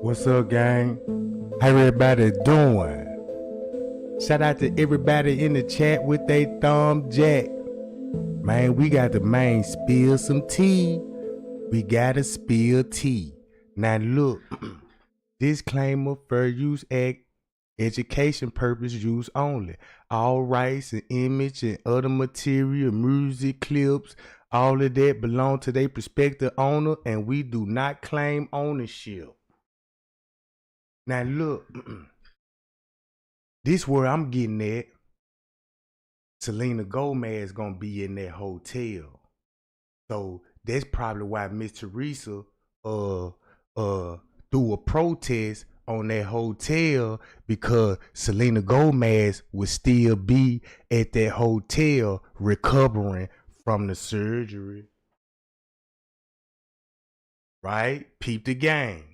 What's up, gang? How everybody doing? Shout out to everybody in the chat with they thumb jack. Man, we got to spill some tea. We gotta spill tea. Now look, disclaimer: fair use act, education purpose use only. All rights and image and other material, music clips, all of that belong to their prospective owner, and we do not claim ownership. Now look, this where I'm getting at. Selena Gomez gonna be in that hotel, so that's probably why Miss Teresa threw a protest on that hotel, because Selena Gomez would still be at that hotel recovering from the surgery. Right? Peep the game.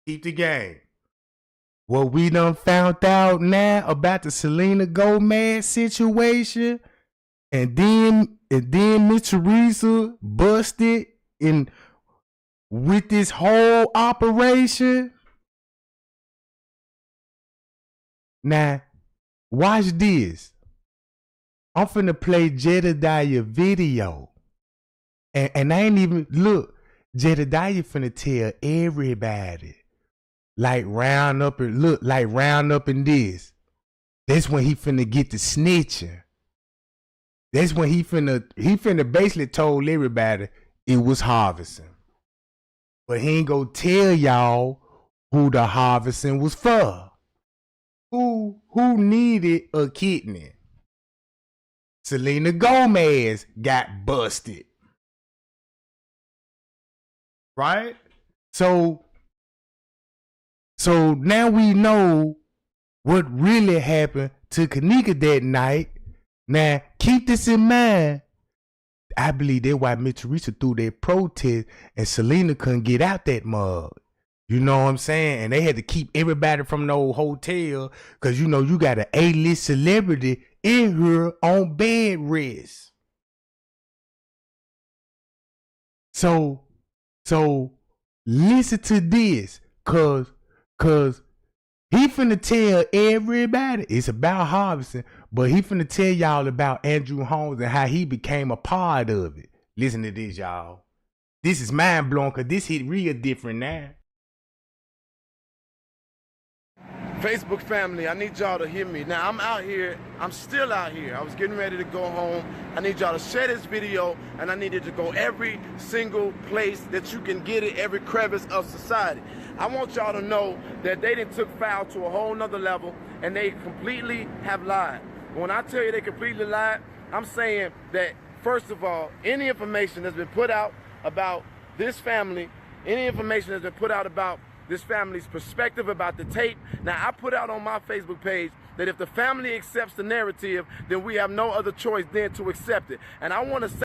Peep the game. What we done found out now about the Selena Gomez situation, and then Miss Teresa busted in with this whole operation. Now, watch this. I'm finna play Jedediah video. And I ain't even, look, Jedediah finna tell everybody. Like round up and look, like round up in this. That's when he finna get the snitching. That's when he finna basically told everybody it was harvesting. But he ain't gonna tell y'all who the harvesting was for. Who needed a kidney? Selena Gomez got busted. Right? So now we know what really happened to Kenneka that night. Now, keep this in mind. I believe that's why Miss Teresa threw that protest and Selena couldn't get out that mug. You know what I'm saying? And they had to keep everybody from the old hotel, because, you know, you got an A-list celebrity in here on bed rest. So listen to this, cause he finna tell everybody it's about harvesting, but he finna tell y'all about Andrew Holmes and how he became a part of it. Listen to this, y'all. This is mind blowing, cause this hit real different now. Facebook family, I need y'all to hear me. Now, I'm out here. I'm still out here. I was getting ready to go home. I need y'all to share this video, and I need it to go every single place that you can get it, every crevice of society. I want y'all to know that they done took foul to a whole nother level, and they completely have lied. When I tell you they completely lied, I'm saying that, first of all, any information that's been put out about this family, any information that's been put out about this family's perspective about the tape. Now, I put out on my Facebook page that if the family accepts the narrative, then we have no other choice than to accept it. And I want to say,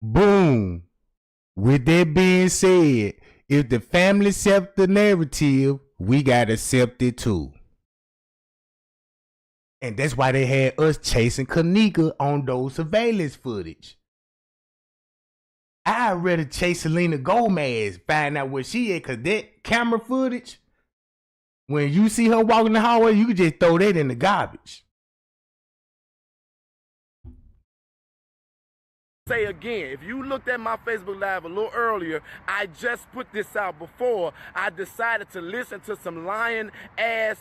boom. With that being said, if the family accepts the narrative, we gotta accept it too. And that's why they had us chasing Kenneka on those surveillance footage. I'd rather chase Selena Gomez, find out where she at, cause that camera footage, when you see her walking the hallway, you can just throw that in the garbage. Say again, if you looked at my Facebook Live a little earlier, I just put this out before I decided to listen to some lying ass,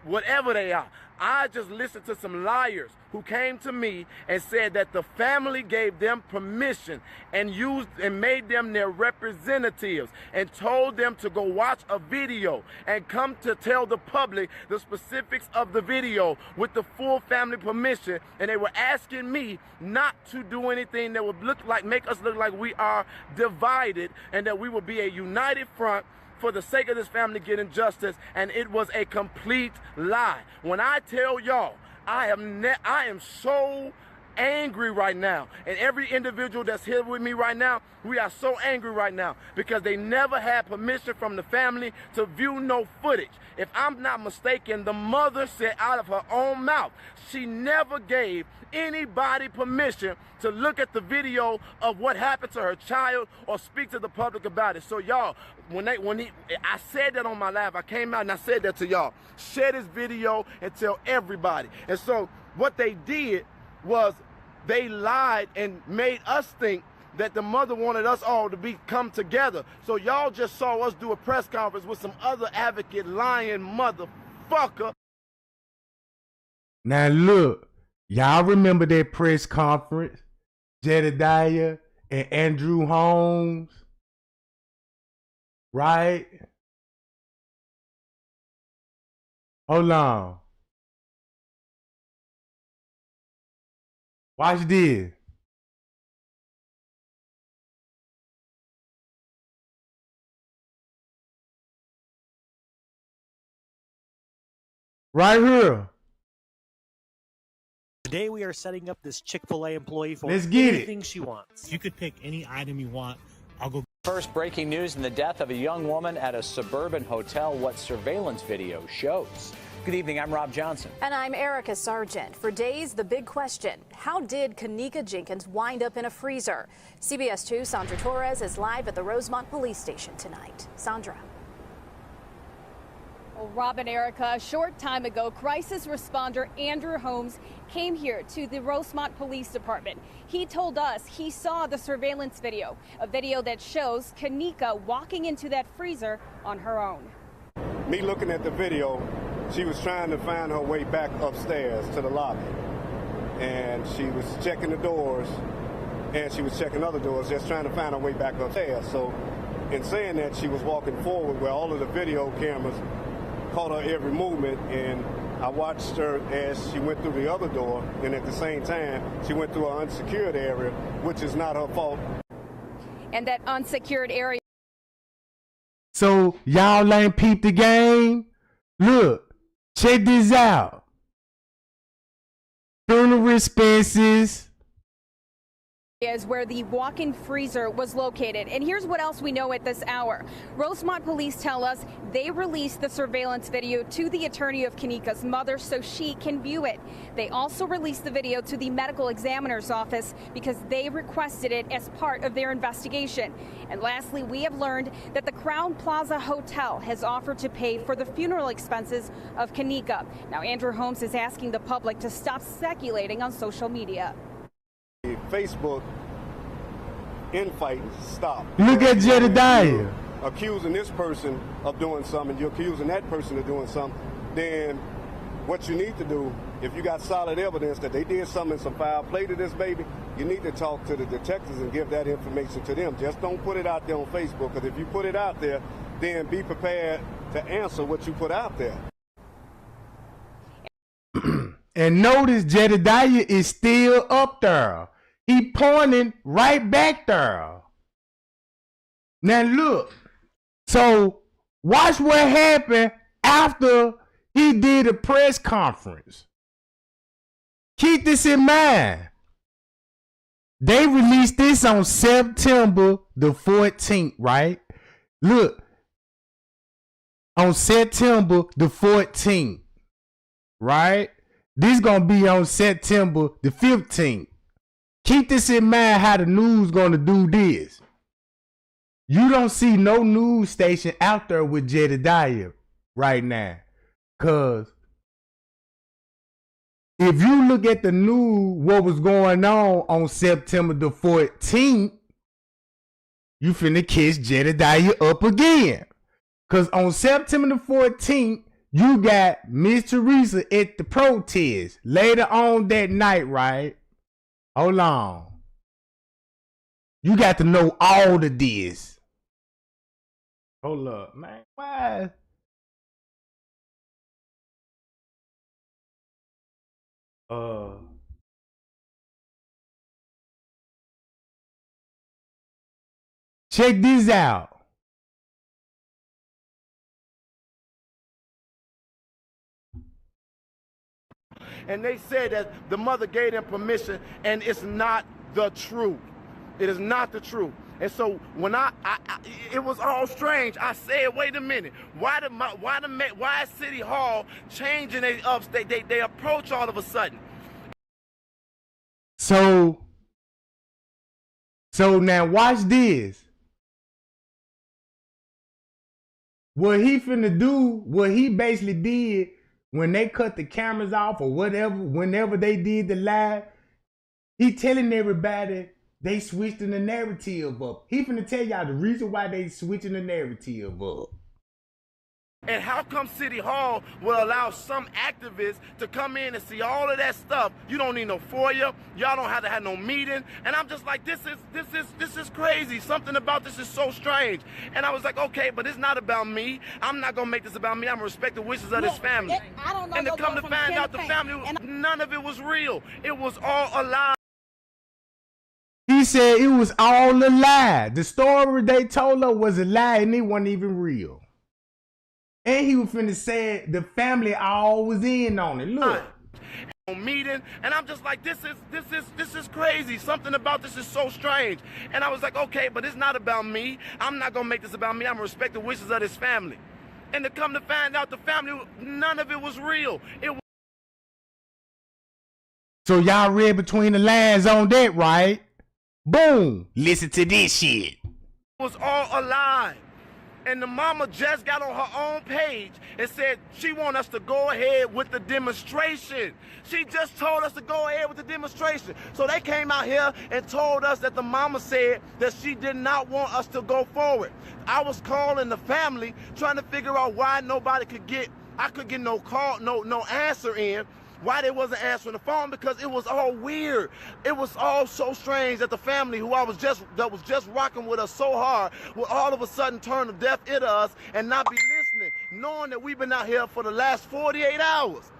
whatever they are. I just listened to some liars who came to me and said that the family gave them permission and used and made them their representatives and told them to go watch a video and come to tell the public the specifics of the video with the full family permission. And they were asking me not to do anything that would make us look like we are divided, and that we would be a united front for the sake of this family getting justice, and it was a complete lie. When I tell y'all, I am so angry right now. And every individual that's here with me right now, we are so angry right now because they never had permission from the family to view no footage. If I'm not mistaken, the mother said out of her own mouth, she never gave anybody permission to look at the video of what happened to her child or speak to the public about it. So y'all, I said that on my live, I came out and I said that to y'all. Share this video and tell everybody. And so what they did was they lied and made us think that the mother wanted us all to come together. So y'all just saw us do a press conference with some other advocate lying motherfucker. Now look, y'all remember that press conference? Jedediah and Andrew Holmes, right? Hold on. Watch this. Right here. Today we are setting up this Chick-fil-A employee for Let's get anything she wants. You could pick any item you want. I'll go. First breaking news in the death of a young woman at a suburban hotel, what surveillance video shows. Good evening, I'm Rob Johnson. And I'm Erica Sargent. For days, the big question, how did Kenneka Jenkins wind up in a freezer? CBS 2's Sandra Torres is live at the Rosemont Police Station tonight. Sandra. Well, Rob and Erica, a short time ago, crisis responder Andrew Holmes came here to the Rosemont Police Department. He told us he saw the surveillance video, a video that shows Kenneka walking into that freezer on her own. Me looking at the video, she was trying to find her way back upstairs to the lobby. And she was checking the doors, and she was checking other doors, just trying to find her way back upstairs. So in saying that, she was walking forward where all of the video cameras caught her every movement, and I watched her as she went through the other door, and at the same time, she went through an unsecured area, which is not her fault. And that unsecured area. So y'all ain't peeped the game? Look, check this out. Funeral expenses. Is where the walk-in freezer was located. And here's what else we know at this hour. Rosemont police tell us they released the surveillance video to the attorney of Kenneka's mother so she can view it. They also released the video to the medical examiner's office because they requested it as part of their investigation. And lastly, we have learned that the Crown Plaza Hotel has offered to pay for the funeral expenses of Kenneka. Now, Andrew Holmes is asking the public to stop speculating on social media. Facebook infighting stop. Look at Jedediah. Accusing this person of doing something, you're accusing that person of doing something, then what you need to do, if you got solid evidence that they did something, some foul play to this baby, you need to talk to the detectives and give that information to them. Just don't put it out there on Facebook, because if you put it out there, then be prepared to answer what you put out there. And notice Jedediah is still up there. He pointing right back there. Now look, so watch what happened after he did a press conference. Keep this in mind. They released this on September the 14th, right? Look, on September the 14th, right? This gonna be on September the 15th. Keep this in mind how the news gonna do this. You don't see no news station out there with Jedediah right now. Cause if you look at the news, what was going on September the 14th, you finna catch Jedediah up again. Cause on September the 14th, you got Miss Teresa at the protest later on that night, right? Hold on. You got to know all of this. Hold up, man. Why? Check this out. and they said that the mother gave them permission, and it's not the truth. It is not the truth. And so when it was all strange. I said, wait a minute, why is City Hall changing they approach all of a sudden? So now watch this. What he finna do, what he basically did when they cut the cameras off or whatever, whenever they did the live, he telling everybody they switching the narrative up. He finna tell y'all the reason why they switching the narrative up. And how come City Hall will allow some activists to come in and see all of that stuff? You don't need no FOIA. Y'all don't have to have no meeting. And I'm just like, this is crazy. Something about this is so strange. And I was like, okay, but it's not about me. I'm not gonna make this about me. I'm gonna respect the wishes of this family. I don't know. And to come to find out the family, none of it was real. It was all a lie. He said it was all a lie. The story they told her was a lie and it wasn't even real. And he was finna say the family all was in on it. Look. Meeting, and I'm just like, this is crazy. Something about this is so strange. And I was like, okay, but it's not about me. I'm not gonna make this about me. I'm gonna respect the wishes of this family. And to come to find out the family, none of it was real. So y'all read between the lines on that, right? Boom. Listen to this shit. It was all a lie. And the mama just got on her own page and said she want us to go ahead with the demonstration. She just told us to go ahead with the demonstration. So they came out here and told us that the mama said that she did not want us to go forward. I was calling the family trying to figure out why nobody could get, I could get no call, no answer in. Why they wasn't answering the phone, because it was all weird. It was all so strange that the family that was just rocking with us so hard will all of a sudden turn a deaf ear to us and not be listening, knowing that we've been out here for the last 48 hours.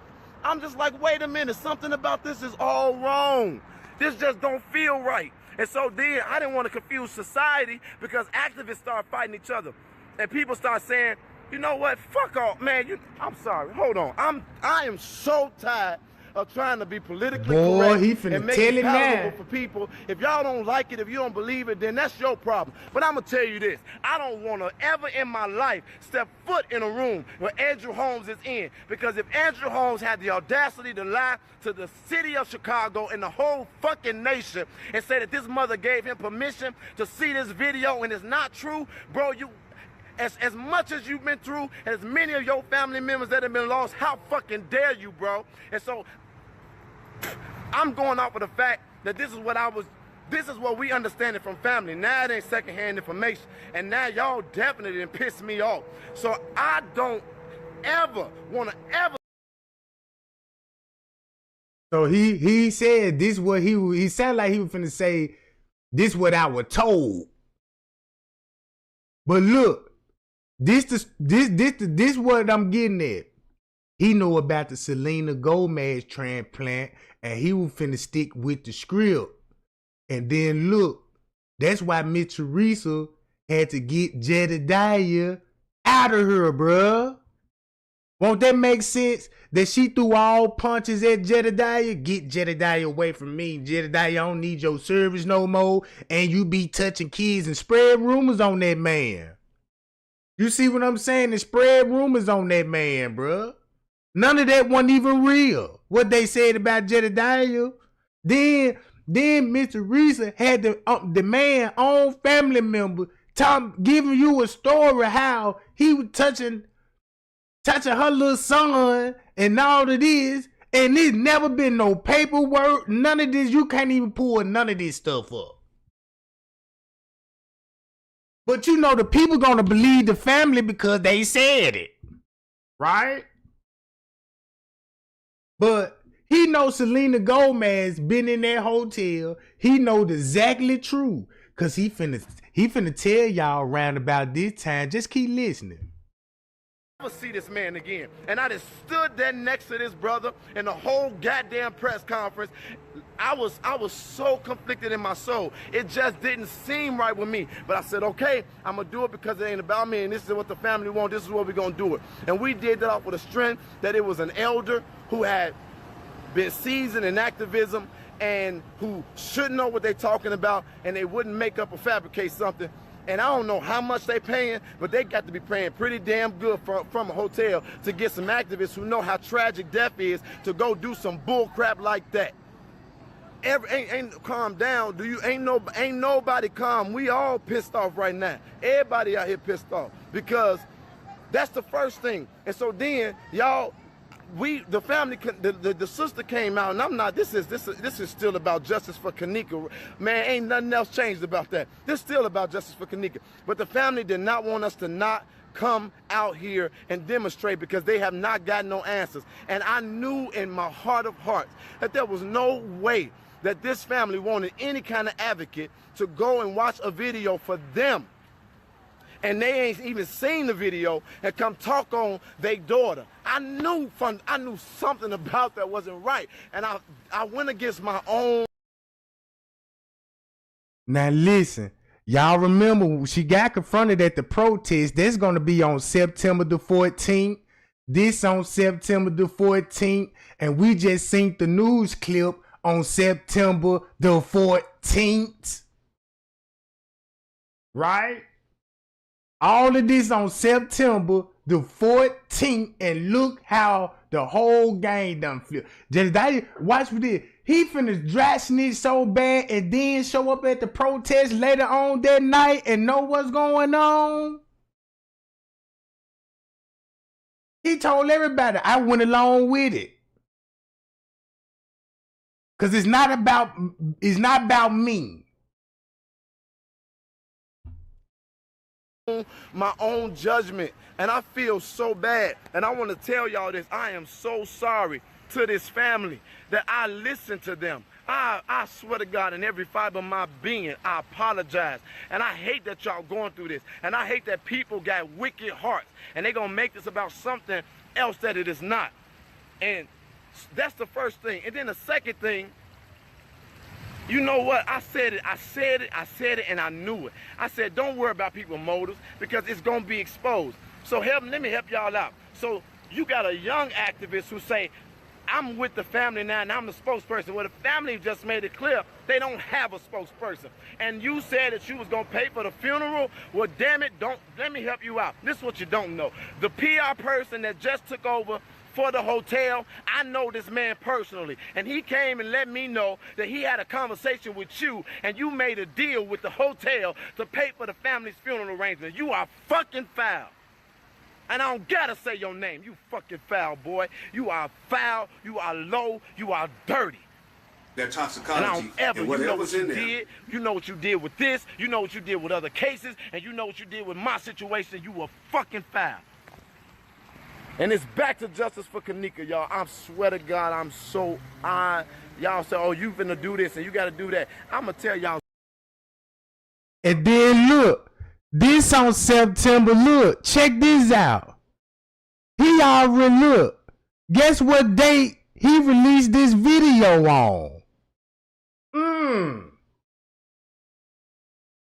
I'm just like, wait a minute, something about this is all wrong. This just don't feel right. And so then I didn't want to confuse society, because activists start fighting each other. And people start saying, you know what? Fuck off, man. I'm sorry. Hold on. I am so tired of trying to be politically correct and make it palatable for people. If y'all don't like it, if you don't believe it, then that's your problem. But I'm gonna tell you this: I don't want to ever in my life step foot in a room where Andrew Holmes is in, because if Andrew Holmes had the audacity to lie to the city of Chicago and the whole fucking nation and say that this mother gave him permission to see this video and it's not true, bro, as much as you've been through, as many of your family members that have been lost, how fucking dare you, bro? And so I'm going off of the fact that this is what we understand it from family. Now it ain't secondhand information. And now y'all definitely done pissed me off. So I don't ever want to ever. So he said this what he sounded like he was finna say, this what I was told. But look, this what I'm getting at. He know about the Selena Gomez transplant, and he was finna stick with the script. And then look, that's why Miss Teresa had to get Jedediah out of her, bruh. Won't that make sense? That she threw all punches at Jedediah? Get Jedediah away from me. Jedediah, I don't need your service no more. And you be touching kids and spread rumors on that man. You see what I'm saying? And spread rumors on that man, bruh. None of that wasn't even real. What they said about Jedediah. Then Miss Teresa had the man own family member giving you a story how he was touching her little son and all of this, and there's never been no paperwork, none of this. You can't even pull none of this stuff up. But you know the people gonna believe the family because they said it, right? But he knows Selena Gomez been in that hotel. He know the exactly true, cause he finna tell y'all around about this time. Just keep listening. Never see this man again. And I just stood there next to this brother in the whole goddamn press conference. I was so conflicted in my soul. It just didn't seem right with me. But I said, okay, I'm gonna do it because it ain't about me, and this is what the family want. This is what we're gonna do it. And we did that off with a strength that it was an elder who had been seasoned in activism and who should know what they're talking about, and they wouldn't make up or fabricate something. And I don't know how much they paying, but they got to be paying pretty damn good from a hotel to get some activists who know how tragic death is to go do some bull crap like that. Ain't calm down. Ain't nobody calm. We all pissed off right now. Everybody out here pissed off because that's the first thing. And so then y'all, the family, the sister came out, and I'm not. This is still about justice for Kenneka. Man, ain't nothing else changed about that. This is still about justice for Kenneka. But the family did not want us to not come out here and demonstrate because they have not got no answers. And I knew in my heart of hearts that there was no way that this family wanted any kind of advocate to go and watch a video for them. And they ain't even seen the video and come talk on their daughter. I knew something about that wasn't right. And I went against my own. Now listen, y'all remember when she got confronted at the protest, that's going to be on September the 14th. This on September the 14th. And we just seen the news clip on September the 14th. Right? All of this on September the 14th, and look how the whole game done flipped. Watch what this. He finna dry snitch so bad and then show up at the protest later on that night and know what's going on. He told everybody, I went along with it. Cause it's not about me. My own judgment, and I feel so bad, and I want to tell y'all this. I am so sorry to this family that I listened to them. I swear to God, in every fiber of my being, I apologize. And I hate that y'all going through this, and I hate that people got wicked hearts and they gonna make this about something else that it is not. And that's the first thing. And then the second thing, you know what? I said it, and I knew it. I said, don't worry about people's motives because it's going to be exposed. So let me help y'all out. So you got a young activist who say, I'm with the family now and I'm the spokesperson. Well, the family just made it clear they don't have a spokesperson. And you said that you was going to pay for the funeral. Well, damn it, let me help you out. This is what you don't know. The PR person that just took over for the hotel, I know this man personally, and he came and let me know that he had a conversation with you and you made a deal with the hotel to pay for the family's funeral arrangement. You are fucking foul. And I don't gotta say your name. You fucking foul, boy. You are foul, you are low, you are dirty. That toxicology, and I don't ever, you know what you in did, you know what you did with this, you know what you did with other cases, and you know what you did with my situation. You were fucking foul. And it's back to justice for Kenneka, y'all. I swear to God, y'all say, oh, you finna do this and you gotta do that. I'ma tell y'all. And then look, this on September, look, check this out. He already, look, guess what date he released this video on?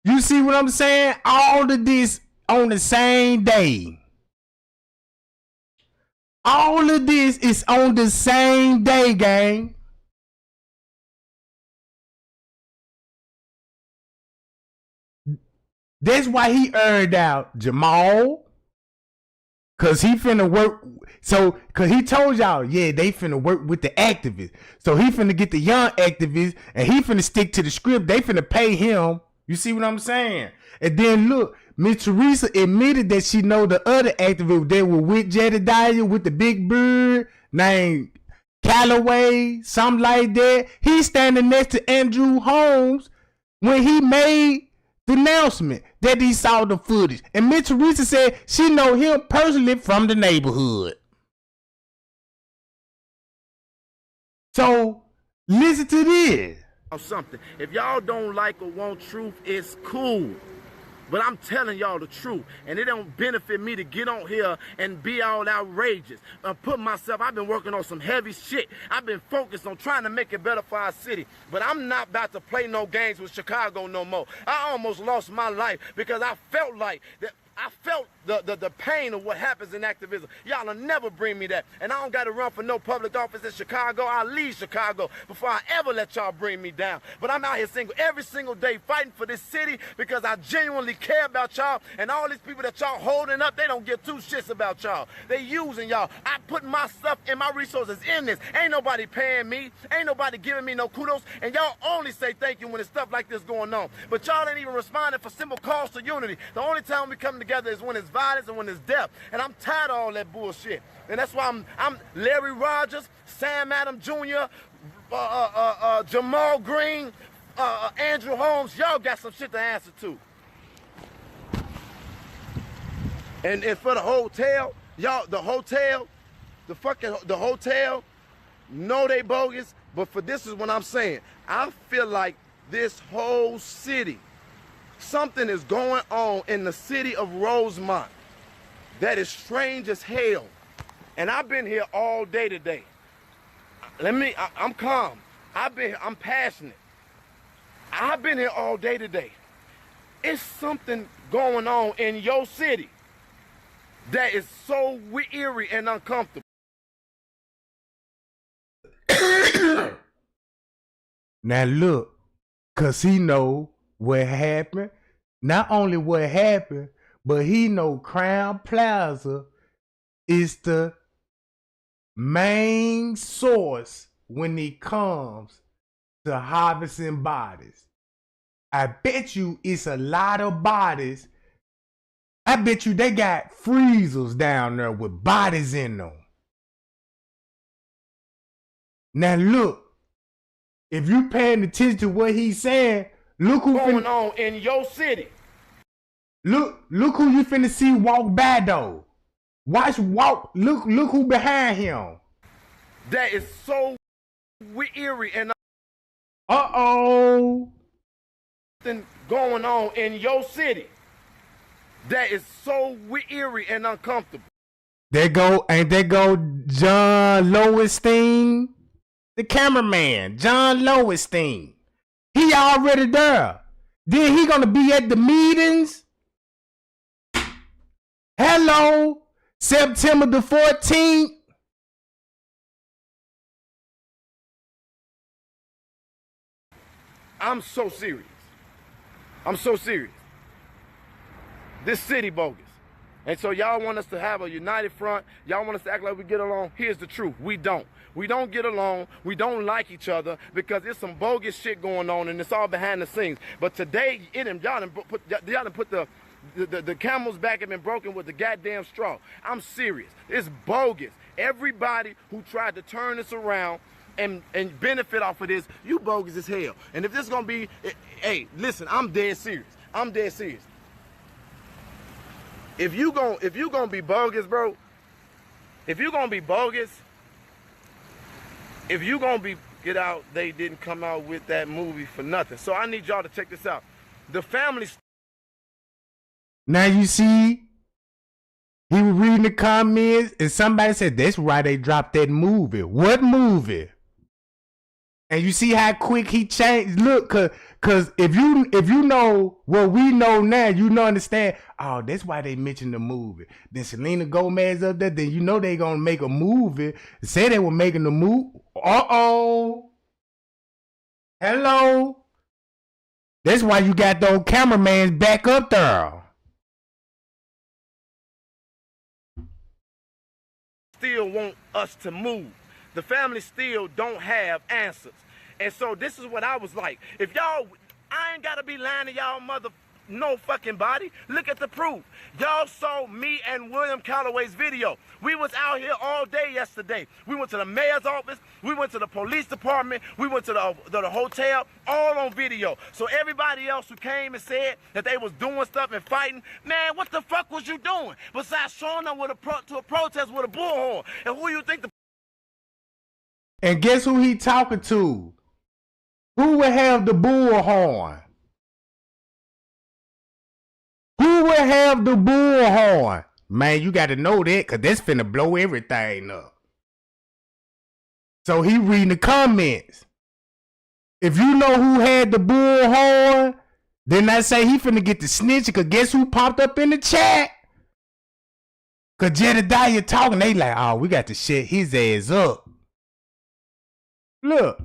You see what I'm saying? All of this on the same day. All of this is on the same day, gang. That's why he earned out Jamal. Cause he finna work. So, cause he told y'all, yeah, they finna work with the activists. So he finna get the young activists and he finna stick to the script. They finna pay him. You see what I'm saying? And then look, Miss Teresa admitted that she know the other activists that were with Jedediah with the big bird named Calloway, something like that. He's standing next to Andrew Holmes when he made the announcement that he saw the footage. And Miss Teresa said she know him personally from the neighborhood. So listen to this. Something. If y'all don't like or want truth, it's cool. But I'm telling y'all the truth, and it don't benefit me to get on here and be all outrageous. I've been working on some heavy shit. I've been focused on trying to make it better for our city. But I'm not about to play no games with Chicago no more. I almost lost my life because I felt like that I felt the pain of what happens in activism. Y'all will never bring me that. And I don't got to run for no public office in Chicago. I'll leave Chicago before I ever let y'all bring me down. But I'm out here every single day fighting for this city because I genuinely care about y'all. And all these people that y'all holding up, they don't give two shits about y'all. They using y'all. I put my stuff and my resources in this. Ain't nobody paying me. Ain't nobody giving me no kudos. And y'all only say thank you when there's stuff like this going on. But y'all ain't even responding for simple calls to unity. The only time we come together is when it's violence and when it's death. And I'm tired of all that bullshit. And that's why I'm Larry Rogers, Sam Adams Jr., Jamal Green, Andrew Holmes. Y'all got some shit to answer to. And for the hotel, y'all, the hotel, no, they bogus. But for this is what I'm saying. I feel like this whole city, something is going on in the city of Rosemont that is strange as hell. And I've been here all day today. I'm calm. I'm passionate. I've been here all day today. It's something going on in your city that is so eerie and uncomfortable. Now look, cause he know what happened. Not only what happened, but he know Crown Plaza is the main source when it comes to harvesting bodies. I bet you it's a lot of bodies. I bet you they got freezers down there with bodies in them. Now look, if you paying attention to what he's saying, look who going on in your city. Look who you finna see walk by though. Walk. Look who behind him. That is so eerie and something going on in your city. That is so eerie and uncomfortable. There go John Lowenstein, the cameraman, John Lowenstein. He already there. Then he gonna be at the meetings. Hello, September the 14th. I'm so serious. I'm so serious. This city bogus. And so y'all want us to have a united front. Y'all want us to act like we get along. Here's the truth. We don't. We don't get along. We don't like each other because there's some bogus shit going on and it's all behind the scenes. But today, y'all done put the camel's back have been broken with the goddamn straw. I'm serious. It's bogus. Everybody who tried to turn this around and benefit off of this, you bogus as hell. And if this is gonna be, hey, listen, I'm dead serious. I'm dead serious. If you gonna be bogus, bro, if you gonna be bogus, if you gonna be, get out, they didn't come out with that movie for nothing. So I need y'all to check this out. The family. Now you see, he was reading the comments and somebody said, that's why they dropped that movie. What movie? And you see how quick he changed. Look, cause if you know what we know now, you know understand. Oh, that's why they mentioned the movie. Then Selena Gomez up there. Then you know they gonna make a movie. Say they were making the movie. Hello. That's why you got those cameramans back up there. Still want us to move. The family still don't have answers. And so this is what I was like. If y'all, I ain't gotta be lying to y'all no fucking body. Look at the proof. Y'all saw me and William Calloway's video. We was out here all day yesterday. We went to the mayor's office. We went to the police department. We went to the hotel, all on video. So everybody else who came and said that they was doing stuff and fighting, man, what the fuck was you doing? Besides showing up to a protest with a bullhorn. And who you think the... And guess who he talking to? Who would have the bullhorn? Who would have the bullhorn? Man, you got to know that because that's finna blow everything up. So he reading the comments. If you know who had the bullhorn, Didn't I say he finna get the snitch? Cause guess who popped up in the chat? Cause Jedediah talking, they like, oh, we got to shut his ass up. Look.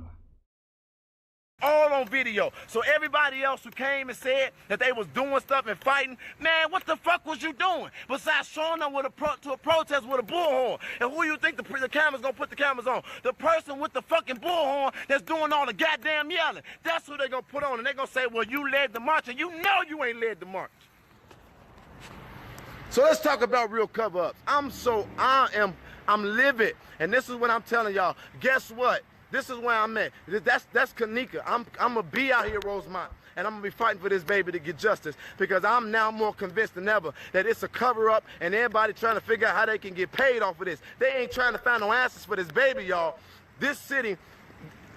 All on video. So everybody else who came and said that they was doing stuff and fighting, man, what the fuck was you doing? Besides showing up with to a protest with a bullhorn. And who you think the camera's gonna put the cameras on? The person with the fucking bullhorn that's doing all the goddamn yelling. That's who they gonna put on. And they gonna say, well, you led the march, and you know you ain't led the march. So let's talk about real cover-ups. I'm livid. And this is what I'm telling y'all. Guess what? This is where I'm at. That's Kenneka. I'm gonna be out here, Rosemont, and I'm gonna be fighting for this baby to get justice, because I'm now more convinced than ever that it's a cover-up and everybody trying to figure out how they can get paid off of this. They ain't trying to find no answers for this baby, y'all. This city,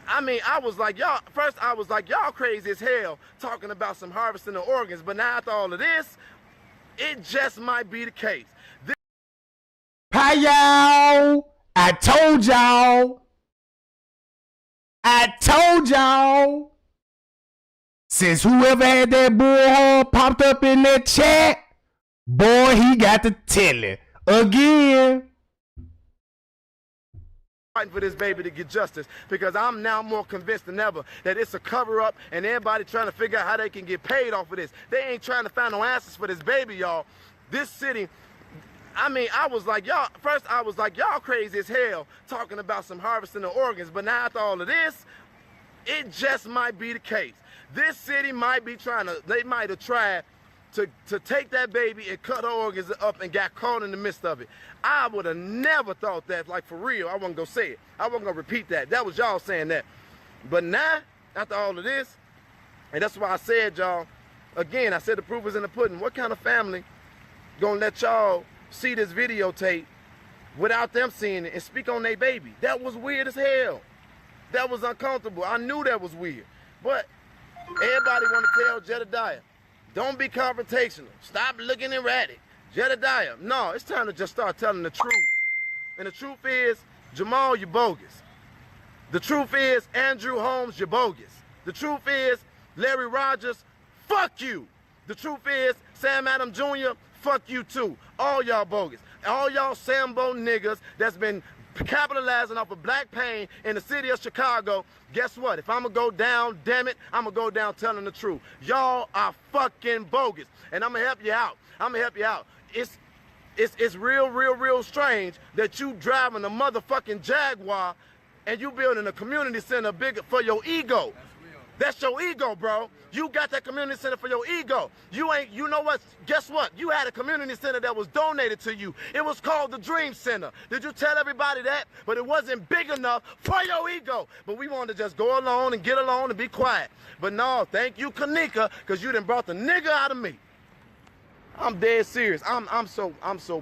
I mean, I was like, y'all crazy as hell talking about some harvesting of organs, but now after all of this, it just might be the case. Hi, y'all. I told y'all. Since whoever had that bullhorn popped up in that chat, boy, he got to tell it again. Fighting for this baby to get justice, because I'm now more convinced than ever that it's a cover-up and everybody trying to figure out how they can get paid off of this. They ain't trying to find no answers for this baby, y'all. This city, I mean, I was like, y'all crazy as hell talking about some harvesting of organs, but now after all of this, it just might be the case. This city might be they might have tried to take that baby and cut her organs up and got caught in the midst of it. I would have never thought that, like, for real. I wasn't gonna say it. I wasn't gonna repeat that. That was y'all saying that. But now, after all of this, and that's why I said, y'all, again, I said the proof is in the pudding. What kind of family gonna let y'all see this videotape without them seeing it and speak on their baby? That was weird as hell. That was uncomfortable. I knew that was weird. But everybody want to tell Jedediah, don't be confrontational. Stop looking erratic. Jedediah, no, it's time to just start telling the truth. And the truth is, Jamal, you're bogus. The truth is, Andrew Holmes, you're bogus. The truth is, Larry Rogers, fuck you. The truth is, Sam Adams Jr., fuck you too. All y'all bogus. All y'all Sambo niggas that's been capitalizing off of black pain in the city of Chicago, guess what? If I'm gonna go down, damn it, I'm gonna go down telling the truth. Y'all are fucking bogus. And I'm gonna help you out. It's real strange that you driving a motherfucking Jaguar and you building a community center bigger for your ego. That's your ego, bro. You got that community center for your ego. You know what? Guess what? You had a community center that was donated to you. It was called the Dream Center. Did you tell everybody that? But it wasn't big enough for your ego. But we wanted to just go along and get along and be quiet. But no, thank you, Kenneka, because you done brought the nigga out of me. I'm dead serious. I'm so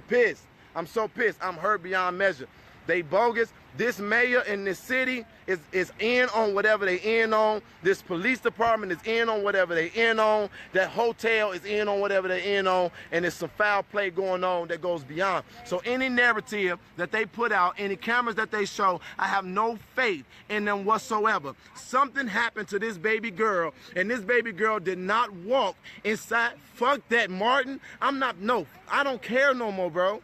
pissed. I'm so pissed. I'm hurt beyond measure. They bogus. This mayor in this city is in on whatever they in on. This police department is in on whatever they in on. That hotel is in on whatever they in on. And there's some foul play going on that goes beyond. So any narrative that they put out, any cameras that they show, I have no faith in them whatsoever. Something happened to this baby girl, and this baby girl did not walk inside. Fuck that, Martin. I don't care no more, bro.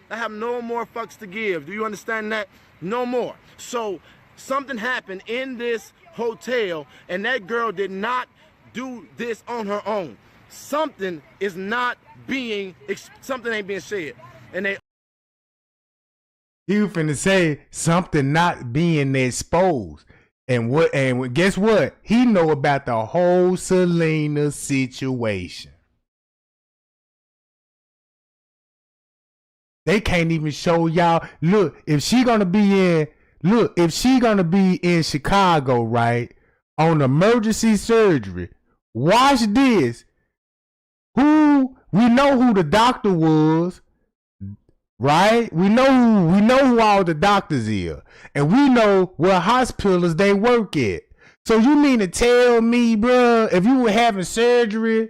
I have no more fucks to give. Do you understand that? No more. So something happened in this hotel, and that girl did not do this on her own. Something ain't being said. And he was finna say something not being exposed. And guess what? He know about the whole Selena situation. They can't even show y'all. Look, if she gonna be in Chicago, right, on emergency surgery, watch this. We know who the doctor was, right? We know who all the doctors is, and we know what hospitals they work at. So you mean to tell me, bruh, if you were having surgery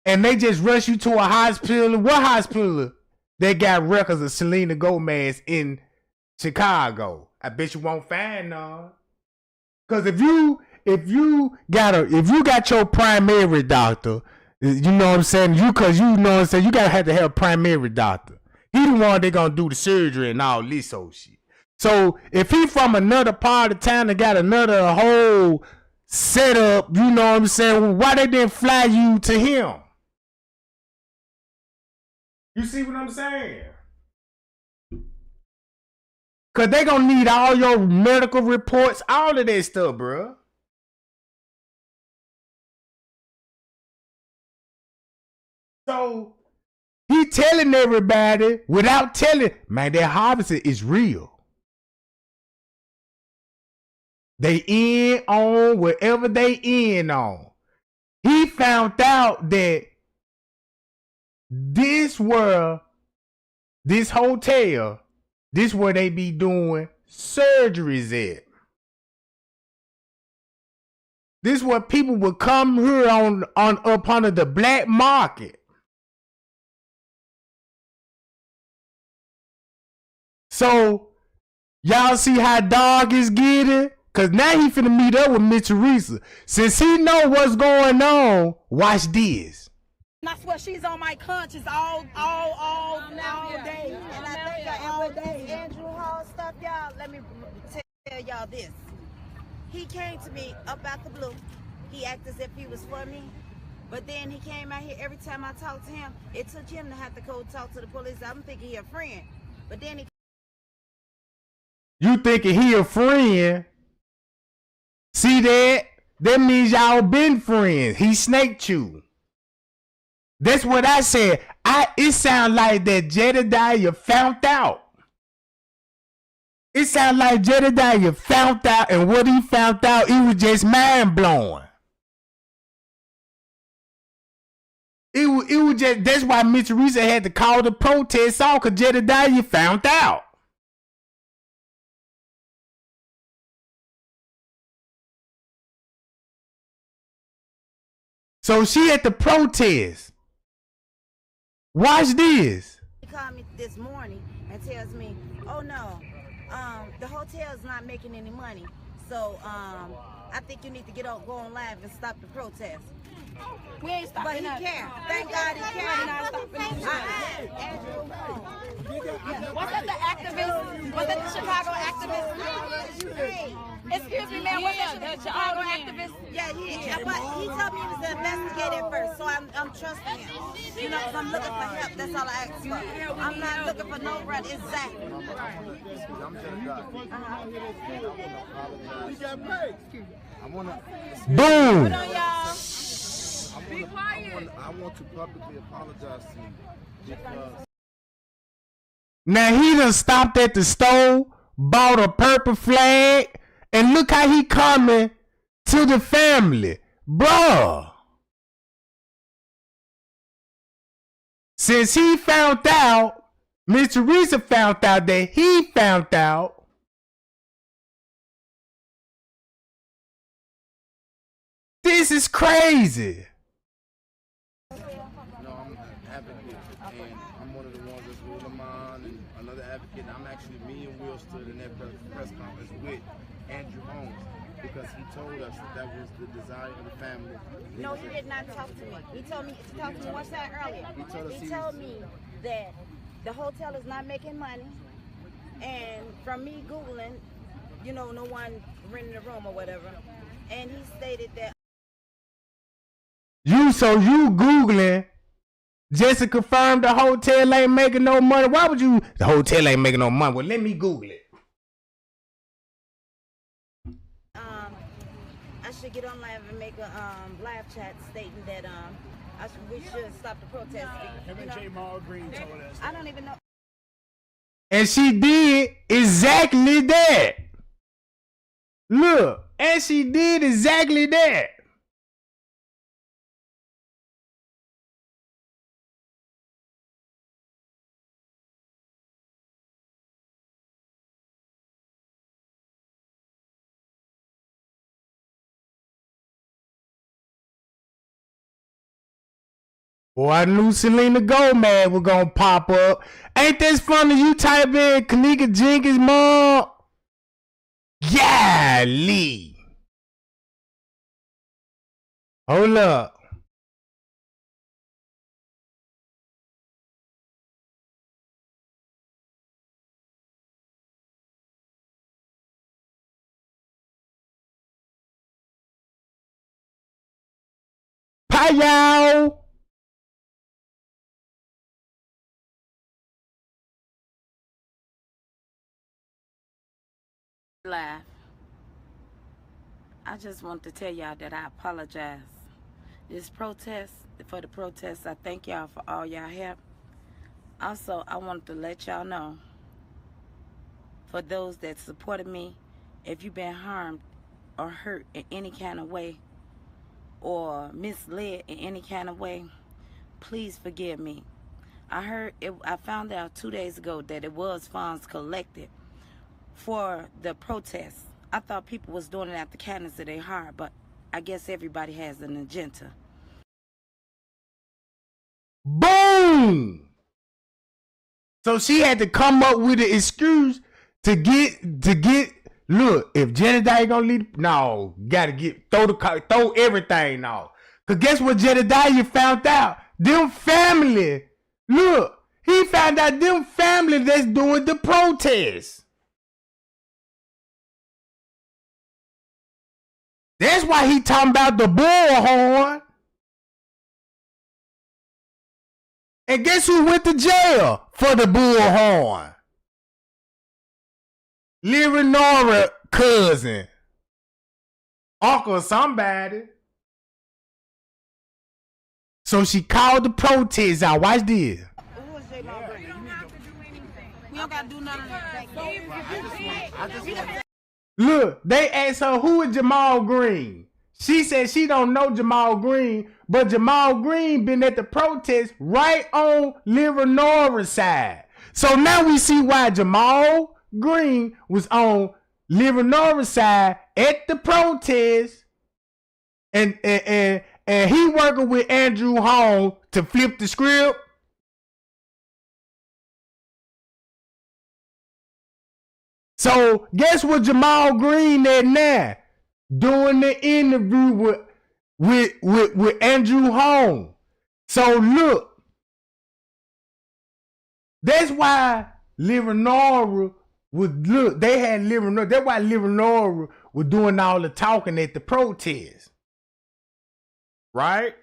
and they just rush you to a hospital, what hospital they got records of Selena Gomez in Chicago? I bet you won't find none. Cause if if you got your primary doctor, you know what I'm saying? Cause you know what I'm saying, you gotta have to have a primary doctor. He the one that gonna do the surgery and all this old shit. So if he from another part of town and got another whole setup, you know what I'm saying, why they didn't fly you to him? You see what I'm saying? Cause they gonna need all your medical reports, all of that stuff, bro. So he telling everybody without telling, man, that harvesting is real. They in on whatever they in on. He found out that this hotel, this where they be doing surgeries at. This where people would come here on up under the black market. So y'all see how dog is getting? Cause now he finna meet up with Miss Teresa. Since he know what's going on, watch this. That's what she's on my conscience all day. And I think all day. Andrew Hall stuff, y'all. Let me tell y'all this. He came to me up out the blue. He acted as if he was for me. But then he came out here every time I talked to him. It took him to have to go talk to the police. I'm thinking he a friend. But then he. You thinking he a friend? See that? That means y'all been friends. He snaked you. That's what I said. It sound like that Jedediah found out. It sound like Jedediah found out, and what he found out, it was just mind blowing. It was just, that's why Miss Teresa had to call the protest off, because Jedediah found out. So she at the protest. Watch this. He called me this morning and tells me, oh no, the hotel is not making any money. So I think you need to go on live and stop the protest. We ain't stopping. But he can't. Thank God he can't. Was that the activist? Was that the Chicago activist? Hey. Excuse me, ma'am. Was that the Chicago activist? Yeah, but he told me he was investigating first, so I'm trusting him. You know, because I'm looking for help. That's all I ask for. I'm not looking for no run. Exactly. Boom. Hold on, y'all. I want to publicly apologize to you because Now he done stopped at the store, bought a purple flag, and look how he coming to the family. Bruh. Since he found out, Miss Teresa found out that he found out, this is crazy. I'm an advocate, and I'm one of the ones that's ruling mine, and another advocate. I'm actually, me and Will stood in that press conference with Andrew Holmes because he told us that was the desire of the family. No, he did not talk to me. He told me to talk to me one time earlier. He told me that the hotel is not making money, and from me Googling, you know, no one renting a room or whatever, and he stated that. You Googling just to confirm the hotel ain't making no money. Why would you? The hotel ain't making no money. Well, let me Google it. I should get on live and make a live chat stating that we should stop the protest. I don't even know. And she did exactly that. Look, and she did exactly that. Boy, I knew Selena Gomez was gonna pop up. Ain't this funny? You type in Kenneka Jenkins mom. Golly. Hold up. Pow! Live. I just want to tell y'all that I apologize. This protest, for the protest, I thank y'all for all y'all help. Also, I wanted to let y'all know, for those that supported me, if you've been harmed or hurt in any kind of way or misled in any kind of way, please forgive me. I found out 2 days ago that it was funds collected for the protest. I thought people was doing it out the kindness of their heart, but I guess everybody has an agenda. Boom! So she had to come up with an excuse to get look, if Jedediah gonna leave, no, gotta throw everything off. Cause guess what Jedediah found out? Them family, look, he found out them family that's doing the protest. That's why he talking about the bullhorn. And guess who went to jail for the bullhorn? Leonora cousin. Uncle somebody. So she called the protest out. Watch this. We don't got to do none of that. Look, they asked her, who is Jamal Green? She said she don't know Jamal Green, but Jamal Green been at the protest right on Leonora's side. So now we see why Jamal Green was on Leonora's side at the protest, and he working with Andrew Holmes to flip the script. So guess what Jamal Green at now? Doing the interview with Andrew Holmes. So look, that's why Leonora would look. They had Leonora. That's why Leonora was doing all the talking at the protest, right?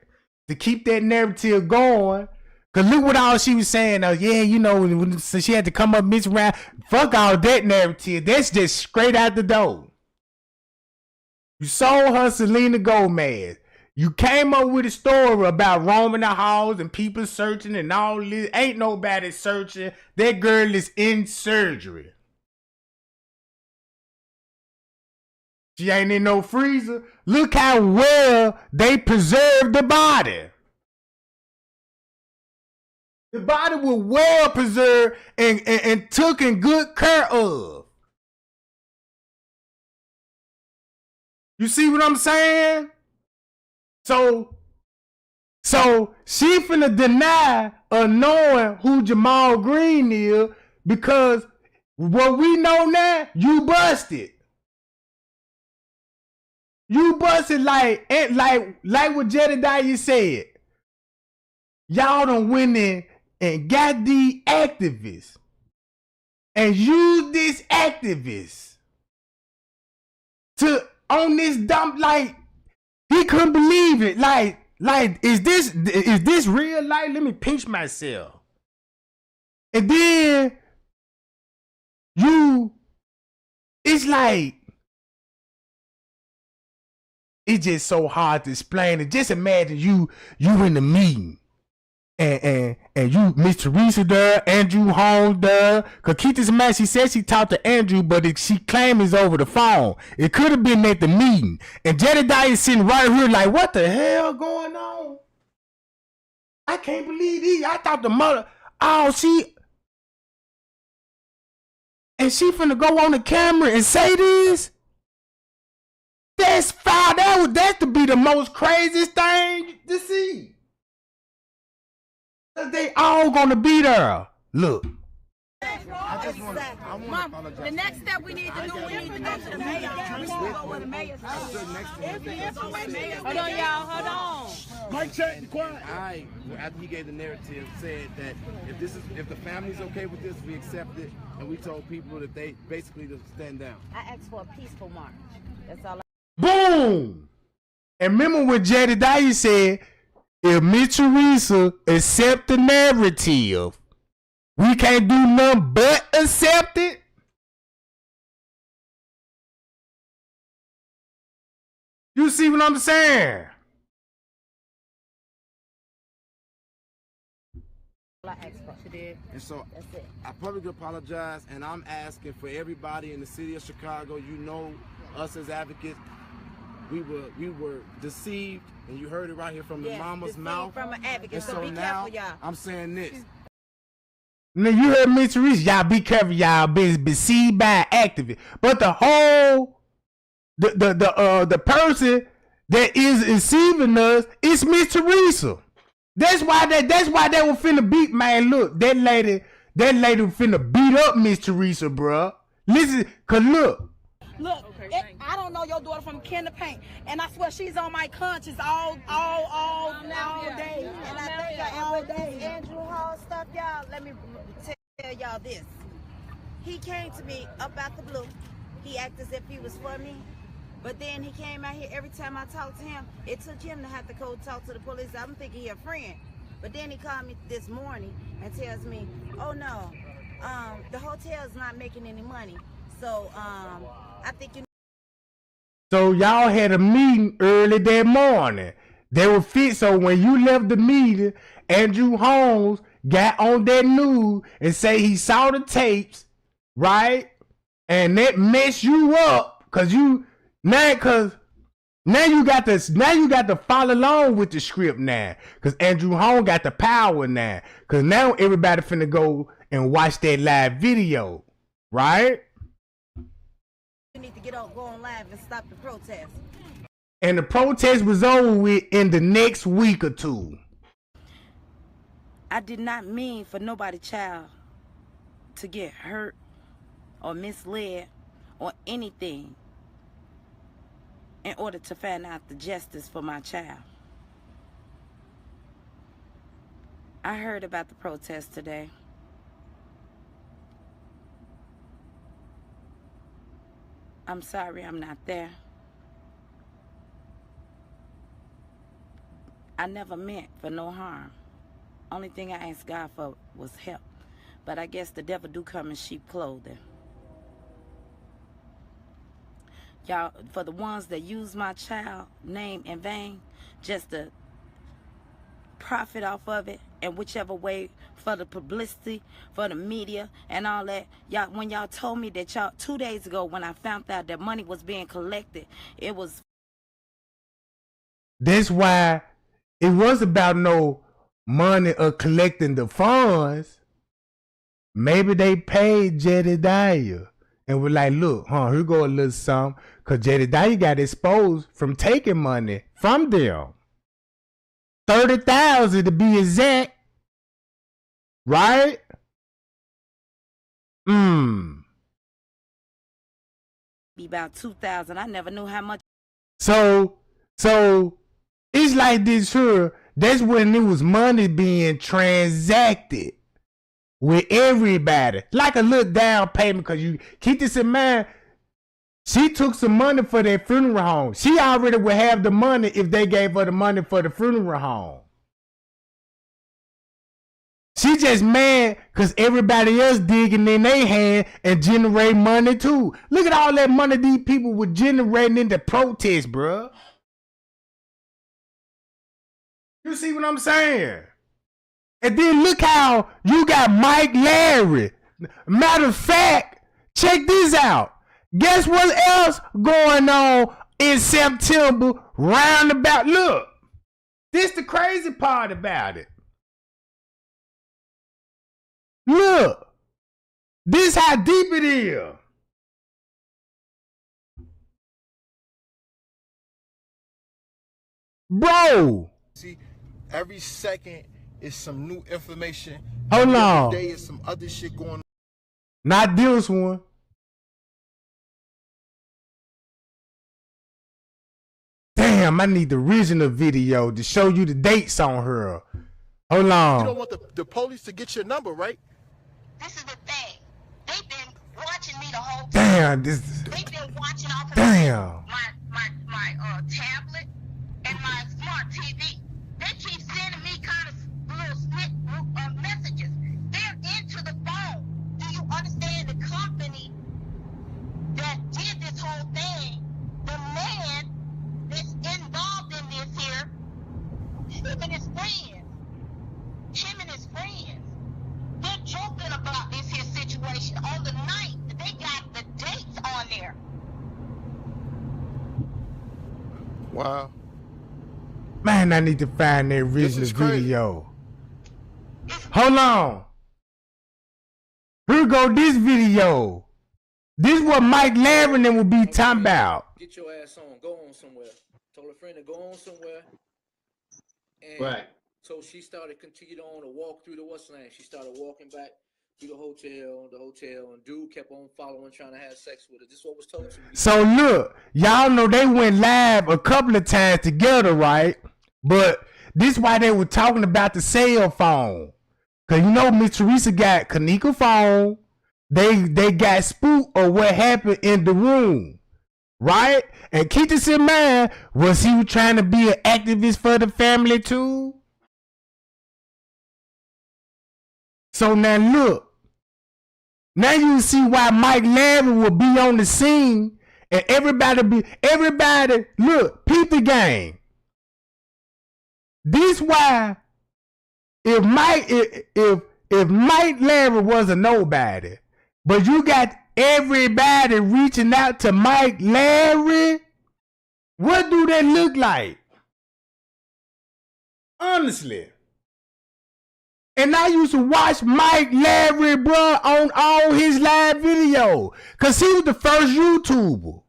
To keep that narrative going. Cause look what all she was saying. Yeah, you know, so she had to come up mix around. Fuck all that narrative. That's just straight out the door. You sold her Selena Gomez. You came up with a story about roaming the halls and people searching and all this. Ain't nobody searching. That girl is in surgery. She ain't in no freezer. Look how well they preserved the body. The body was well preserved and taken good care of. You see what I'm saying? So she finna deny knowing who Jamal Green is, because what we know now, you busted. You busted like what Jedediah said. Y'all done went in and got the activists and used this activist to on this dump. Like, he couldn't believe it. Like is this real life? Let me pinch myself. And then it's like, it's just so hard to explain it. Just imagine you in the meeting. And you, Miss Teresa there, Andrew Holmes there. Cause keep this in mind, she said she talked to Andrew, but she claimed it's over the phone. It could have been at the meeting. And Jedediah is sitting right here like, what the hell going on? I can't believe these. I thought the mother, and she finna go on the camera and say this? That's foul. That's to be the most craziest thing to see. They all gonna be there. Look. I Exactly. Mom, the next step we need to do, we need to go to the mayor. We need to go where the mayor says. Hold on, y'all. Hold on. Mike, check, quiet. After he gave the narrative, said that if the family's okay with this, we accept it, and we told people that they basically to stand down. I asked for a peaceful march. That's all. Boom! And remember what Jedediah said, if Miss Teresa accept the narrative, we can't do nothing but accept it. You see what I'm saying? I asked for today. And so I publicly apologize, and I'm asking for everybody in the city of Chicago, you know us as advocates, we were deceived, and you heard it right here from the mama's mouth. From an advocate, and so be now careful, y'all. I'm saying this. Now you heard Miss Teresa, y'all be careful, y'all been deceived by an activist. But the whole the person that is deceiving us is Miss Teresa. That's why they were finna beat, man. Look, that lady finna beat up Miss Teresa, bruh. Listen, cause look, I don't know your daughter from Kenneka, and I swear she's on my conscience all day. And I think all day. Andrew Hall stuff, y'all. Let me tell y'all this. He came to me up out the blue. He acted as if he was for me. But then he came out here, every time I talked to him, it took him to have to go talk to the police. I'm thinking he a friend. But then he called me this morning and tells me, oh no, the hotel is not making any money. So I think you. So y'all had a meeting early that morning. They were fit. So when you left the meeting, Andrew Holmes got on that news and say he saw the tapes, right? And that messed you up because you. Now you got to follow along with the script now, cause Andrew Holmes got the power now, cause now everybody finna go and watch that live video, right? You need to go on live and stop the protest. And the protest was over with in the next week or two. I did not mean for nobody child to get hurt or misled or anything in order to find out the justice for my child. I heard about the protest today. I'm sorry I'm not there. I never meant for no harm. Only thing I asked God for was help. But I guess the devil do come in sheep clothing. Y'all, for the ones that use my child name in vain, just to profit off of it, and whichever way, for the publicity, for the media, and all that. Y'all, when y'all told me that 2 days ago, when I found out that money was being collected, it was. That's why it was about no money or collecting the funds. Maybe they paid Jedediah. And we're like, look, here go a little something. Because Jedediah got exposed from taking money from them. 30,000 to be exact. Right? Be about 2,000. I never knew how much. So it's like this here. That's when it was money being transacted with everybody, like a little down payment. Because you keep this in mind, she took some money for their funeral home. She already would have the money if they gave her the money for the funeral home. She just mad because everybody else digging in their hand and generate money too. Look at all that money these people were generating in the protest, bruh. You see what I'm saying? And then look how you got Mike Larry. Matter of fact, check this out. Guess what else going on in September roundabout? Look, this the crazy part about it. Look, this how deep it is. Bro. See, every second is some new information. Hold on. Every day is some other shit going on. Not this one. Damn, I need the original video to show you the dates on her. Hold on. You don't want the police to get your number, right? This is the thing. They've been watching me the whole time. Damn, this. They've been watching off of Damn. my tablet and my smart TV. They keep sending me kind of little messages. They're into the phone. Do you understand the company that did this whole thing? The man that's involved in this here, him and his friends, they're joking about this here situation on the night. They got the dates on there. Wow. Man, I need to find that original video. Hold on. Here go this video. This is what Mike Larry would be talking about. Get your ass on. Go on somewhere. Told a friend to go on somewhere. And right. So she continued on to walk through the what's name. She started walking back through the hotel, and dude kept on following, trying to have sex with her. This is what was told to me. So look, y'all know they went live a couple of times together, right? But this why they were talking about the cell phone. Cause you know Miss Teresa got Kenneka phone. They got spooked or what happened in the room. Right? And keep this in mind, was he trying to be an activist for the family too? So now look, now you see why Mike Larry will be on the scene and everybody, look, peep the game. This why if Mike Larry was a nobody, but you got everybody reaching out to Mike Larry, what do that look like? Honestly. And I used to watch Mike Larry, bro, on all his live video. Cause he was the first YouTuber.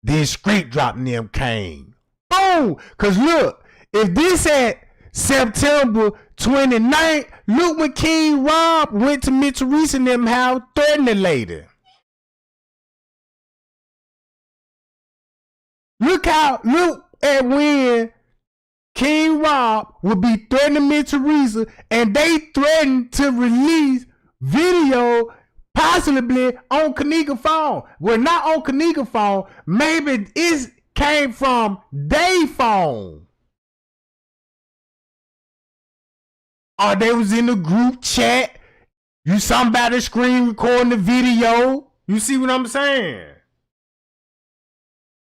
Then Straight Drop them came. Boom. Cause look, if this at September 29th, look when King Rob went to Miss Teresa and them house threatening the lady. Look at when King Rob would be threatening Miss Teresa and they threatened to release video possibly on Kenneka phone. Well, not on Kenneka phone. Maybe it came from their phone. Or they was in the group chat. You somebody screen recording the video. You see what I'm saying?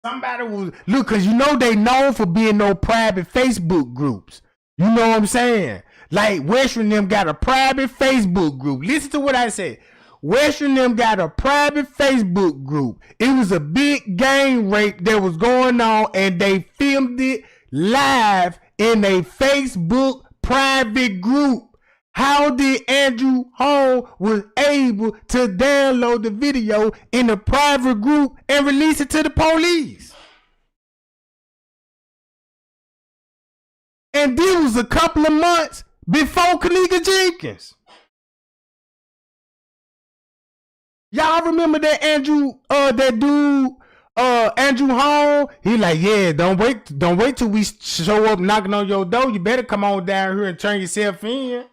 Somebody was, look, cause you know they known for being no private Facebook groups. You know what I'm saying? Like Western them got a private Facebook group. Listen to what I said. Western them got a private Facebook group. It was a big gang rape that was going on and they filmed it live in a Facebook private group. How did Andrew Hall was able to download the video in a private group and release it to the police? And this was a couple of months before Kenneka Jenkins. Y'all remember that Andrew Hall? He like, yeah, don't wait till we show up knocking on your door. You better come on down here and turn yourself in.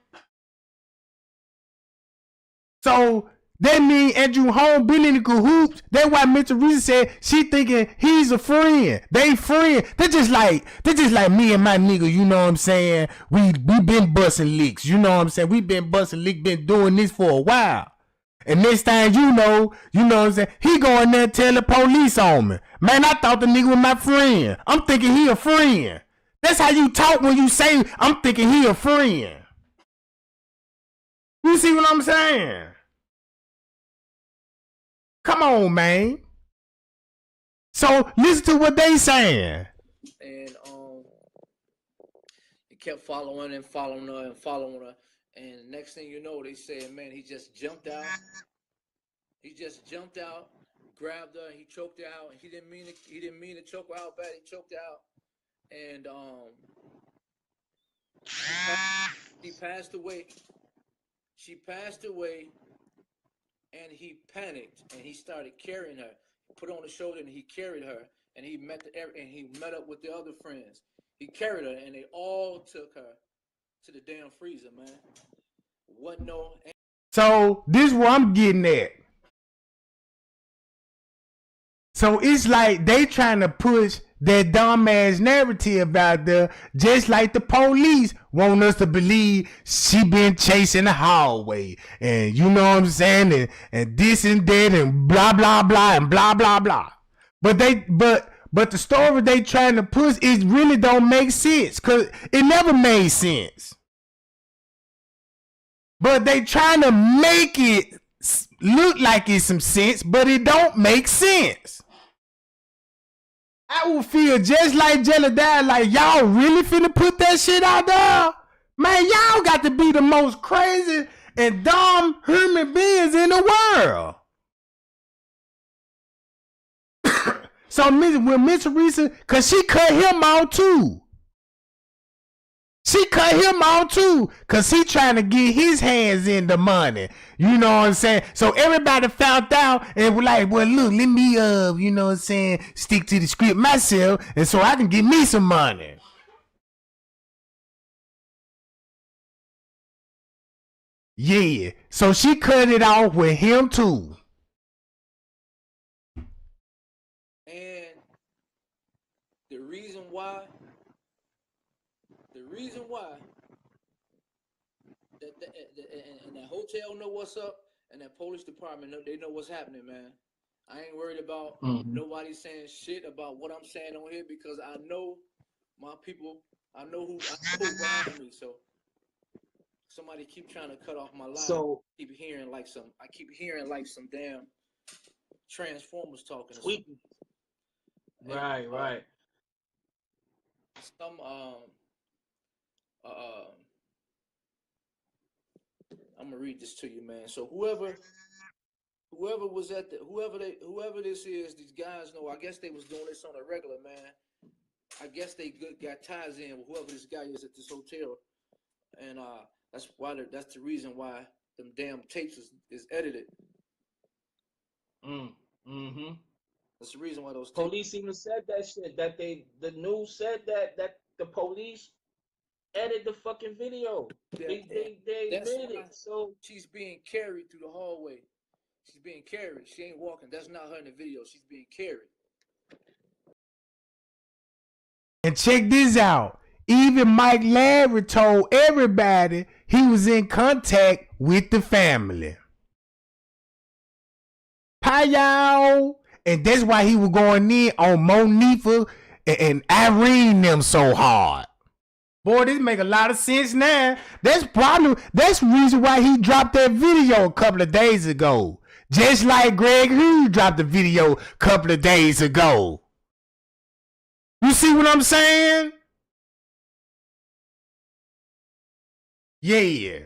So that mean Andrew Home been in the cahoots. That's why Miss Teresa said she thinking he's a friend. They friend. They just like me and my nigga, you know what I'm saying? We been busting licks, you know what I'm saying? We been busting licks, been doing this for a while. And next time you know what I'm saying? He going there and tell the police on me. Man, I thought the nigga was my friend. I'm thinking he a friend. That's how you talk when you say I'm thinking he a friend. You see what I'm saying? Come on, man. So listen to what they saying. And he kept following and following her and following her. And next thing you know, they said, man, he just jumped out. He just jumped out, grabbed her, he choked her out. He didn't mean to choke her out bad. He choked her out. And she passed away. She passed away and he panicked and he started carrying her. He put her on the shoulder and he carried her, and he met up with the other friends. He carried her and they all took her to the damn freezer, man. What no? So this is what I'm getting at. So it's like they trying to push that dumbass narrative out there, just like the police want us to believe she been chasing the hallway, and you know what I'm saying, and this and that and blah blah blah and blah blah blah. But the story they trying to push, it really don't make sense, cause it never made sense. But they trying to make it look like it's some sense, but it don't make sense. I would feel just like Jedediah, like y'all really finna put that shit out there? Man, y'all got to be the most crazy and dumb human beings in the world. So when Miss Teresa, cause she cut him out too. She cut him out too, cause he trying to get his hands in the money. You know what I'm saying? So everybody found out and was like, well, look, let me, you know what I'm saying, stick to the script myself, and so I can get me some money. Yeah, so she cut it off with him too. And the reason why and that hotel know what's up, and that police department they know what's happening, man. I ain't worried about nobody saying shit about what I'm saying on here, because I know my people. I know who behind me. So somebody keep trying to cut off my line. So I keep hearing like some damn Transformers talking. Tweeting. Right. Some I'm gonna read this to you, man. So whoever was at whoever this is, these guys know. I guess they was doing this on a regular, man. I guess they got ties in with whoever this guy is at this hotel, and that's the reason why them damn tapes is edited. That's the reason why those police even said that shit. That the news said that the police edited the fucking video. They admitted it. So she's being carried through the hallway. She's being carried. She ain't walking. That's not her in the video. She's being carried. And check this out. Even Mike Larry told everybody he was in contact with the family. Hi, y'all. And that's why he was going in on Monifa and Irene them so hard. Boy, this make a lot of sense now. That's the reason why he dropped that video a couple of days ago. Just like Greg Hughes dropped the video a couple of days ago. You see what I'm saying? Yeah.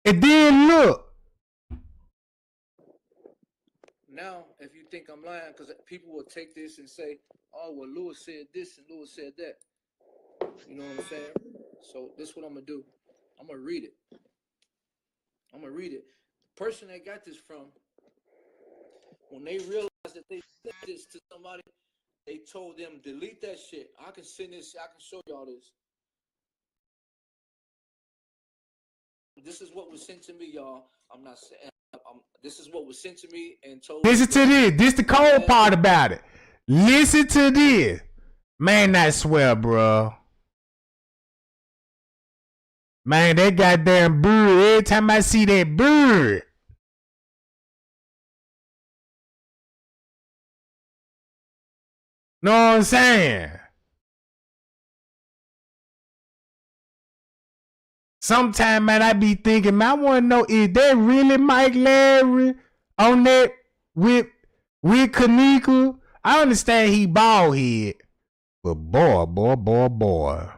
And then look. Now, if you think I'm lying, because people will take this and say, oh, well, Lewis said this and Lewis said that. You know what I'm saying? So this is what I'm going to do. I'm going to read it. The person that got this from, when they realized that they sent this to somebody, they told them, delete that shit. I can send this. I can show y'all this. This is what was sent to me, y'all. I'm not saying. This is what was sent to me and told. Listen to this. This the cold part about it. Listen to this. Man, I swear, bro. Man, that goddamn bird. Every time I see that bird. Know what I'm saying? Sometimes, man, I be thinking, man, I want to know, is that really Mike Larry on that with Kenneka? I understand he bald head, but boy.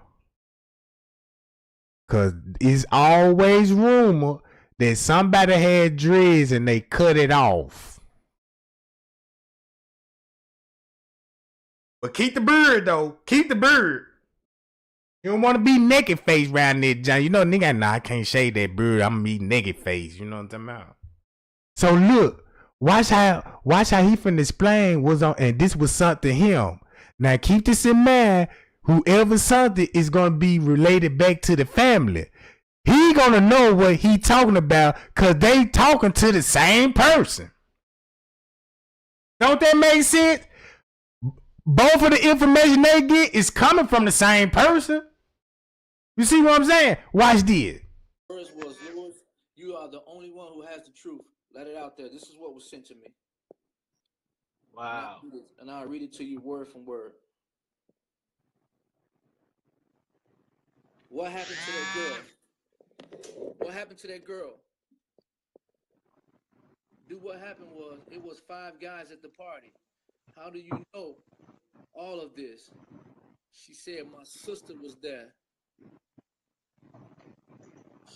Cause it's always rumor that somebody had dreads and they cut it off. But keep the beard though. Keep the beard. You don't want to be naked face around there, John. You know, nigga, nah, I can't shave that beard. I'm gonna be naked face. You know what I'm talking about? So look, watch how he finna explain was on, and this was sent to him. Now keep this in mind. Whoever sent it is gonna be related back to the family. He gonna know what he talking about because they talking to the same person. Don't that make sense? Both of the information they get is coming from the same person. You see what I'm saying? Watch this. First was, Lewis, you are the only one who has the truth. Let it out there. This is what was sent to me. Wow. And I'll read it to you word from word. What happened to that girl? What happened to that girl? Dude, what happened was, it was 5 guys at the party. How do you know all of this? She said my sister was there.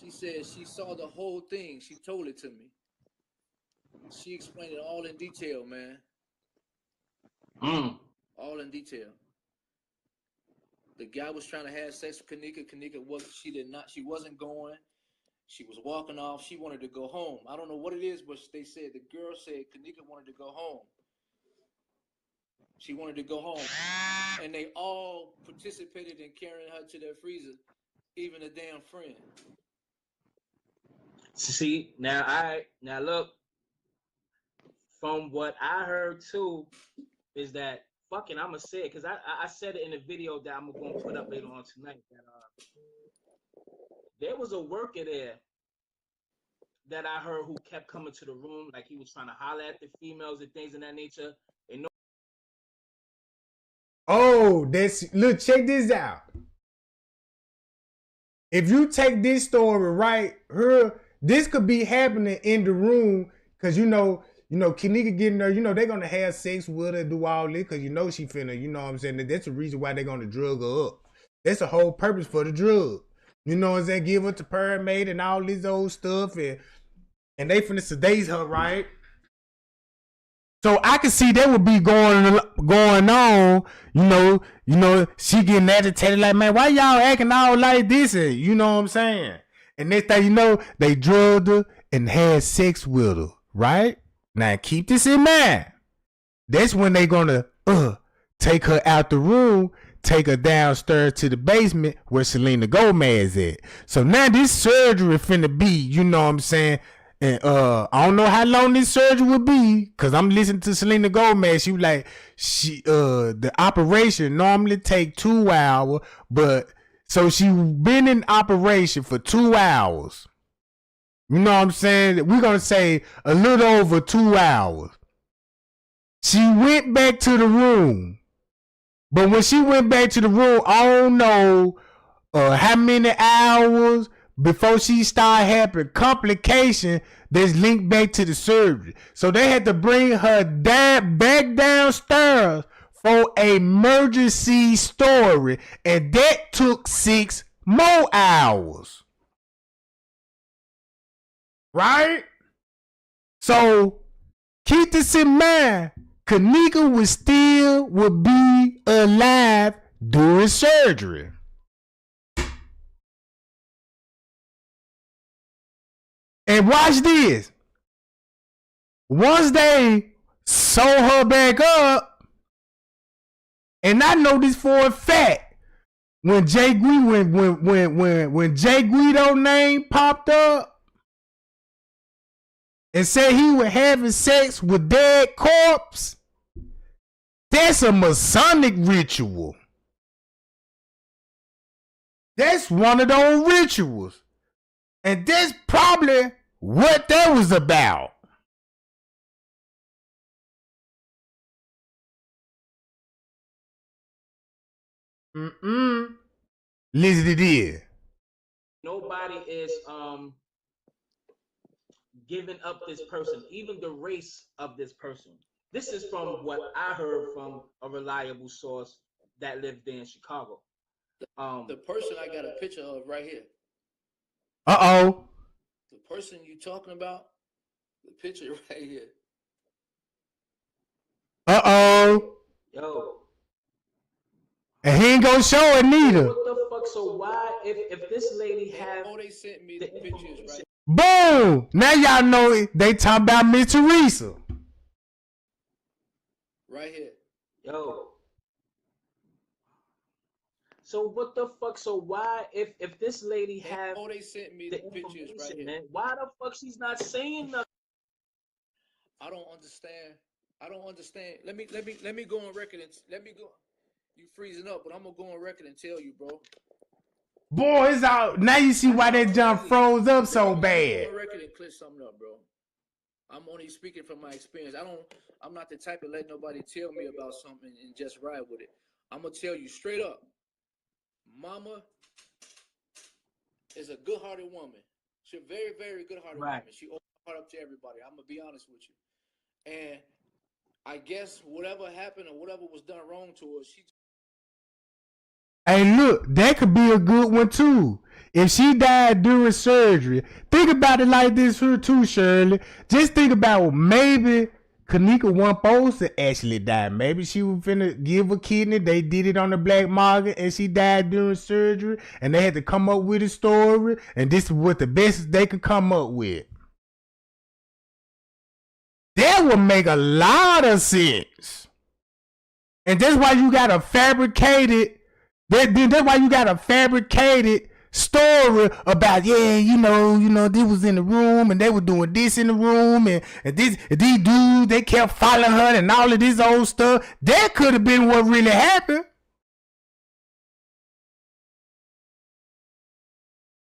She said she saw the whole thing. She told it to me. She explained it all in detail, man. All in detail. The guy was trying to have sex with Kenneka. Kenneka she wasn't going. She was walking off. She wanted to go home. I don't know what it is, but they said, the girl said Kenneka wanted to go home. She wanted to go home. And they all participated in carrying her to their freezer, even a damn friend. See, now look, from what I heard too, is that fucking, I'ma say it, because I said it in a video that I'm gonna put up later on tonight, that there was a worker there that I heard who kept coming to the room, like he was trying to holler at the females and things of that nature. And no. Oh, look, check this out. If you take this story right, this could be happening in the room, because you know, Kenneka getting there, they're gonna have sex with her, do all this, because she finna, you know what I'm saying? That's the reason why they're gonna drug her up. That's the whole purpose for the drug. You know what I'm saying? Give her to pyramid and all this old stuff, and they finna sedate her, right? So I can see that would be going on, she getting agitated like, man, why y'all acting all like this? And you know what I'm saying? And next thing you know, they drugged her and had sex with her, right? Now keep this in mind. That's when they gonna take her out the room, take her downstairs to the basement where Selena Gomez at. So now this surgery finna be, you know what I'm saying? And I don't know how long this surgery will be, because I'm listening to Selena Gomez. She was like, the operation normally take 2 hours, but so she been in operation for 2 hours. You know what I'm saying? We're gonna say a little over 2 hours. She went back to the room, but when she went back to the room, I don't know how many hours before she started having complication that's linked back to the surgery. So they had to bring her back downstairs for an emergency story, and that took 6 more hours. Right? So keep this in mind. Kenneka would be alive during surgery. And watch this. Once they sew her back up, and I know this for a fact, when Jay Guido name popped up and said he was having sex with dead corpse, that's a Masonic ritual. That's one of those rituals. And that's probably what that was about. Listen to this. Nobody is giving up this person, even the race of this person. This is from what I heard from a reliable source that lived there in Chicago. The person I got a picture of right here. Uh-oh. The person you talking about, the picture right here. Uh-oh. Yo. And he ain't gonna show it neither. What the fuck? So why, if this lady have... Oh, they sent me the pictures right Boom! Now y'all know it. They talking about Miss Teresa. Right here. Yo. So what the fuck? So why, if this lady have? Oh, they sent me the pictures right here. Man, why the fuck she's not saying nothing? I don't understand. Let me go on record and let me go. You freezing up, but I'm gonna go on record and tell you, bro. Boy, it's out. Now you see why that jump froze up so bad. Go on record and clear something up, bro. I'm only speaking from my experience. I'm not the type to let nobody tell me about something and just ride with it. I'm gonna tell you straight up. Mama is a good-hearted woman. She's a very, very good-hearted woman. She opens her heart up to everybody. I'm gonna be honest with you. And I guess whatever happened or whatever was done wrong to her, she. Hey, look, that could be a good one too. If she died during surgery, think about it like this here too, Shirley. Just think about maybe Kenneka wasn't supposed to actually die. Maybe she was finna give a kidney. They did it on the black market and she died during surgery and they had to come up with a story and this is what the best they could come up with. That would make a lot of sense. And that's why you got a fabricated that's why you got a fabricated story about, yeah, you know, they was in the room and they were doing this in the room and these dudes, they kept following her and all of this old stuff. That could have been what really happened.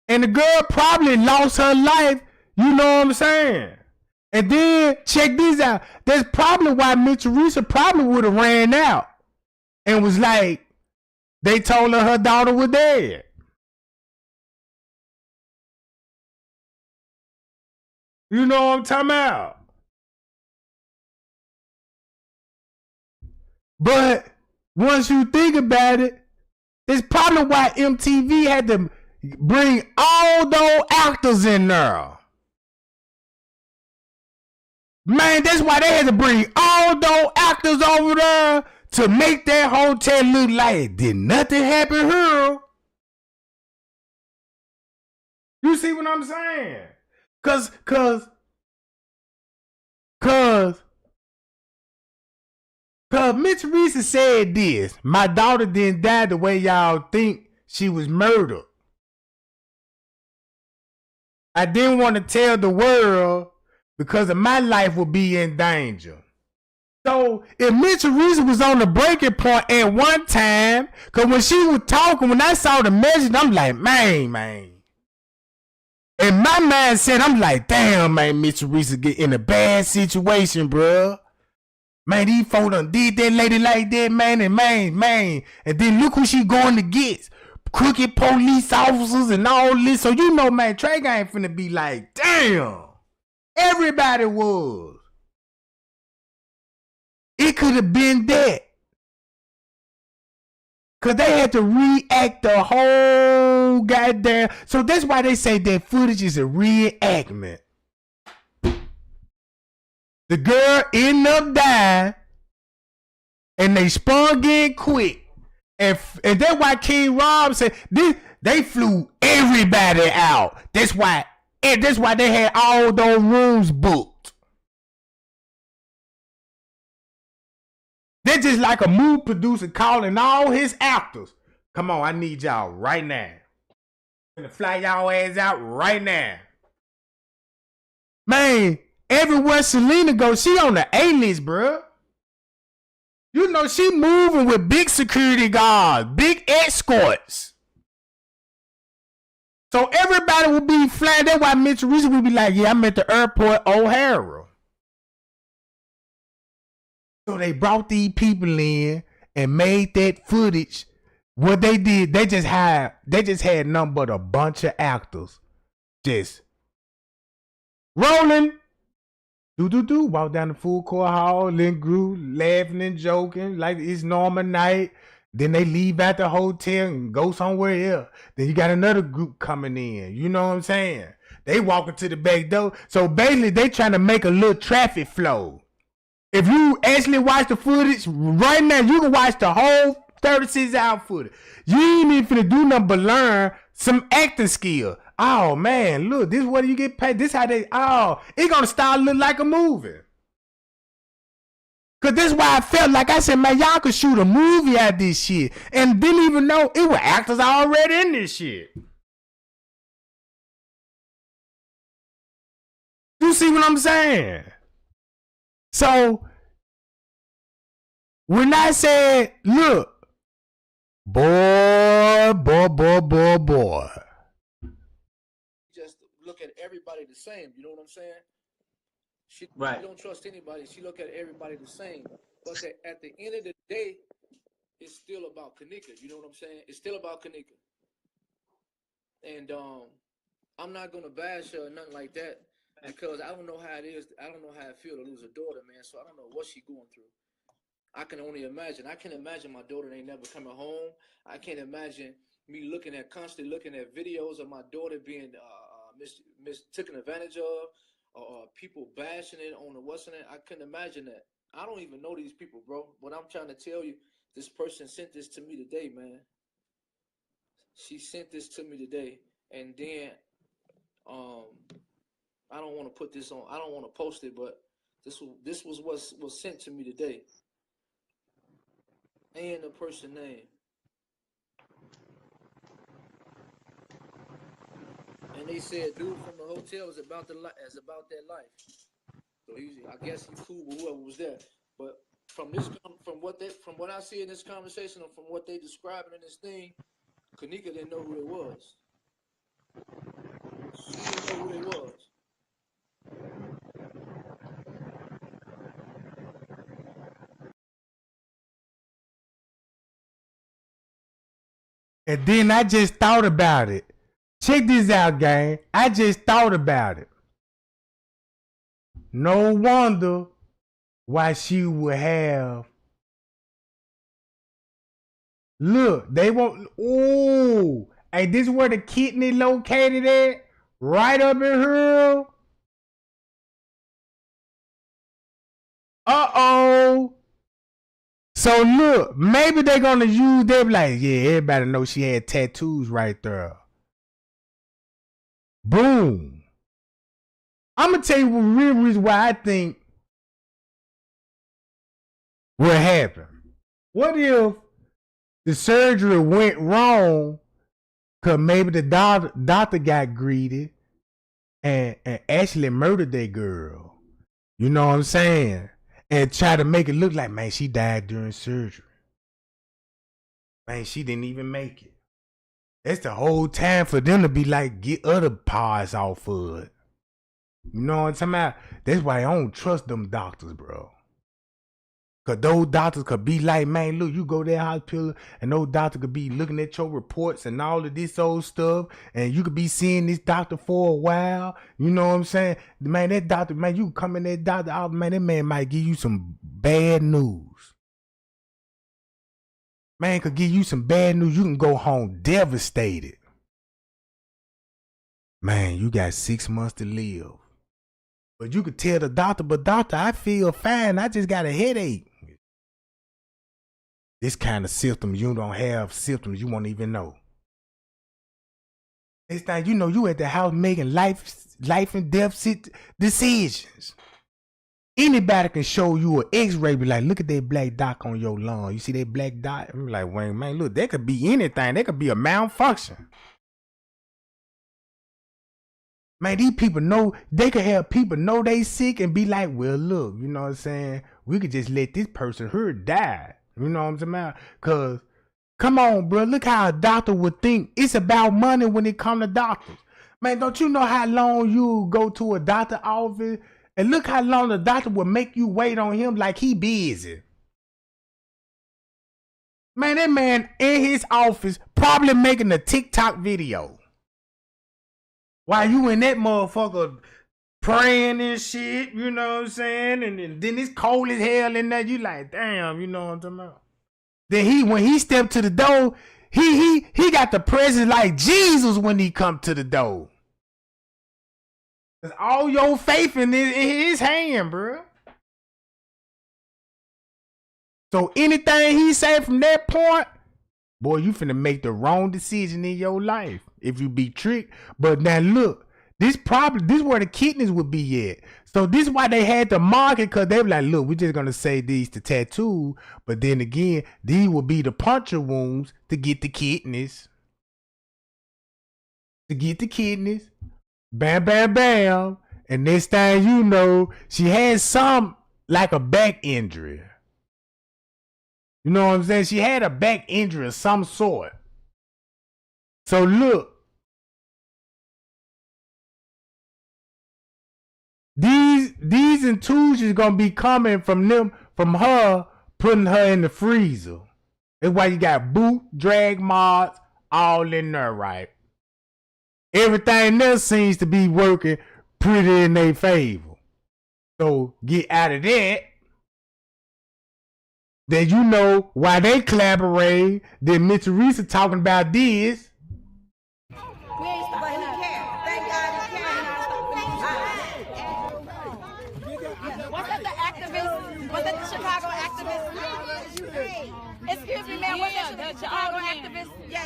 And the girl probably lost her life, you know what I'm saying? And then, check this out. That's probably why Miss Teresa probably would have ran out and was like, they told her daughter was dead. You know what I'm talking about? But once you think about it, it's probably why MTV had to bring all those actors in there. Man, that's why they had to bring all those actors over there to make that hotel look like did nothing happen here. You see what I'm saying? Cause Miss Teresa said this. My daughter didn't die the way y'all think she was murdered. I didn't want to tell the world because of my life would be in danger. So if Miss Teresa was on the breaking point at one time, because when she was talking, when I saw the message, I'm like, man. In my mindset, I'm like, damn, man, Miss Teresa get in a bad situation, bro. Man, these folks done did that lady like that, man, and man. And then look who she going to get. Crooked police officers and all this. So you know, man, Trey ain't finna be like, damn. Everybody was. It could have been that. Because they had to react the whole goddamn. So that's why they say that footage is a reenactment. The girl ended up dying. And they spun again quick. And that's why King Rob said, they flew everybody out. That's why they had all those rooms booked. They're just like a movie producer calling all his actors. Come on, I need y'all right now. I'm gonna fly y'all ass out right now. Man, everywhere Selena goes, she on the A-list, bruh. You know, she moving with big security guards, big escorts. So everybody will be flying. That's why Miss Teresa will be like, yeah, I'm at the airport O'Hara. So they brought these people in and made that footage. What they did, they just had nothing but a bunch of actors just rolling. Walk down the food court hall, then grew laughing and joking like it's normal night. Then they leave out the hotel and go somewhere else. Then you got another group coming in. You know what I'm saying? They walking to the back door. So basically, they trying to make a little traffic flow. If you actually watch the footage right now, you can watch the whole 36 hour footage. You ain't even finna do nothing but learn some acting skill. Oh man, look, this is what you get paid. This how they, it's gonna start look like a movie. Cause this is why I felt like I said, man, y'all could shoot a movie out of this shit. And didn't even know it were actors already in this shit. You see what I'm saying? So, when I said, look, boy. Just look at everybody the same, you know what I'm saying? She don't trust anybody. She look at everybody the same. But at the end of the day, it's still about Kenneka. You know what I'm saying? It's still about Kenneka. And I'm not gonna bash her or nothing like that because I don't know how it is. I don't know how it feels to lose a daughter, man. So I don't know what she's going through. I can only imagine. I can imagine my daughter ain't never coming home. I can't imagine me constantly looking at videos of my daughter being taken advantage of. People bashing it on the what's in it. I couldn't imagine that. I don't even know these people, bro. But I'm trying to tell you, this person sent this to me today, man. She sent this to me today, and then I don't want to put this on. I don't want to post it, but this was what was sent to me today, and the person name. And they said, dude from the hotel is about that life. So I guess he's cool with whoever was there. But from what I see in this conversation, and from what they describing in this thing, Kenneka didn't know who they was. She didn't know who they was. And then I just thought about it. Check this out, gang. I just thought about it. No wonder why she would have. Look, they won't. Ooh, hey, this is where the kidney located at? Right up in here. Uh-oh. So look, maybe they're gonna use them like, yeah, everybody know she had tattoos right there. Boom. I'm gonna tell you the real reason why I think what happened. What if the surgery went wrong because maybe the doctor got greedy and actually murdered that girl? You know what I'm saying? And try to make it look like, man, she died during surgery. Man, she didn't even make it. That's the whole time for them to be like, get other parts off of it. You know what I'm talking about? That's why I don't trust them doctors, bro. Because those doctors could be like, man, look, you go to that hospital and those doctors could be looking at your reports and all of this old stuff. And you could be seeing this doctor for a while. You know what I'm saying? Man, that doctor, man, you come in that doctor out, man, that man might give you some bad news. Man could give you some bad news. You can go home devastated. Man, you got 6 months to live. But you could tell the doctor, but doctor, I feel fine. I just got a headache. This kind of symptoms, you don't have symptoms you won't even know. It's like, you know, you at the house making life and death decisions. Anybody can show you an x-ray, be like, look at that black dot on your lung. You see that black dot? I'm like, wait, man, look, that could be anything. That could be a malfunction. Man, these people know, they could have people know they sick and be like, well, look, you know what I'm saying? We could just let this person here die. You know what I'm talking about? Because, come on, bro, look how a doctor would think. It's about money when it comes to doctors. Man, don't you know how long you go to a doctor office? And look how long the doctor will make you wait on him like he busy. Man, that man in his office probably making a TikTok video. While you in that motherfucker praying and shit, you know what I'm saying? And then it's cold as hell in there. You like, damn, you know what I'm talking about? Then when he stepped to the door, he got the presence like Jesus when he come to the door. Cause all your faith in his hand, bro. So anything he said from that point, boy, you finna make the wrong decision in your life if you be tricked. But now look, this where the kidneys would be at. So this is why they had to market, because they were like, look, we're just gonna say these to tattoo, but then again, these will be the puncture wounds to get the kidneys. To get the kidneys. Bam, bam, bam. And next thing you know, she had some like a back injury. You know what I'm saying? She had a back injury of some sort. So look, these intrusions gonna be coming from her putting her in the freezer. That's why you got boot, drag mods, all in there, right? Everything else seems to be working pretty in their favor. So get out of that. Then you know why they collaborate. Then Miss Teresa talking about this. We ain't but he care. Thank God he care. Was that the activist? Was that the Chicago activist? Excuse me, ma'am. Was that the Chicago activist? Yeah,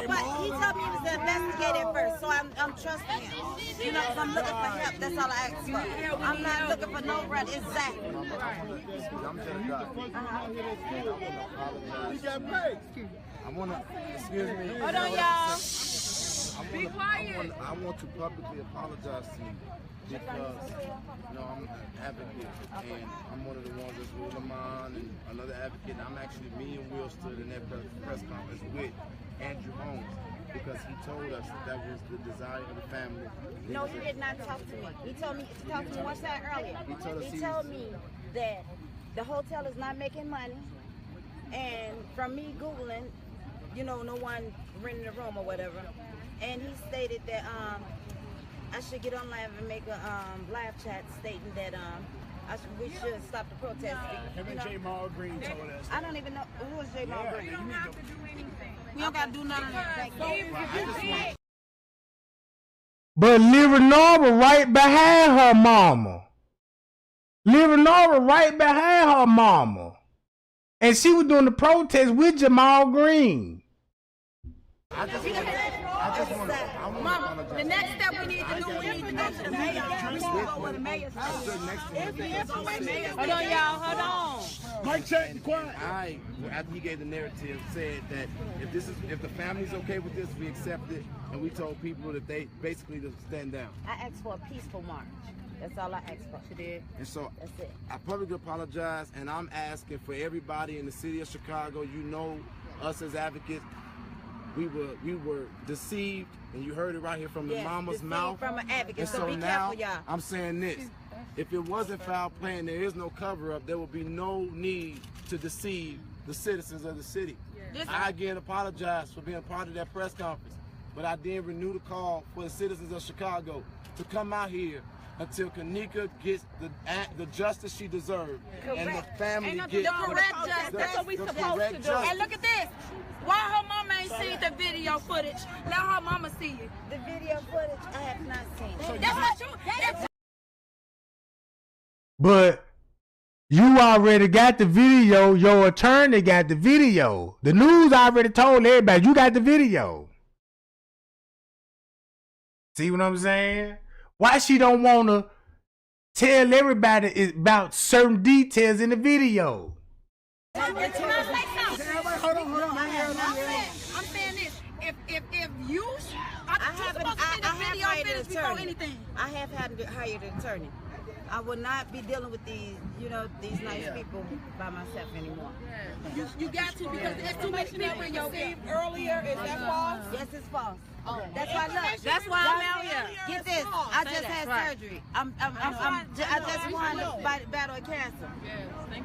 but he told me he was the investigator first, so I'm trusting him. You know, because I'm looking for help. That's all I ask for. I'm not looking for no run. Exactly. Excuse me. Hold on, y'all. Be quiet. I want to publicly apologize to you because, I'm an advocate and I'm one of the ones that's ruling mine and another advocate. I'm actually, me and Will stood in that press conference with Andrew Holmes because he told us that was the desire of the family. No, he did not talk to me. He told me to talk to me one side earlier. He told me that the hotel is not making money, and from me Googling, no one renting a room or whatever, and he stated that I should get online and make a live chat stating that we should stop the protest. Him and J. Mal Green told us. I don't even know who is J. Mal Green. We don't have to do anything. We don't got to do none of that. But Lyra Norma right behind her mama. Lyra Norma right behind her mama. And she was doing the protest with Jamal Green. I want Mama, the next step we need to do, we need to go to the mayor. We need to go where the mayor says. Hold on, y'all. Hold on. Mike, check. Quiet. After he gave the narrative, said that if the family's okay with this, we accept it, and we told people that they basically to stand down. I asked for a peaceful march. That's all I asked for. She did. And so that's it. I publicly apologize, and I'm asking for everybody in the city of Chicago. Us as advocates. We were deceived, and you heard it right here from the mama's mouth. From an advocate, and so be now careful, y'all. I'm saying this: if it wasn't foul play and there is no cover-up, there will be no need to deceive the citizens of the city. I again apologize for being part of that press conference, but I did renew the call for the citizens of Chicago to come out here until Kenneka gets the justice she deserved, and the family gets the correct justice. That's what we supposed to do. And look at this. Why her mama ain't seen the video footage? Let her mama see it. The video footage I have not seen. That's not true. But you already got the video. Your attorney got the video. The news already told everybody you got the video. See what I'm saying? Why she don't want to tell everybody about certain details in the video? I'm saying this. If you, I have hired an attorney. I will not be dealing with these nice people by myself anymore. You got to, because there's too many people in your game. Earlier, is that false? Yes, it's false. Oh, that's why. Look, that's why I'm out here. Get this. I just had surgery. I just won the battle of cancer.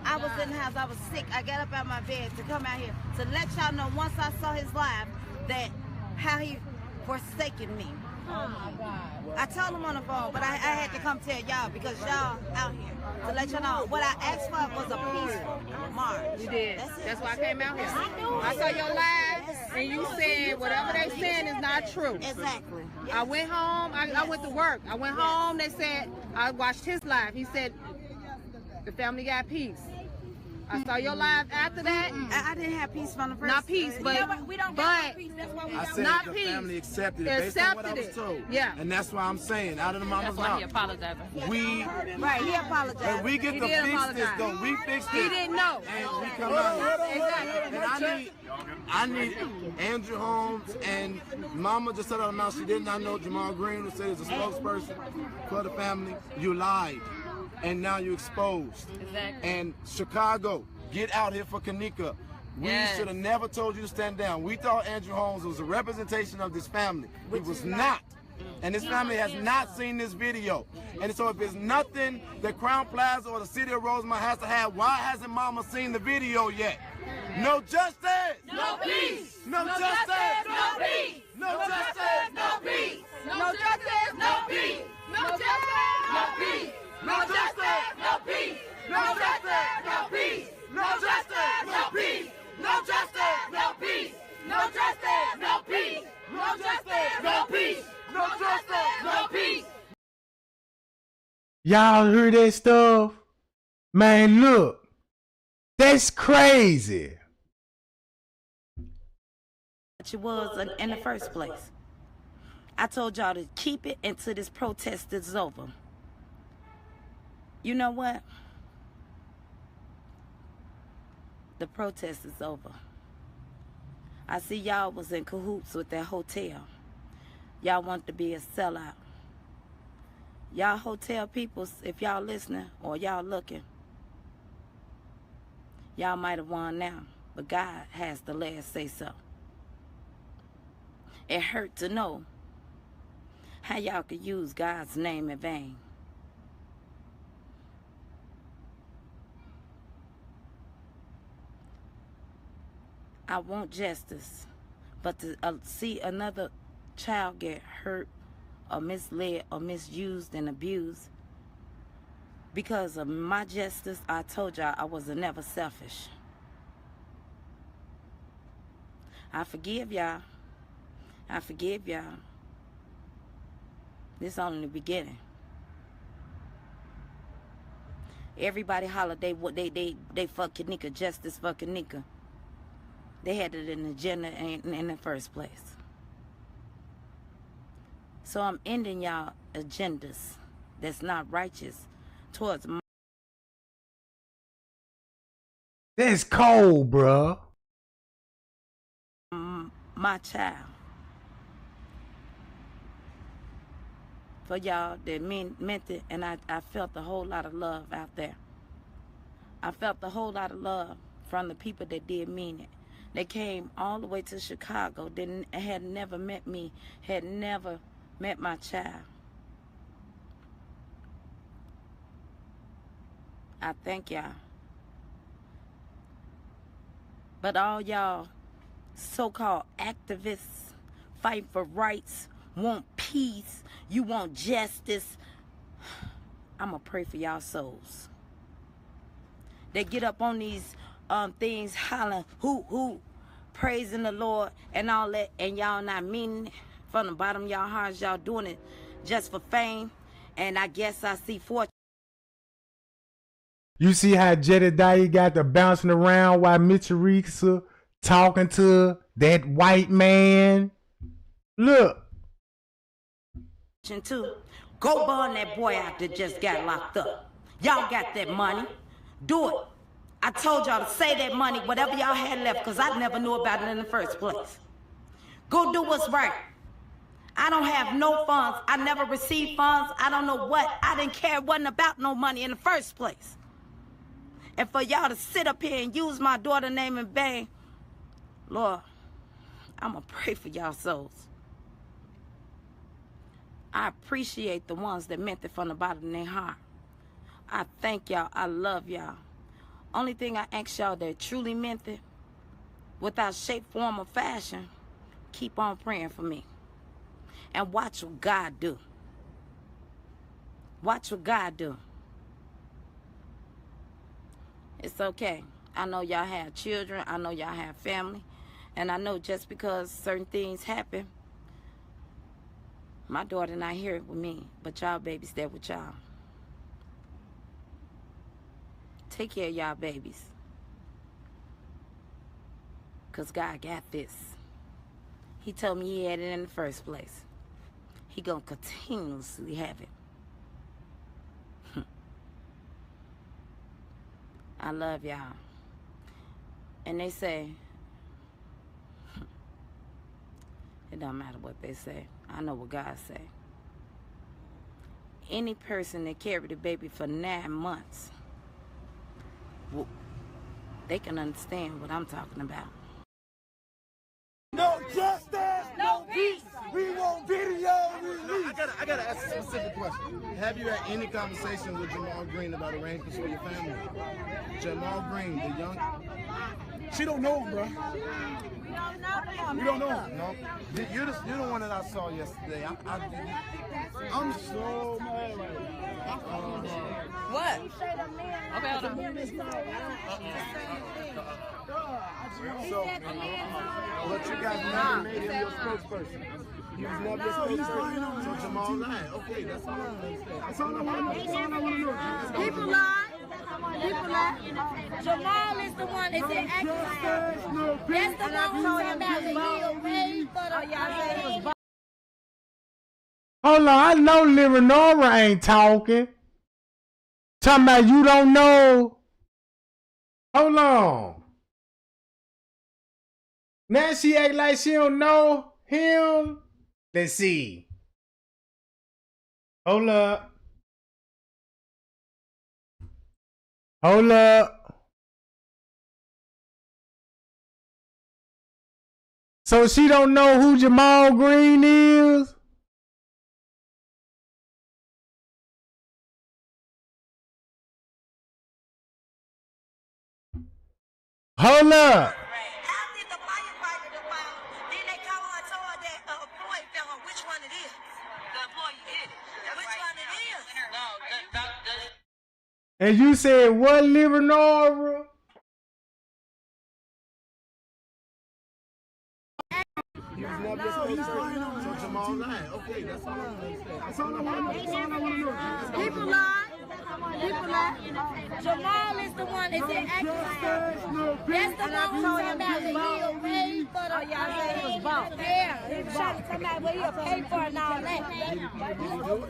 I was in the house. I was sick. I got up out of my bed to come out here to let y'all know once I saw his live that how he forsaken me. Oh my God. I told him on the phone, but I had to come tell y'all because y'all out here to let y'all know. What I asked for was a peaceful march. You did. That's why I came out here. I saw your live, and you said whatever they saying is not true. Exactly. Yes. I went home. I went to work. I went home. They said I watched his live. He said the family got peace. I saw your live after that. I didn't have peace from the first. Not peace, but we don't get peace. That's why we I don't said not the peace. family accepted it based on what I was told. Yeah. And that's why I'm saying, out of the mama's mouth. He apologized. Right, he apologized. And we get He to did fix apologize. this though. We fixed it. He didn't know. And we come out. Exactly. And I need Andrew Holmes and Mama just said out of her mouth she did not know Jamal Green was said as a spokesperson for the family. You lied. And now you're exposed. Exactly. And Chicago, get out here for Kenneka. We should have never told you to stand down. We thought Andrew Holmes was a representation of this family. He was not. And this family has not seen this video. And so if there's nothing that Crown Plaza or the city of Rosemont has to have, why hasn't Mama seen the video yet? No justice! No peace! No justice! No peace! No justice! No peace! No justice! No peace! No justice! No peace! No justice! No peace! No justice! No peace! No justice! No peace! No justice! No peace! No justice! No peace! No justice! No peace! No justice! No peace! Y'all heard that stuff? Man, look. That's crazy. It was in the first place. I told y'all to keep it until this protest is over. You know what? The protest is over. I see y'all was in cahoots with that hotel. Y'all want to be a sellout. Y'all hotel people, if y'all listening or y'all looking, y'all might have won now, but God has the last say so. It hurt to know how y'all could use God's name in vain. I want justice, but to see another child get hurt or misled or misused and abused because of my justice, I told y'all I was never selfish. I forgive y'all. I forgive y'all. This only the beginning. Everybody holiday what they fuck Kenneka, justice for Kenneka. They had it in the agenda in the first place. So I'm ending y'all agendas that's not righteous towards That's cold, bruh. My child. For y'all that meant it, and I felt a whole lot of love out there. I felt a whole lot of love from the people that did mean it. They came all the way to Chicago, had never met me, had never met my child. I thank y'all. But all y'all so-called activists, fight for rights, want peace, you want justice, I'ma pray for y'all souls. They get up on these things hollering, who, praising the Lord and all that, and y'all not meaning it from the bottom of y'all hearts. Y'all doing it just for fame, and I guess I see fortune. You see how Jedediah got to bouncing around while Mitchell talking to that white man? Look. Too. Go burn that boy out that just got locked up. Y'all got that money. Do it. I told y'all to say that money, whatever y'all had left, because I never knew about it in the first place. Go do what's right. I don't have no funds. I never received funds. I don't know what. I didn't care. It wasn't about no money in the first place. And for y'all to sit up here and use my daughter's name in vain, Lord, I'm going to pray for y'all souls. I appreciate the ones that meant it from the bottom of their heart. I thank y'all. I love y'all. Only thing I ask y'all that truly meant it, without shape, form, or fashion, keep on praying for me. And watch what God do. Watch what God do. It's okay. I know y'all have children. I know y'all have family. And I know just because certain things happen, my daughter not here with me, but y'all babies there with y'all. Take care of y'all babies. Because God got this. He told me he had it in the first place. He gonna continuously have it. I love y'all. And they say, it don't matter what they say. I know what God say. Any person that carried a baby for 9 months, they can understand what I'm talking about. No justice, no peace. We want video release. I gotta ask a specific question. Have you had any conversation with Jamal Green about arrangements for your family? Jamal Green, the young. She don't know him, bro. We don't know him. No. You're the one that I saw yesterday. I'm so mad right now. What? Okay, hold on. So, but you guys never made him your spokesperson. He was never your spokesperson. So Jamal lied. Okay, that's all I understand. That's all I want to know. People lie. People lie. Jamal is the one that said activism. That's the one who told him about the heel paid for the y'all. Hold on, I know Leonora ain't talking. Talking about you don't know. Hold on. Now she act like she don't know him. Let's see. Hold up. Hold up. So she don't know who Jamal Green is? Hold up. And you said what, Leonora? He was never your spokesperson. So Jamal lied. Okay, that's all I understand. That's all I want to know. People lie. People lie. Jamal is the one that said activism. That's the one who told him about the heel paid for the y'all. He was bought. Yeah, he was trying to come out where he'll pay for and all that.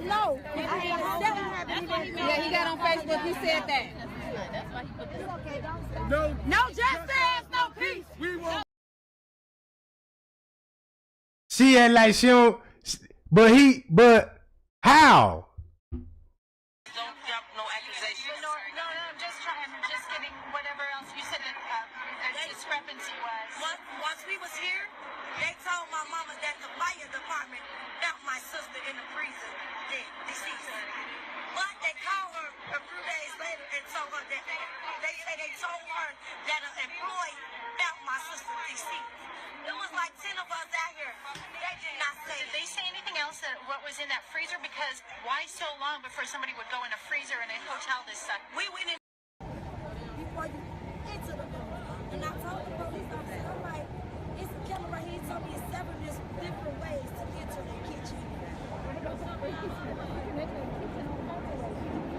No. Yeah, he got on Facebook, he said that. No justice, no peace. We want. She act like she don't, but how? Don't jump no accusations. No, I'm just trying. I'm just getting whatever else you said that the discrepancy was. Once we was here, they told my mama that the fire department found my sister in the freezer, dead, deceased. But they called her a few days later and told her that they told her that an employee found my sister deceased. It was like 10 of us out here. They did not say. Did they say anything else that what was in that freezer? Because why so long before somebody would go in a freezer in a hotel this size? We went in before you enter the building, and I told the police officer, I'm like, it's a killer right here. He told me it's several different ways to get to the kitchen.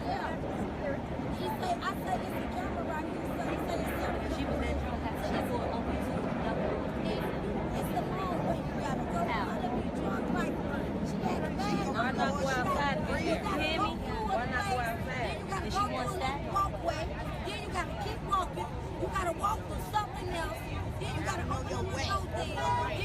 Yeah. He said, I said it's a camera right here. So he said it's several. She was in trouble. She was open to it's the long way you gotta go. You gotta be drunk like she had a bag. Why not go outside and breathe? You hear me? Why not go outside? Then she wants that walkway. Then you gotta keep walking. You gotta walk through something else. Then you gotta open your way. Then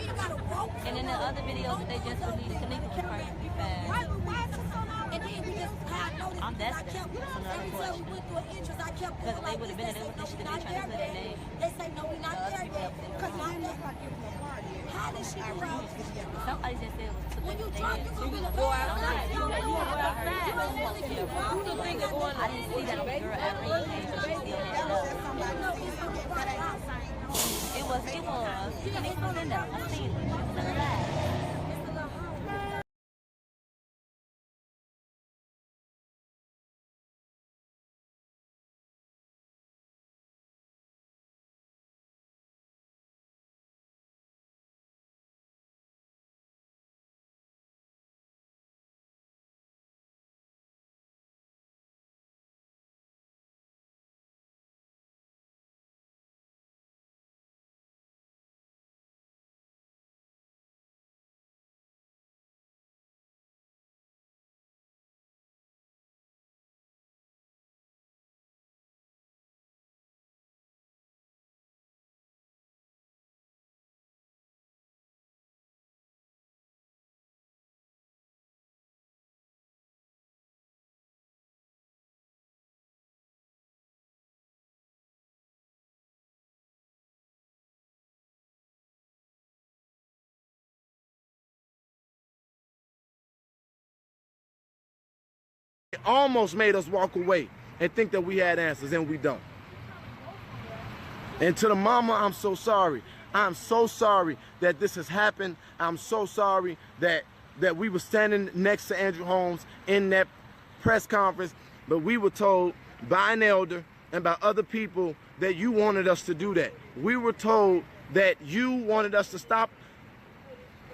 you gotta walk. And in the other videos that they just released, Kenneka was perfectly fast. Why is it so long? And then we just had noticed. I'm desperate. I kept, every time we went through an entrance, I kept because they would have been in it. They should have been trying to put their name. They say no, we're not there yet. Because I'm there. How did she go out? Somebody just said it was took when you their drunk, name. you gonna go outside. You go outside. I didn't see that on the girl after he came, but she still had it up. It was. It was in there. I seen it. It was in the lab. almost made us walk away and think that we had answers, and we don't. And to the mama, I'm so sorry. I'm so sorry that this has happened. I'm so sorry that we were standing next to Andrew Holmes in that press conference, but we were told by an elder and by other people that you wanted us to do that. We were told that you wanted us to stop,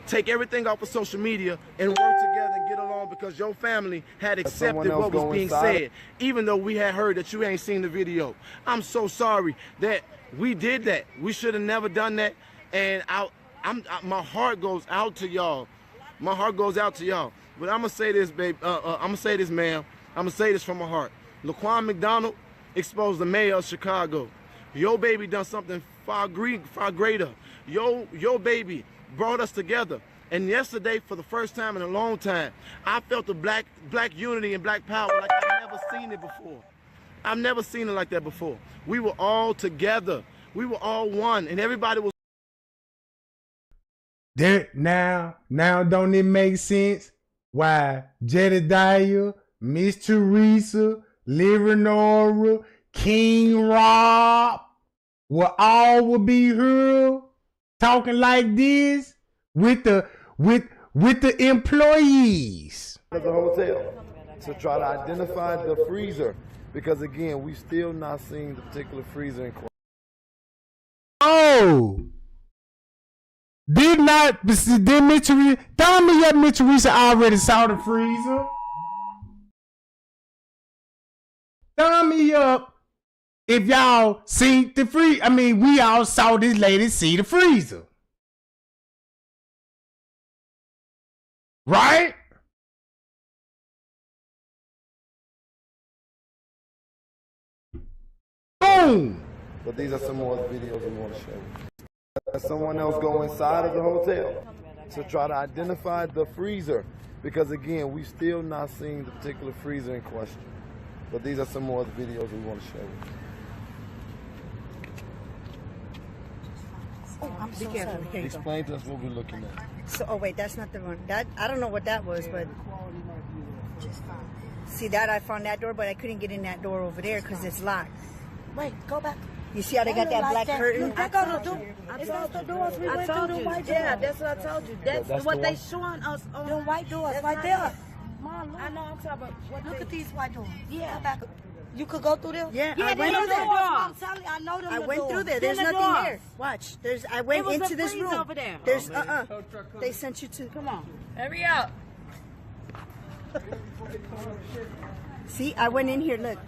take everything off of social media and work together and get along because your family had accepted what was being said, even though we had heard that you ain't seen the video. I'm so sorry that we did that. We should have never done that. And my heart goes out to y'all. My heart goes out to y'all. But I'm going to say this, babe. I'm going to say this, ma'am. I'm going to say this from my heart. Laquan McDonald exposed the mayor of Chicago. Your baby done something far greater. Your baby brought us together. And yesterday, for the first time in a long time, I felt the black unity and black power like I've never seen it before. I've never seen it like that before. We were all together. We were all one, and everybody was. There now don't it make sense why Jedediah, Miss Teresa, Leonora, King Rob will be here talking like this with the employees of the hotel to try to identify the freezer, because again, we still not seeing the particular freezer in question. Oh, did Miss Teresa tell me that Miss Teresa already saw the freezer? Thumb me up if y'all see the freezer. I mean, we all saw this lady see the freezer. Right? Boom! But these are some more videos we want to show you. Someone else go inside of the hotel to try to identify the freezer, because again, we still not seeing the particular freezer in question. But these are some more videos we want to show you. Oh, I'm so sorry. Explain to us what we're looking at. So, oh wait, that's not the one. That I don't know what that was, but see that I found that door, but I couldn't get in that door over there because it's locked. Wait, go back. You see how they got that black curtain? I told you. It's not the doors we went through, the white doors. Yeah, that's what I told you. That's what they showing us on the white doors right there. Mom, I know I'm talking about what look at these white doors. Yeah. Back. You could go through there? Yeah, I went through there. I'm telling you, I know them. I went through there. There's nothing there. Watch. I went into this room. Over there. There's They sent you to. Come on. Hurry up. See, I went in here. Look.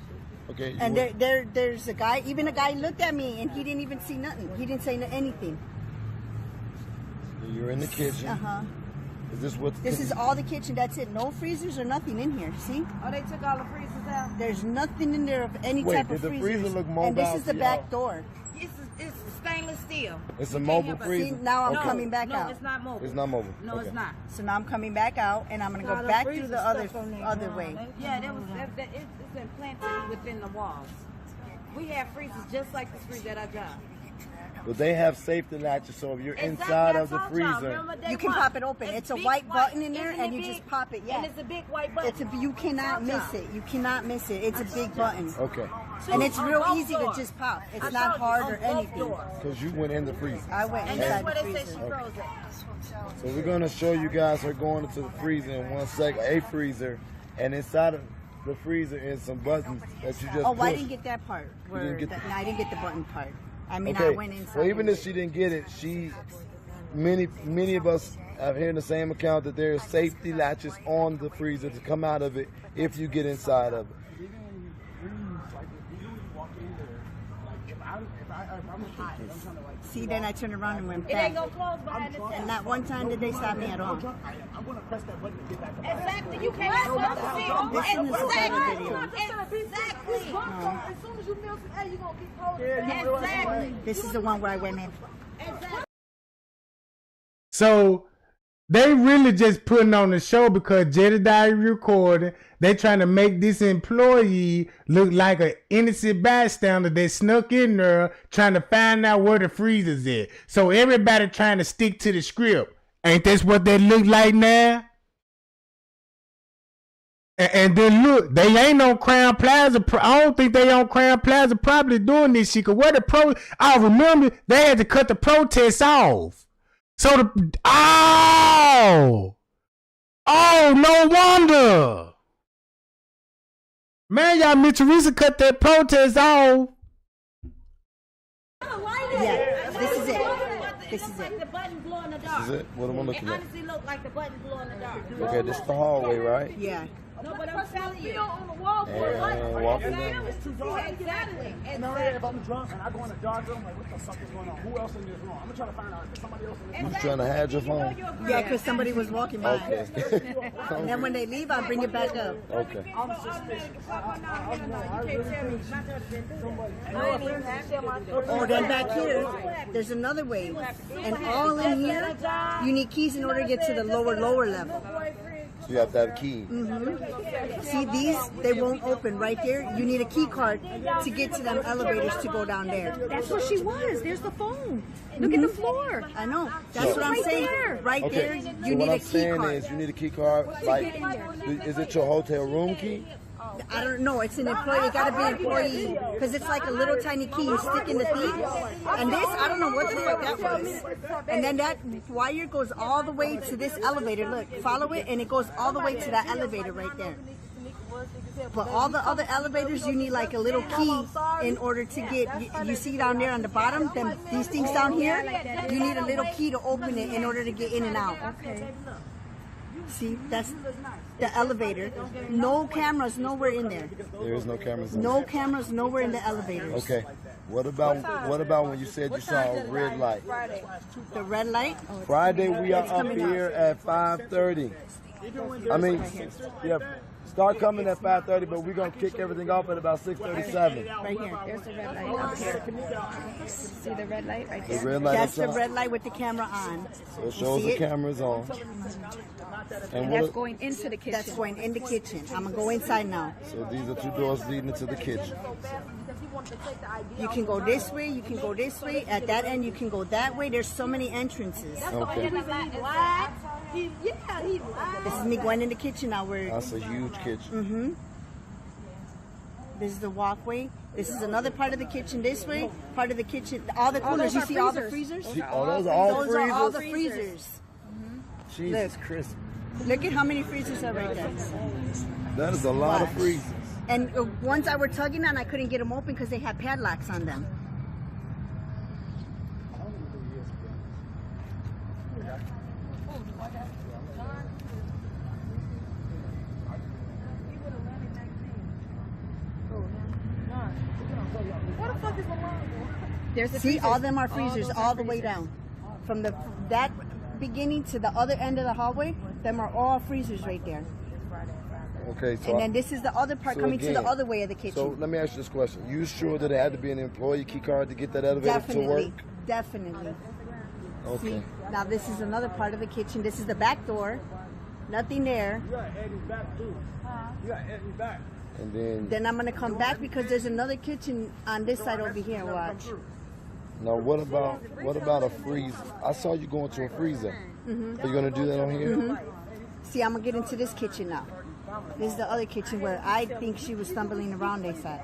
Okay. And there's a guy. Even a guy looked at me, and he didn't even see nothing. He didn't say anything. You're in the kitchen. Is this what? This is all the kitchen. That's it. No freezers or nothing in here. See? Oh, they took all the freezers out. There's nothing in there of any type of freezers. Wait, did the freezer look mobile? And this is the back door. It's stainless steel. It's a mobile freezer. See, now I'm coming back out. No, it's not mobile. It's not mobile. No, it's not. So now I'm coming back out, and I'm gonna go back through the other way. Yeah, it's implanted within the walls. We have freezers just like the freezer that I got. But they have safety latches, so if you're inside of the freezer, you can pop it open. It's a white button in there, and you just pop it. Yeah, and it's a big white button. You cannot miss it. You cannot miss it. It's a big button. Okay. And it's real easy to just pop. It's not hard or anything. Because you went in the freezer. I went and inside that's the where they freezer. say she froze it. So we're gonna show you guys her going into the freezer in 1 second, a freezer, and inside of the freezer is some buttons that you just. Oh, push. I didn't get that part. You didn't get no, I didn't get the button part. I mean, okay. I went inside. Well, even if she didn't get it, many of us have heard the same account that there are safety latches on the freezer to come out of it if you get inside of it. See, then I turned around and went back. It ain't gonna close behind the And not one time did they stop me at all. I'm gonna press that button to get back up. Exactly. You can't stop the video. This is the start video. Exactly. No. As soon as you milk it, hey, you gonna keep holding it. Exactly. This is the one where I went in. Exactly. So they really just putting on the show because Jedediah recording. They trying to make this employee look like an innocent bystander that snuck in there trying to find out where the freezer's at. So everybody trying to stick to the script. Ain't this what they look like now? And then look, they ain't on Crown Plaza. I don't think they on Crown Plaza probably doing this shit. Cause where the I remember they had to cut the protests off. So no wonder. Man, y'all, Miss Teresa cut that protest off. Yeah, this is it. This is it. The button glow in the dark. This is it? What am I looking It at? honestly look like the button glow in the dark. Okay, this is the hallway, right? Yeah. No, but I'm telling you. On the wall for a light. Walking down. It's too dark. Exactly. No, if I'm drunk and I go in the dark room, like, what the fuck is going on? Who else in this room? I'm gonna try to find out if somebody else in this room. You trying to hide your phone? Yeah, because somebody was walking by. Okay. And then when they leave, I bring it back up. Okay. I'm suspicious. Oh, then back here, there's another way. And all in here, you need keys in order to get to the lower level. So you have to have a key. See, these, they won't open right there. You need a key card to get to them elevators to go down there. That's where she was. There's the phone. Look at the floor. I know. That's what I'm saying. Right there, you need a key card. Is you need a key card. Like, is it your hotel room key? I don't know. It's an employee. It got to be employee because it's like a little tiny key you stick in the thing. And this, I don't know what the fuck that was. And then that wire goes all the way to this elevator. Look, follow it, and it goes all the way to that elevator right there. But all the other elevators, you need like a little key in order to get. You see down there on the bottom, these things down here. You need a little key to open it in order to get in and out. Okay. See, that's the elevator. No cameras nowhere in there. There is no cameras in No there. cameras nowhere in the elevators. Okay. What about when you said you saw a red light? The red light? Friday we are up here at 5:30. I mean, yeah. Start coming at 5:30, but we're gonna kick everything off at about 6:37. Right here. There's the red light up here. See the red light right there? The red light That's the on. red light with the camera on. So it shows the cameras on. And that's going into the kitchen. That's going in the kitchen. I'm gonna go inside now. So these are 2 doors leading into the kitchen. You can go this way, you can go this way. At that end, you can go that way. There's so many entrances. Okay. This is me going in the kitchen now. That's a huge kitchen. This is the walkway. This is another part of the kitchen this way. Part of the kitchen. All the coolers. You see all the freezers? Oh, those are all Those freezers? are all the freezers. Jesus Christ. Look at how many freezers are right there. That is a lot of freezers. And ones I were tugging on, I couldn't get them open because they had padlocks on them. See, all them are freezers all the way down. From that beginning to the other end of the hallway, them are all freezers right there. Okay, so And then this is the other part coming to the other way of the kitchen. So let me ask you this question. You sure that it had to be an employee key card to get that elevator to work? Definitely. Okay. See, now this is another part of the kitchen. This is the back door. Nothing there. You got Eddie's back too. You got Eddie's back. And Then I'm going to come back because there's another kitchen on this side over here. Watch. now what about a freezer? I saw you going to a freezer. Are you gonna do that on here? See, I'm going to get into this kitchen now. This is the other kitchen where I think she was stumbling around, they said.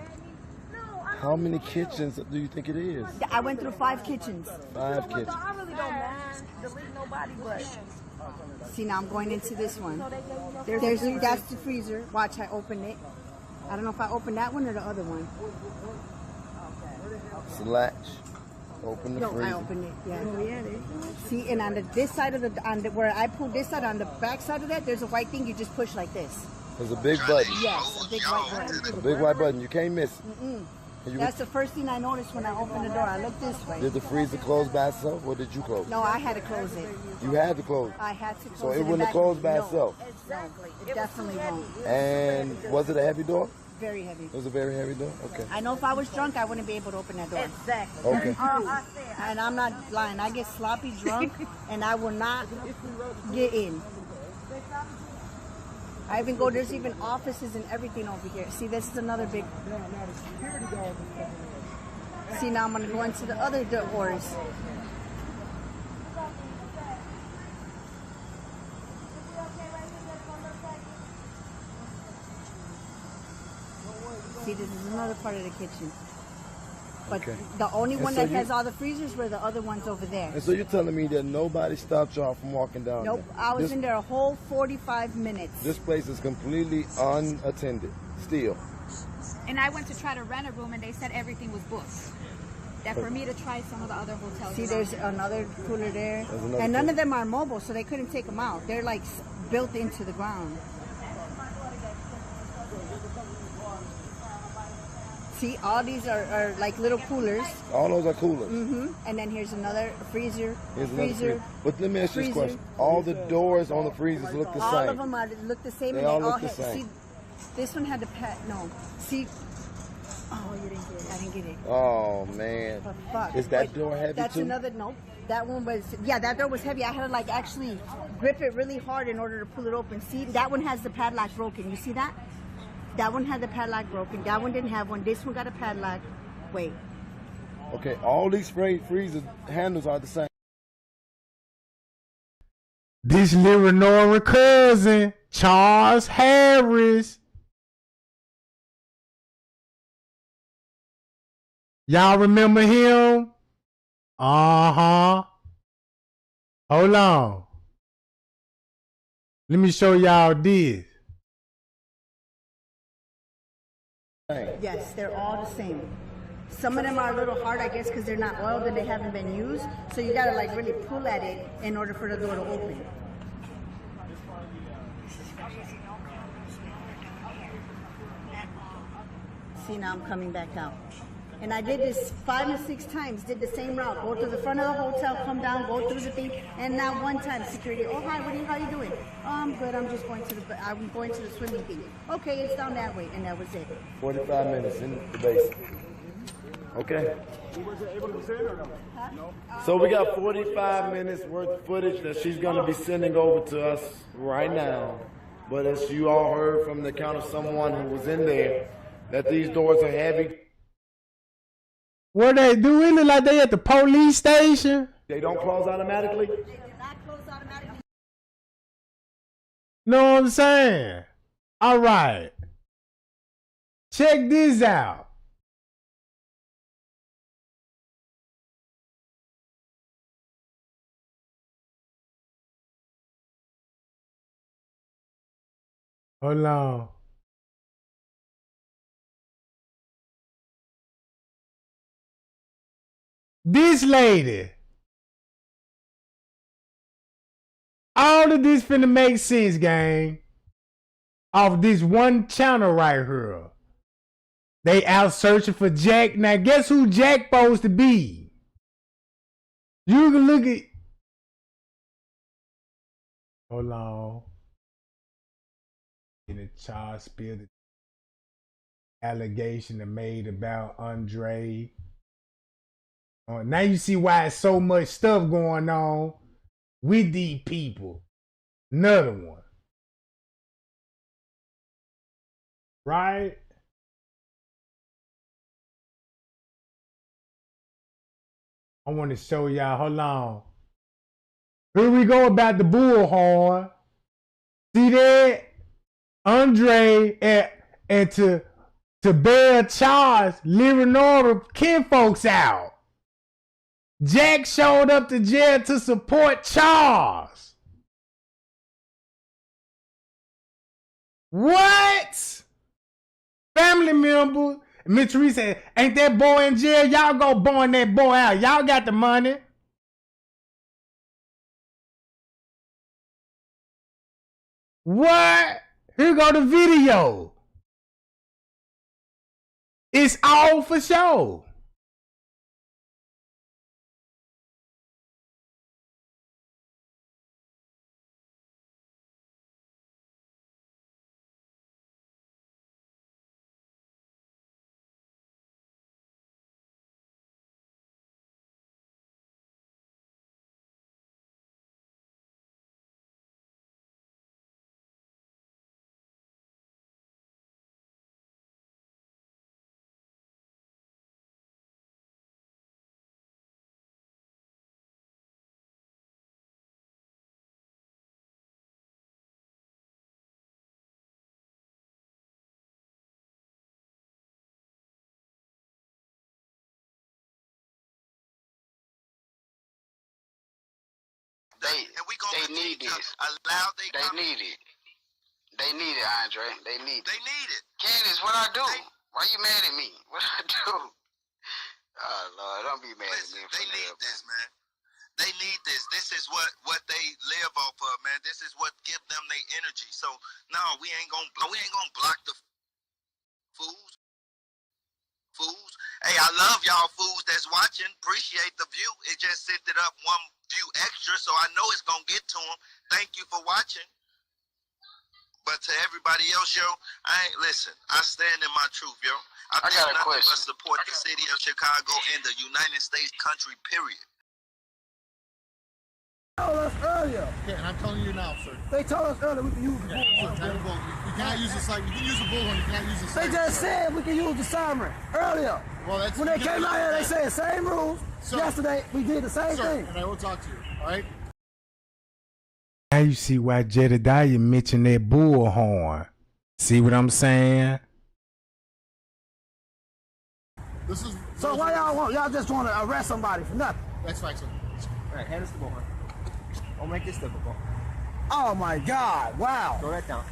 How many kitchens do you think it is? I went through 5 kitchens. 5 kitchens. I really don't mind delete nobody, but See, now I'm going into this one. That's the freezer. Watch, I opened it. I don't know if I opened that one or the other one. It's a latch. Open the No, freezer. I opened it. Yeah. Oh yeah. See, and on this side of where I pulled this side, on the back side of that, there's a white thing you just push like this. There's a big button. Yes, a big white button. A big white button. You can't miss it. That's the first thing I noticed when I opened the door. I looked this way. Did the freezer close by itself, or did you close? No, I had to close it. You had to close. I had to close it. So it wouldn't have closed by itself. Exactly. It definitely won't. And was it a heavy door? Very heavy. It was a very heavy door. Okay. I know if I was drunk, I wouldn't be able to open that door. Exactly. Okay. And I'm not lying. I get sloppy drunk, and I will not get in. I even go. There's even offices and everything over here. See, this is another big. See, now I'm gonna go into the other doors. See, this is another part of the kitchen. But Okay. the only And one so that you- has all the freezers were the other ones over there. And so you're telling me that nobody stopped y'all from walking down Nope, there? I was This- in there a whole 45 minutes. This place is completely unattended still. And I went to try to rent a room, and they said everything was booked. That for me to try some of the other hotels. See, around there's here. another cooler there. There's another And none cooler. of them are mobile, so they couldn't take them out. They're like built into the ground. See, all these are like little coolers. All those are coolers. And then here's another freezer. Here's another freezer. freezer. But let me ask you this freezer. question. All the doors on the freezers look the All same. of them look the same. They and all they look all the had, same. See, this one had the pet. No. See. Oh, you didn't get it. I didn't get it. Oh, man. But fuck. Is that But door heavy That's too? another, nope. That one was, yeah, that door was heavy. I had to like actually grip it really hard in order to pull it open. See, that one has the padlock broken. You see that? That one had the padlock broken. That one didn't have one. This one got a padlock. Wait. Okay, all these freezer handles are the same. This little Nora cousin, Charles Harris. Y'all remember him? Uh-huh. Hold on. Let me show y'all this. Yes, they're all the same. Some of them are a little hard, I guess, because they're not oiled and they haven't been used. So you gotta like really pull at it in order for the door to open. See, now I'm coming back out. And I did this 5 to 6 times, did the same route. Go to the front of the hotel, come down, go through the thing, and not one time security. Oh, hi, how you doing? Oh, I'm good, I'm going to the swimming thing. Okay, it's down that way, and that was it. 45 minutes in the basement. Okay. So we got 45 minutes worth of footage that she's going to be sending over to us right now. But as you all heard from the account of someone who was in there, that these doors are heavy. What they do? It look like they at the police station. They don't close automatically? Know what I'm saying? All right. Check this out. Hold on. This lady. All of this finna make sense, gang. Off this one channel right here. They out searching for Jack. Now guess who Jack supposed to be? You can look at. Hold on. In the charge spill the allegation they made about Andre. Now you see why it's so much stuff going on with these people. Another one. Right? I want to show y'all. Hold on. Here we go about the bullhorn. See that? Andre and to bear charge, leaving all the kinfolks out. Jack showed up to jail to support Charles. What? Family member. Miss Teresa said, ain't that boy in jail? Y'all go bowing that boy out. Y'all got the money. What? Here go the video. It's all for show. They need this. They need it. They need it, Andre. They need it. They need it. Candace, what I do? Why you mad at me? What I do? Oh Lord, don't be mad at me. They need this, man. They need this. This is what they live off of, man. This is what give them their energy. So no, we ain't gonna block the fools. Hey, I love y'all fools that's watching. Appreciate the view. It just sent it up one view extra, so I know it's gonna get to them. Thank you for watching. But to everybody else, yo, listen. I stand in my truth, yo. I got a question. But support the city of Chicago and the United States country, period. They told us earlier. Okay, and I'm telling you now, sir. They told us earlier we can use the bullhorn. You cannot use the siren. You can use the bullhorn. You cannot use the siren. They just said we can use the siren earlier. Well, that's when they came out here, they said same rules. Sir, yesterday we did the same thing. And I will talk to you. All right. Now you see why Jedediah mentioned that bullhorn. See what I'm saying? This is. So why y'all just want to arrest somebody for nothing? That's fine, sir. All right, hand us the bullhorn. Don't make this difficult. Oh my God! Wow. Throw that down.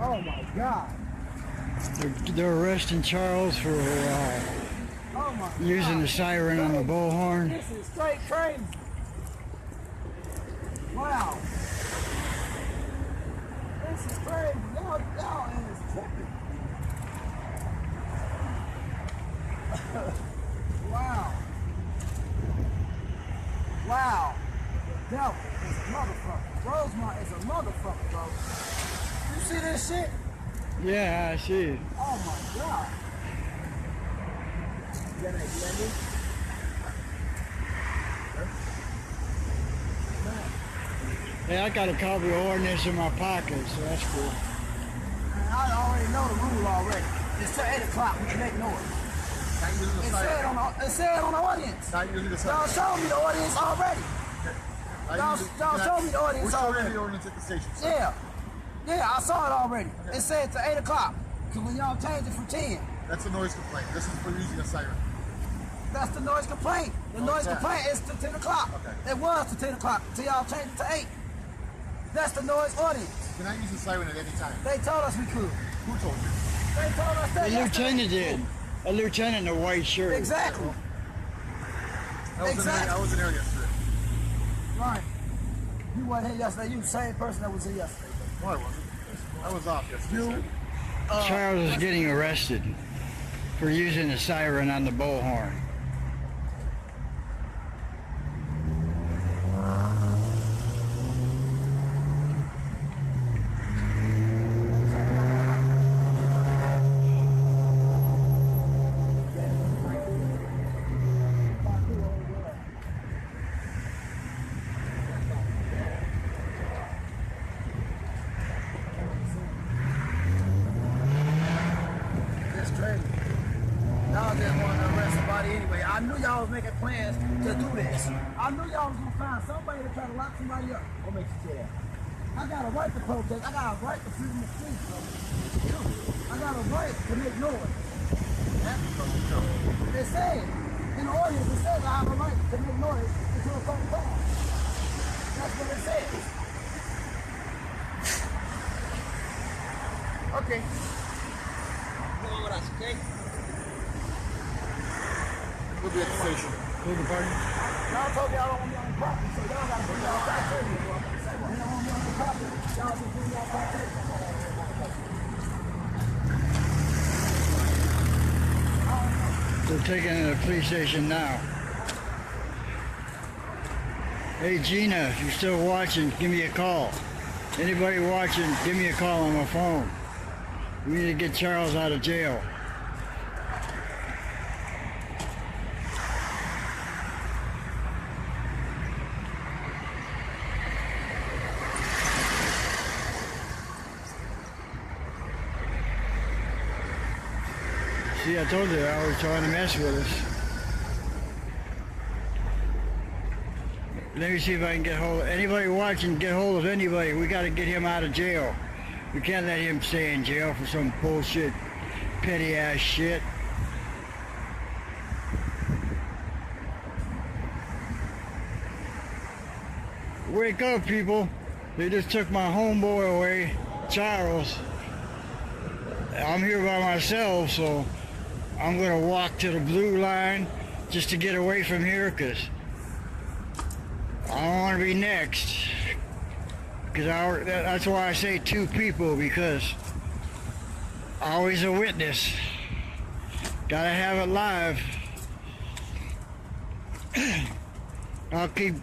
Oh my God. They're arresting Charles for using the siren on the bullhorn. This is straight crazy. Wow. This is crazy. Y'all is tripping. Wow. Wow. Devil is a motherfucker. Rosemont is a motherfucker, bro. You see this shit? Yeah, I see it. Oh my God. Yeah, I got a copy of ordinance in my pocket, so that's cool. Man, I already know the rule already. It's till 8 o'clock, we can make noise. It said on the audience. Y'all showed me the audience already. Y'all showed me the audience already. The ordinance at the station. Yeah. Yeah, I saw it already. Okay. It said to 8 o'clock. Because when y'all changed it from 10. That's a noise complaint. This is for using a siren. That's the noise complaint. The noise complaint is to 10 o'clock. Okay. It was to 10 o'clock until y'all changed it to 8. That's the noise audience. You cannot use the siren at any time. They told us we could. Who told you? They told us that. The lieutenant did. A lieutenant in a white shirt. Exactly. I was in there yesterday. Right. You weren't here yesterday. You the same person that was here yesterday. No, I wasn't. I was off yesterday. Charles is getting arrested for using the siren on the bullhorn. I knew y'all was making plans to do this. I knew y'all was gonna find somebody to try to lock somebody up. What makes you say that? I got a right to protest. I got a right to freedom of speech, bro. I got a right to make noise. It says, in the audience, it says I have a right to make noise until a certain time. That's what it says. Okay. Go on with us, okay? We'll be at the station. Who the party? Y'all told me y'all don't want me on the property, so y'all gotta bring y'all back to me. You don't want me on the property. Y'all should bring y'all back to me. They're taking it to the police station now. Hey Gina, if you're still watching, give me a call. Anybody watching, give me a call on my phone. We need to get Charles out of jail. See, I told you they're always trying to mess with us. Let me see if I can get hold of anybody watching. Get hold of anybody. We got to get him out of jail. We can't let him stay in jail for some bullshit, petty ass shit. Wake up, people. They just took my homeboy away, Charles. I'm here by myself, so I'm gonna walk to the blue line just to get away from here, because I don't want to be next. Because that's why I say 2 people, because always a witness. Gotta have it live. I'll keep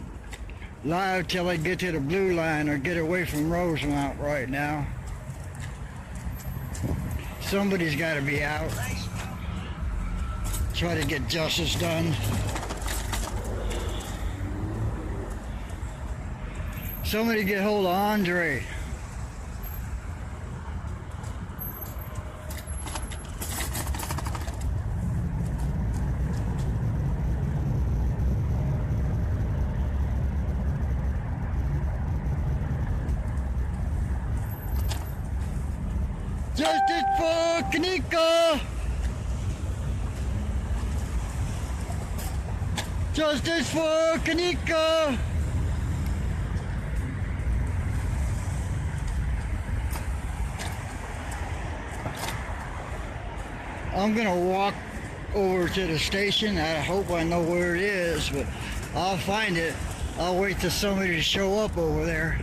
live till I get to the blue line or get away from Rosemont right now. Somebody's got to be out. Try to get justice done. Somebody get hold of Andre. Justice for Kenneka! Justice for Kenneka! I'm gonna walk over to the station. I hope I know where it is, but I'll find it. I'll wait till somebody to show up over there.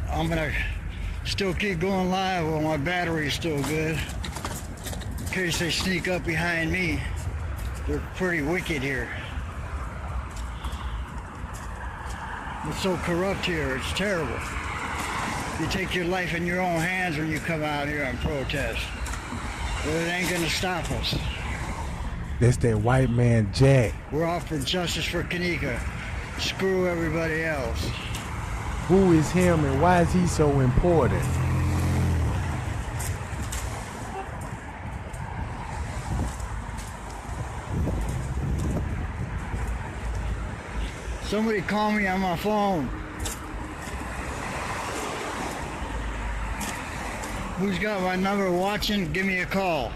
I'm gonna still keep going live while my battery's still good, in case they sneak up behind me. They're pretty wicked here. It's so corrupt here, it's terrible. You take your life in your own hands when you come out here and protest. But it ain't gonna stop us. That's that white man Jack. We're out for justice for Kenneka. Screw everybody else. Who is him and why is he so important? Somebody call me on my phone. Who's got my number watching? Give me a call.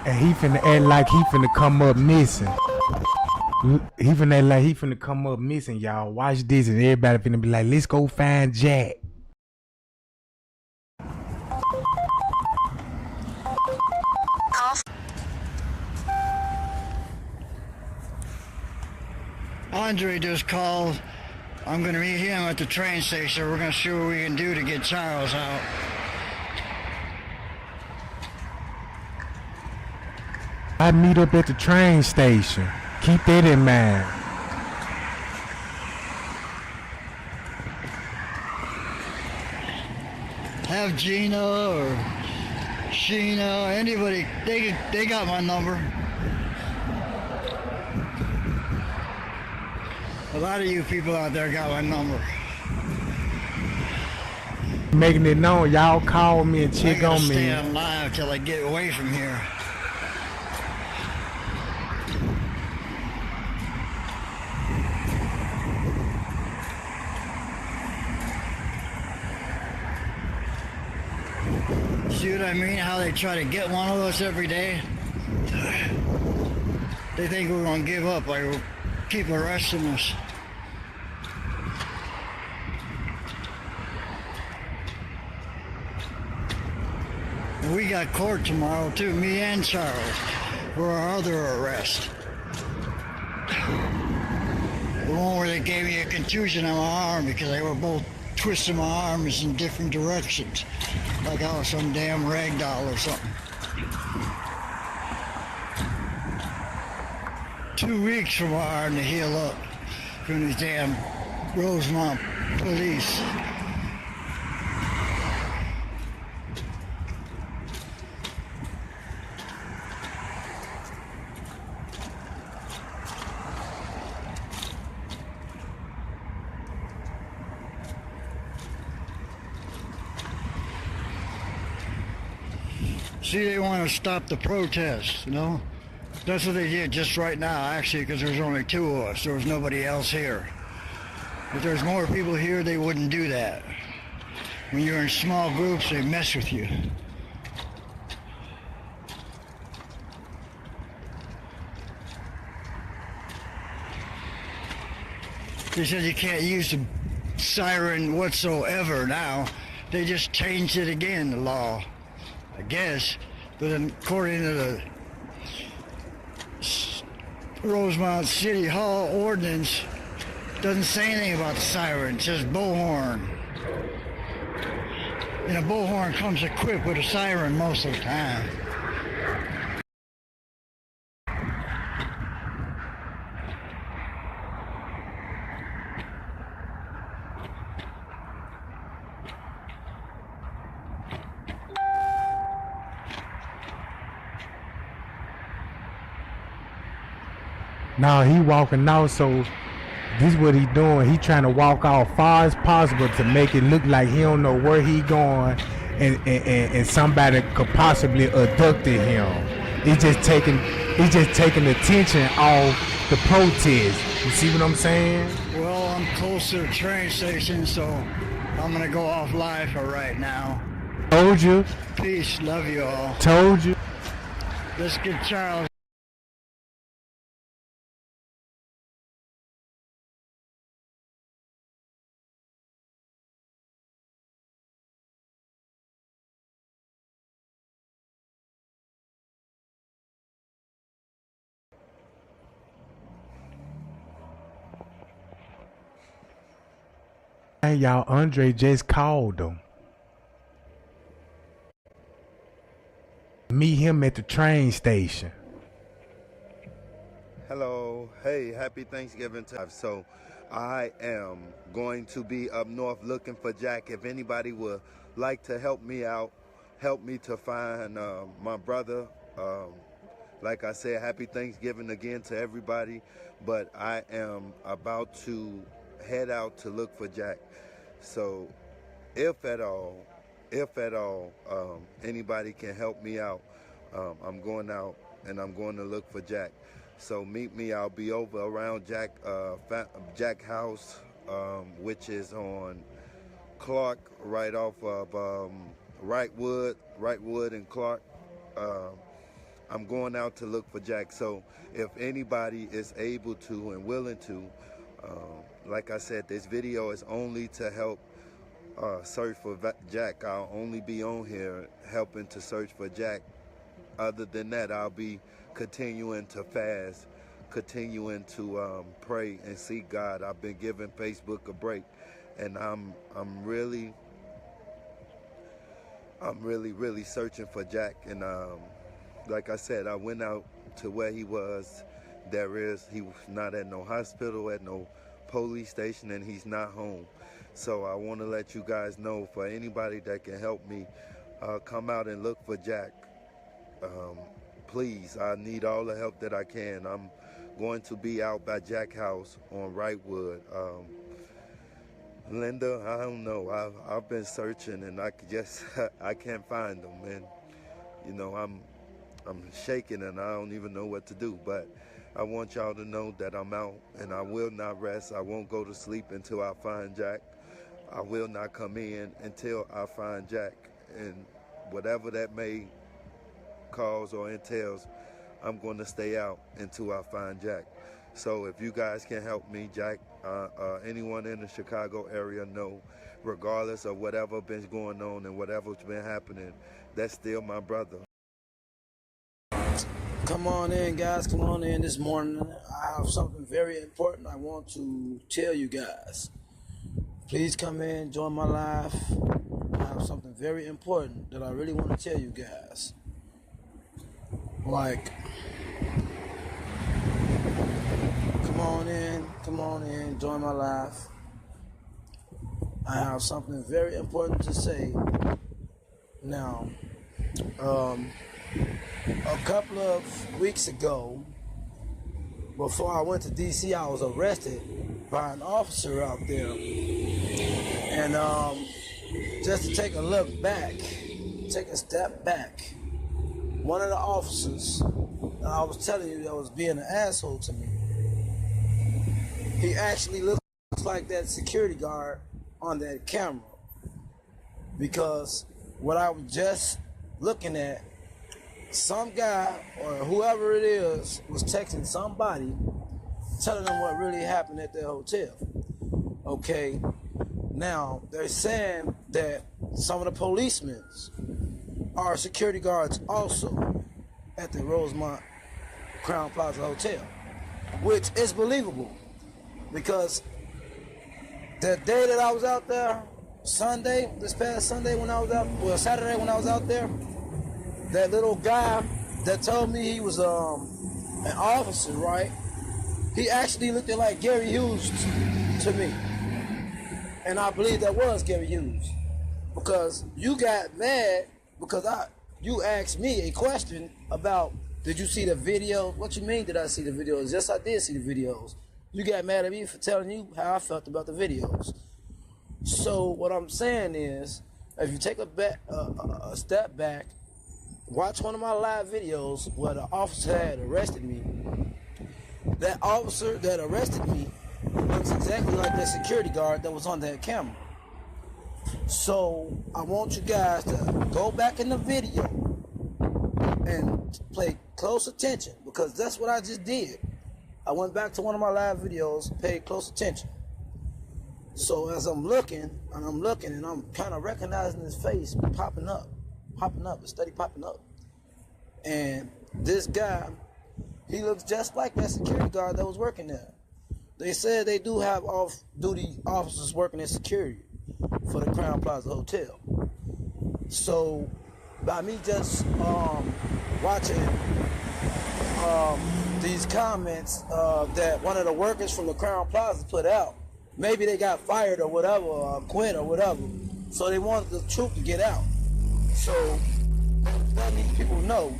And he finna act like he finna come up missing. He finna act like he finna come up missing, y'all. Watch this and everybody finna be like, let's go find Jack. Andre just called. I'm gonna meet him at the train station. We're gonna see what we can do to get Charles out. I meet up at the train station. Keep that in mind. Have Gina or Sheena, anybody, they got my number. A lot of you people out there got my number. Making it known, y'all call me and check on me. Stay on live till I get away from here. See what I mean? How they try to get one of us every day? They think we're gonna give up, like we'll keep arresting us. And we got court tomorrow too, me and Charles, for our other arrest. The one where they gave me a contusion on my arm because they were both twisting my arms in different directions, like I was some damn rag doll or something. 2 weeks for my arm to heal up from these damn Rosemont police. See, they want to stop the protest, you know? That's what they did just right now, actually, because there's only 2 of us. There was nobody else here. If there's more people here, they wouldn't do that. When you're in small groups, they mess with you. They said you can't use the siren whatsoever now. They just changed it again, the law, I guess. But according to the Rosemont City Hall ordinance, doesn't say anything about the siren. It says bullhorn. And a bullhorn comes equipped with a siren most of the time. Now he walking out, so this is what he doing. He trying to walk out far as possible to make it look like he don't know where he going, and somebody could possibly abducted him. He's just taking attention off the protest. You see what I'm saying? Well, I'm close to the train station, so I'm gonna go off live for right now. Told you. Peace, love you all. Told you. Let's get Charles. Hey y'all, Andre just called him. Meet him at the train station. Hello, hey, happy Thanksgiving time. So I am going to be up north looking for Jack. If anybody would like to help me out, help me to find my brother. Like I said, happy Thanksgiving again to everybody. But I am about to head out to look for Jack. So if at all, anybody can help me out, I'm going out and I'm going to look for Jack. So meet me. I'll be over around Jack House, which is on Clark, right off of Wrightwood and Clark. I'm going out to look for Jack. So if anybody is able to and willing to, like I said, this video is only to help search for Jack. I'll only be on here helping to search for Jack. Other than that, I'll be continuing to fast, continuing to pray and seek God. I've been giving Facebook a break, and I'm really searching for Jack. And like I said, I went out to where he was. He was not at no hospital, at no police station, and he's not home. So I want to let you guys know, for anybody that can help me, come out and look for Jack. Please, I need all the help that I can. I'm going to be out by Jack House on Wrightwood. Linda, I don't know. I've been searching, and I can't find them, and you know, I'm shaking and I don't even know what to do. But I want y'all to know that I'm out and I will not rest. I won't go to sleep until I find Jack. I will not come in until I find Jack. And whatever that may cause or entails, I'm going to stay out until I find Jack. So if you guys can help me, Jack, anyone in the Chicago area know, regardless of whatever been going on and whatever's been happening, that's still my brother. Come on in, guys. Come on in this morning. I have something very important I want to tell you guys. Please come in, join my live. I have something very important that I really want to tell you guys. Like, come on in, join my live. I have something very important to say. Now, a couple of weeks ago, before I went to DC, I was arrested by an officer out there. And just to take a look back, take a step back, one of the officers that I was telling you that was being an asshole to me, he actually looks like that security guard on that camera. Because what I was just looking at, some guy or whoever it is was texting somebody telling them what really happened at their hotel. Okay, now they're saying that some of the policemen are security guards also at the Rosemont Crown Plaza Hotel, which is believable because the day that I was out there, Sunday, this past Sunday when I was out, well, Saturday when I was out there, that little guy that told me he was an officer, right? He actually looked like Gary Hughes to me. And I believe that was Gary Hughes. Because you got mad because you asked me a question about, did you see the video? What you mean did I see the videos? Yes, I did see the videos. You got mad at me for telling you how I felt about the videos. So what I'm saying is, if you take a step back, watch one of my live videos where the officer had arrested me. That officer that arrested me looks exactly like that security guard that was on that camera. So I want you guys to go back in the video and pay close attention, because that's what I just did. I went back to one of my live videos, paid close attention. So as I'm looking, and I'm kind of recognizing his face popping up, it's steady popping up. And this guy, he looks just like that security guard that was working there. They said they do have off-duty officers working in security for the Crown Plaza Hotel. So by me just watching these comments that one of the workers from the Crown Plaza put out, maybe they got fired or whatever, or quit or whatever, so they wanted the truth to get out. So that means people know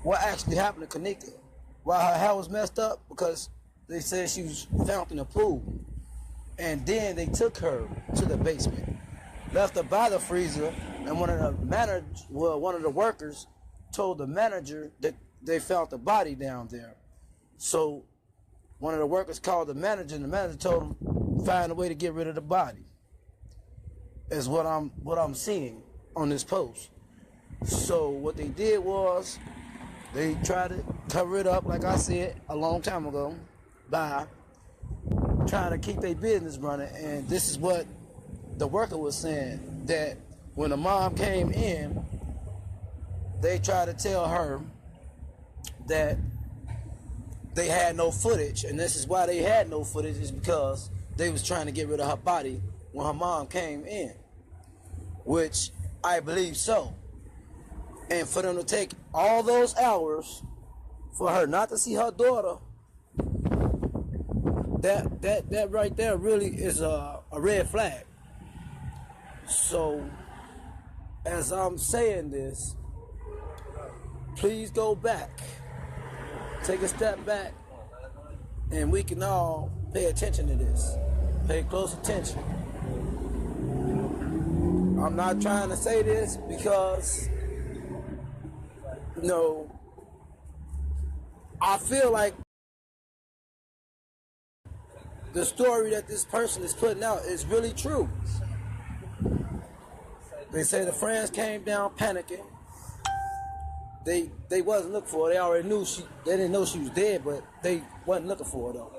what actually happened to Kenneka. Why her hair was messed up, because they said she was found in a pool. And then they took her to the basement, left her by the freezer, and one of the workers told the manager that they found the body down there. So one of the workers called the manager, and the manager told him, find a way to get rid of the body. Is what I'm seeing on this post. So what they did was they tried to cover it up, like I said a long time ago, by trying to keep their business running. And this is what the worker was saying, that when the mom came in, they tried to tell her that they had no footage, and this is why they had no footage, is because they was trying to get rid of her body when her mom came in, which I believe so. And for them to take all those hours for her not to see her daughter, that right there really is a red flag. So as I'm saying this, please go back, take a step back, and we can all pay attention to this. Pay close attention. I'm not trying to say this because, I feel like the story that this person is putting out is really true. They say the friends came down panicking. They wasn't looking for her. They already knew they didn't know she was dead, but they wasn't looking for her though.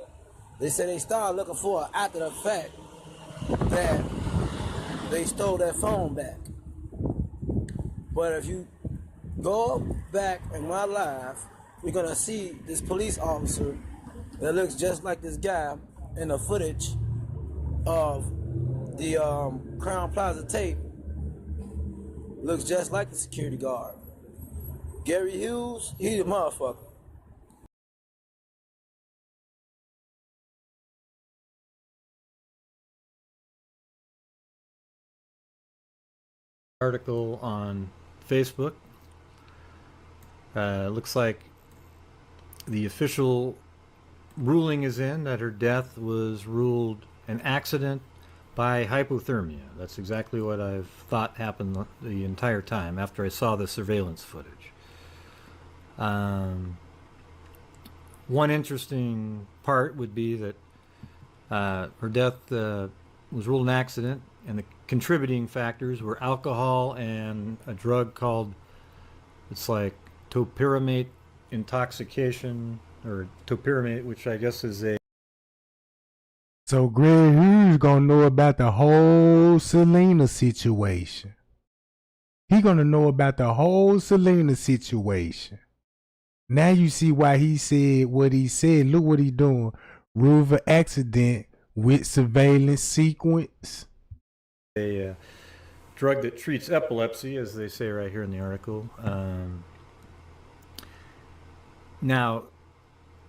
They said they started looking for her after the fact that they stole that phone back. But if you go back in my live, you're gonna see this police officer that looks just like this guy in the footage of the Crown Plaza tape. Looks just like the security guard. Gary Hughes, he the motherfucker. Article on Facebook. Looks like the official ruling is in that her death was ruled an accident by hypothermia. That's exactly what I've thought happened the entire time after I saw the surveillance footage. One interesting part would be that her death was ruled an accident, and the contributing factors were alcohol and a drug called, it's like topiramate intoxication, or topiramate, which I guess is a So Greg Hughes gonna know about the whole Selena situation. He gonna know about the whole Selena situation. Now you see why he said what he said. Look what he doing. Rover accident with surveillance sequence. A drug that treats epilepsy, as they say right here in the article. Now,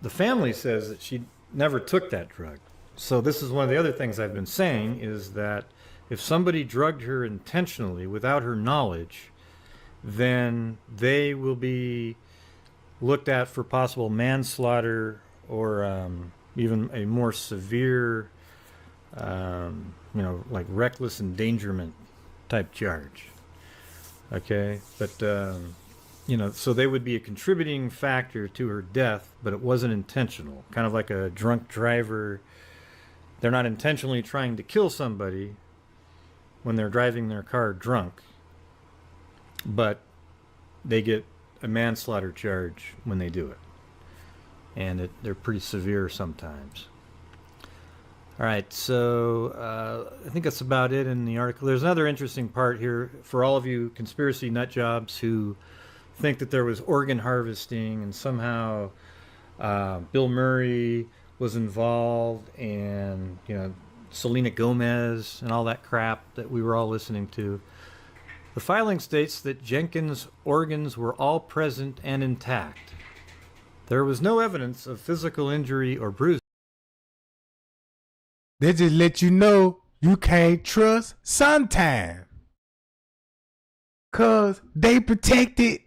the family says that she never took that drug. So this is one of the other things I've been saying, is that if somebody drugged her intentionally without her knowledge, then they will be looked at for possible manslaughter or even a more severe, like reckless endangerment type charge. Okay, but so they would be a contributing factor to her death, but it wasn't intentional. Kind of like a drunk driver. They're not intentionally trying to kill somebody when they're driving their car drunk, but they get a manslaughter charge when they do it. And they're pretty severe sometimes. All right, so I think that's about it in the article. There's another interesting part here for all of you conspiracy nut jobs who think that there was organ harvesting and somehow Bill Murray was involved, and Selena Gomez and all that crap that we were all listening to. The filing states that Jenkins' organs were all present and intact. There was no evidence of physical injury or bruising. They just let you know you can't trust sometime. Cause they protected,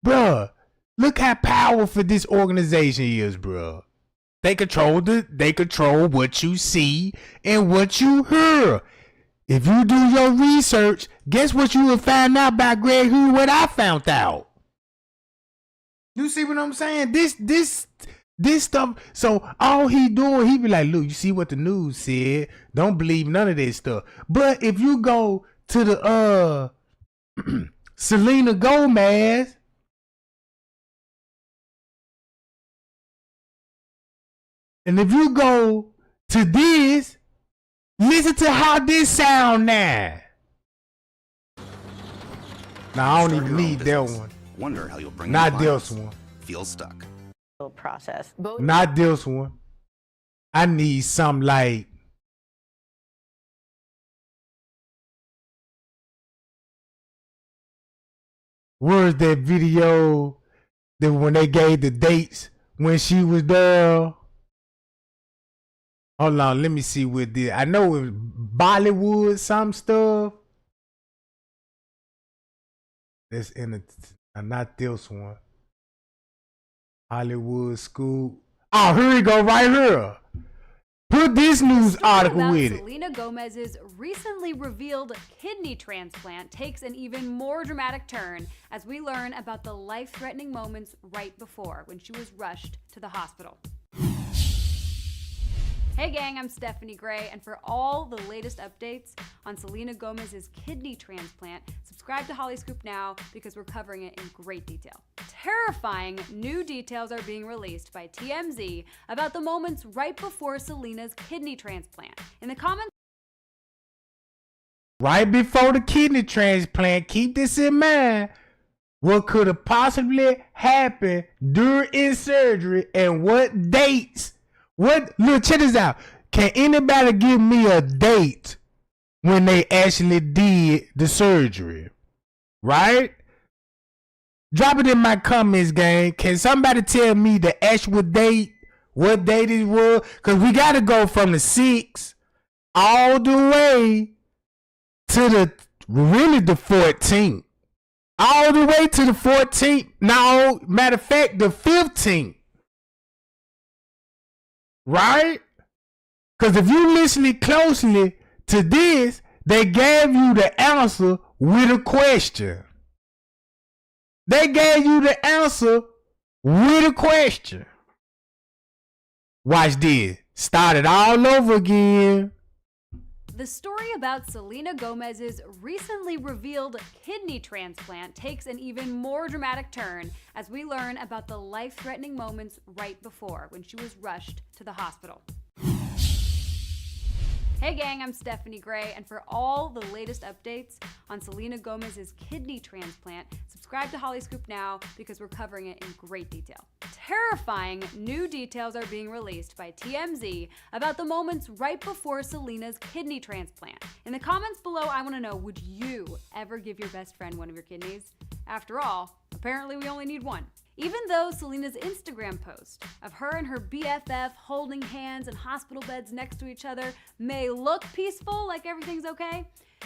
bruh. Look how powerful this organization is, bruh. They control what you see and what you hear. If you do your research, guess what you will find out about Greg Hughes? What I found out. You see what I'm saying? This stuff. So all he doing, he be like, look, you see what the news said. Don't believe none of this stuff. But if you go to the Selena Gomez, and if you go to this, listen to how this sound now. Now I don't even need that one. Wonder how you'll bring not this one. Feel stuck. Process. Not this one. I need something like where's that video that when they gave the dates when she was there? Hold on, let me see what this. I know it was Bollywood, some stuff. That's in not this one. Hollywood School. Oh, here we go, right here. Put this news article with it. Selena Gomez's recently revealed kidney transplant takes an even more dramatic turn as we learn about the life-threatening moments right before when she was rushed to the hospital. Hey gang, I'm Stephanie Gray, and for all the latest updates on Selena Gomez's kidney transplant, subscribe to Holly Scoop now because we're covering it in great detail. Terrifying new details are being released by TMZ about the moments right before Selena's kidney transplant. In the comments, right before the kidney transplant, keep this in mind. What could have possibly happened during surgery and what dates? Look, check this out. Can anybody give me a date when they actually did the surgery? Right? Drop it in my comments, gang. Can somebody tell me the actual date? What date it was? Because we got to go from the 6th all the way to the 14th. All the way to the 14th. No, matter of fact, the 15th. Right? Because if you listening closely to this, they gave you the answer with a question. They gave you the answer with a question. Watch this. Start it all over again. the story about Selena Gomez's recently revealed kidney transplant takes an even more dramatic turn as we learn about the life-threatening moments right before when she was rushed to the hospital. Hey gang, I'm Stephanie Gray, and for all the latest updates on Selena Gomez's kidney transplant, subscribe to Holly Scoop now because we're covering it in great detail. Terrifying new details are being released by TMZ about the moments right before Selena's kidney transplant. In the comments below, I want to know, would you ever give your best friend one of your kidneys? After all, apparently we only need one. Even though Selena's Instagram post of her and her BFF holding hands in hospital beds next to each other may look peaceful, like everything's okay,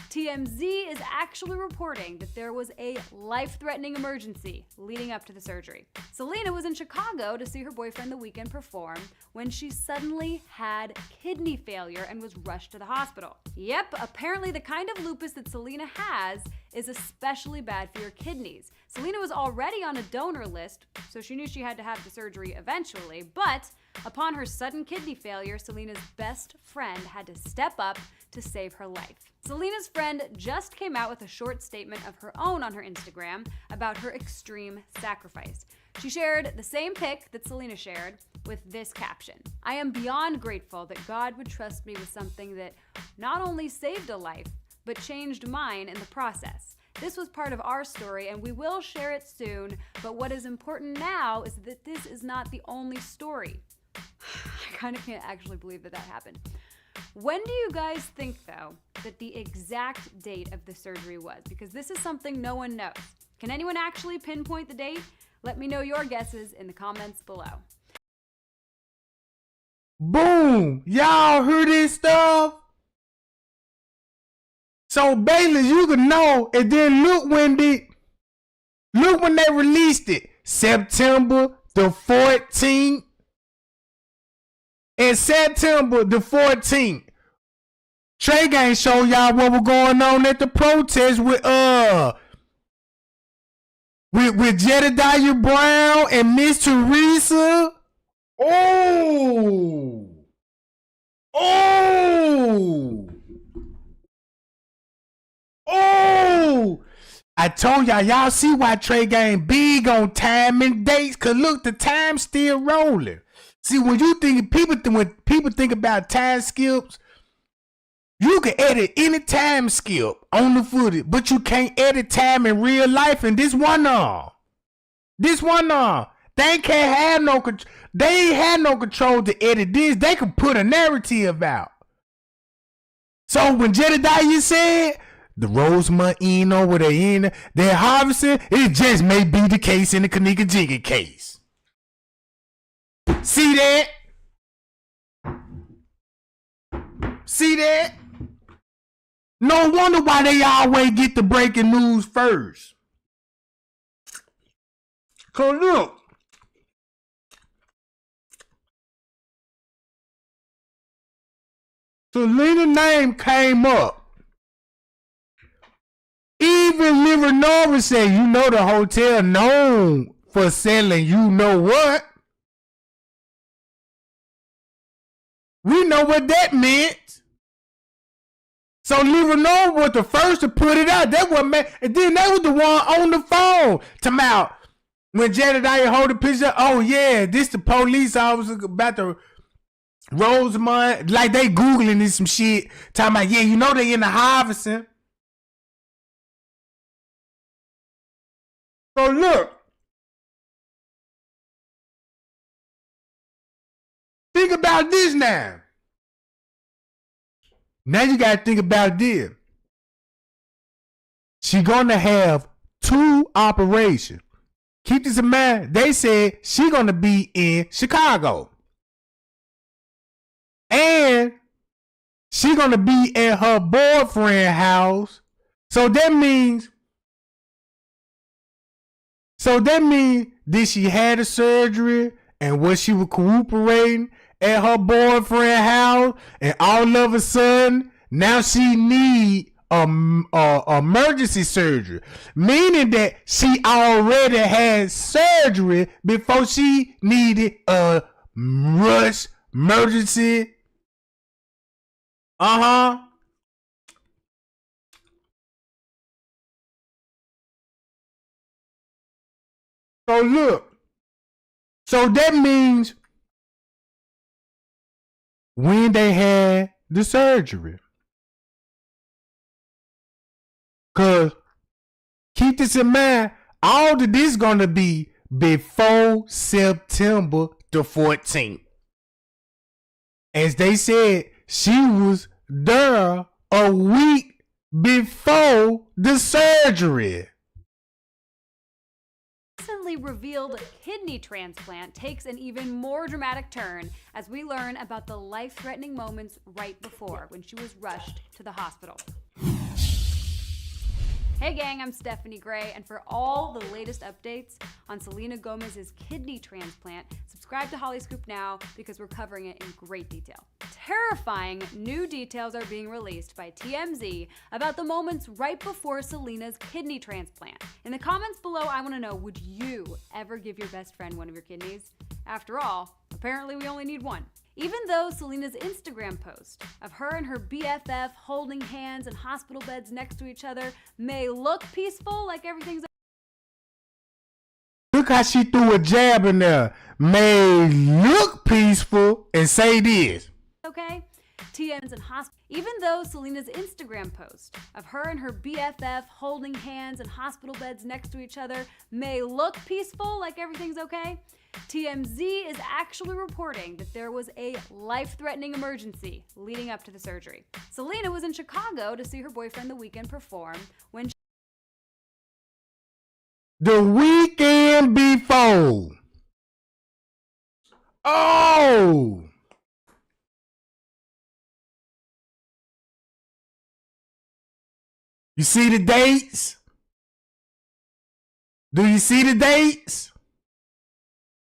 TMZ is actually reporting that there was a life-threatening emergency leading up to the surgery. Selena was in Chicago to see her boyfriend The Weeknd perform when she suddenly had kidney failure and was rushed to the hospital. Yep, apparently the kind of lupus that Selena has is especially bad for your kidneys. Selena was already on a donor list, so she knew she had to have the surgery eventually, but upon her sudden kidney failure, Selena's best friend had to step up to save her life. Selena's friend just came out with a short statement of her own on her Instagram about her extreme sacrifice. She shared the same pic that Selena shared with this caption: "I am beyond grateful that God would trust me with something that not only saved a life, but changed mine in the process. This was part of our story and we will share it soon, but what is important now is that this is not the only story." I kind of can't actually believe that happened. When do you guys think, though, that the exact date of the surgery was? Because this is something no one knows. Can anyone actually pinpoint the date? Let me know your guesses in the comments below. Boom! Y'all heard this stuff? So Bayless, you can know, and then look when they released it. September the 14th. And September the 14th, Trey Gang show y'all what was going on at the protest with Jedediah Brown and Miss Teresa. Oh! I told y'all see why Trey Gang big on time and dates, cause look, the time's still rolling. See, when people think about time skips, you can edit any time skip on the footage, but you can't edit time in real life. And this one they can't have no control. They ain't had no control to edit this. They could put a narrative out. So when Jedediah said the Rosemont in over there in, they're harvesting, it just may be the case in the Kenneka Jenkins case. See that? See that? No wonder why they always get the breaking news first. Cause look, Selena's name came up. Even Liver Nova said, you know the hotel known for selling you know what? We know what that meant. So Liver Nova was the first to put it out. That was man, and then they was the one on the phone to mouth when Jedediah hold the picture. Oh yeah, this the police officer about the Rosemont. Like they Googling this some shit. Talking about, yeah, you know they in the harvesting. So look. Think about this now. Now you gotta think about this. She gonna have 2 operations. Keep this in mind. They said she gonna be in Chicago. And she gonna be at her boyfriend's house. So that means did she had a surgery and was she was cooperating at her boyfriend's house, and all of a sudden now she need emergency surgery, meaning that she already had surgery before she needed a rush emergency. So look, so that means when they had the surgery. Cause keep this in mind, all of this gonna be before September the 14th. As they said, she was there a week before the surgery. Recently revealed kidney transplant takes an even more dramatic turn as we learn about the life-threatening moments right before when she was rushed to the hospital. Hey gang, I'm Stephanie Gray, and for all the latest updates on Selena Gomez's kidney transplant, subscribe to Holly Scoop now because we're covering it in great detail. Terrifying new details are being released by TMZ about the moments right before Selena's kidney transplant. In the comments below, I want to know, would you ever give your best friend one of your kidneys? After all, apparently we only need one. Even though Selena's Instagram post of her and her BFF holding hands in hospital beds next to each other may look peaceful, like everything's Look how she threw a jab in there. May look peaceful and say this. okay, TMs and hospital. Even though Selena's Instagram post of her and her BFF holding hands in hospital beds next to each other may look peaceful, like everything's okay, TMZ is actually reporting that there was a life-threatening emergency leading up to the surgery. Selena was in Chicago to see her boyfriend The Weeknd perform when The weekend before. Oh! You see the dates? Do you see the dates?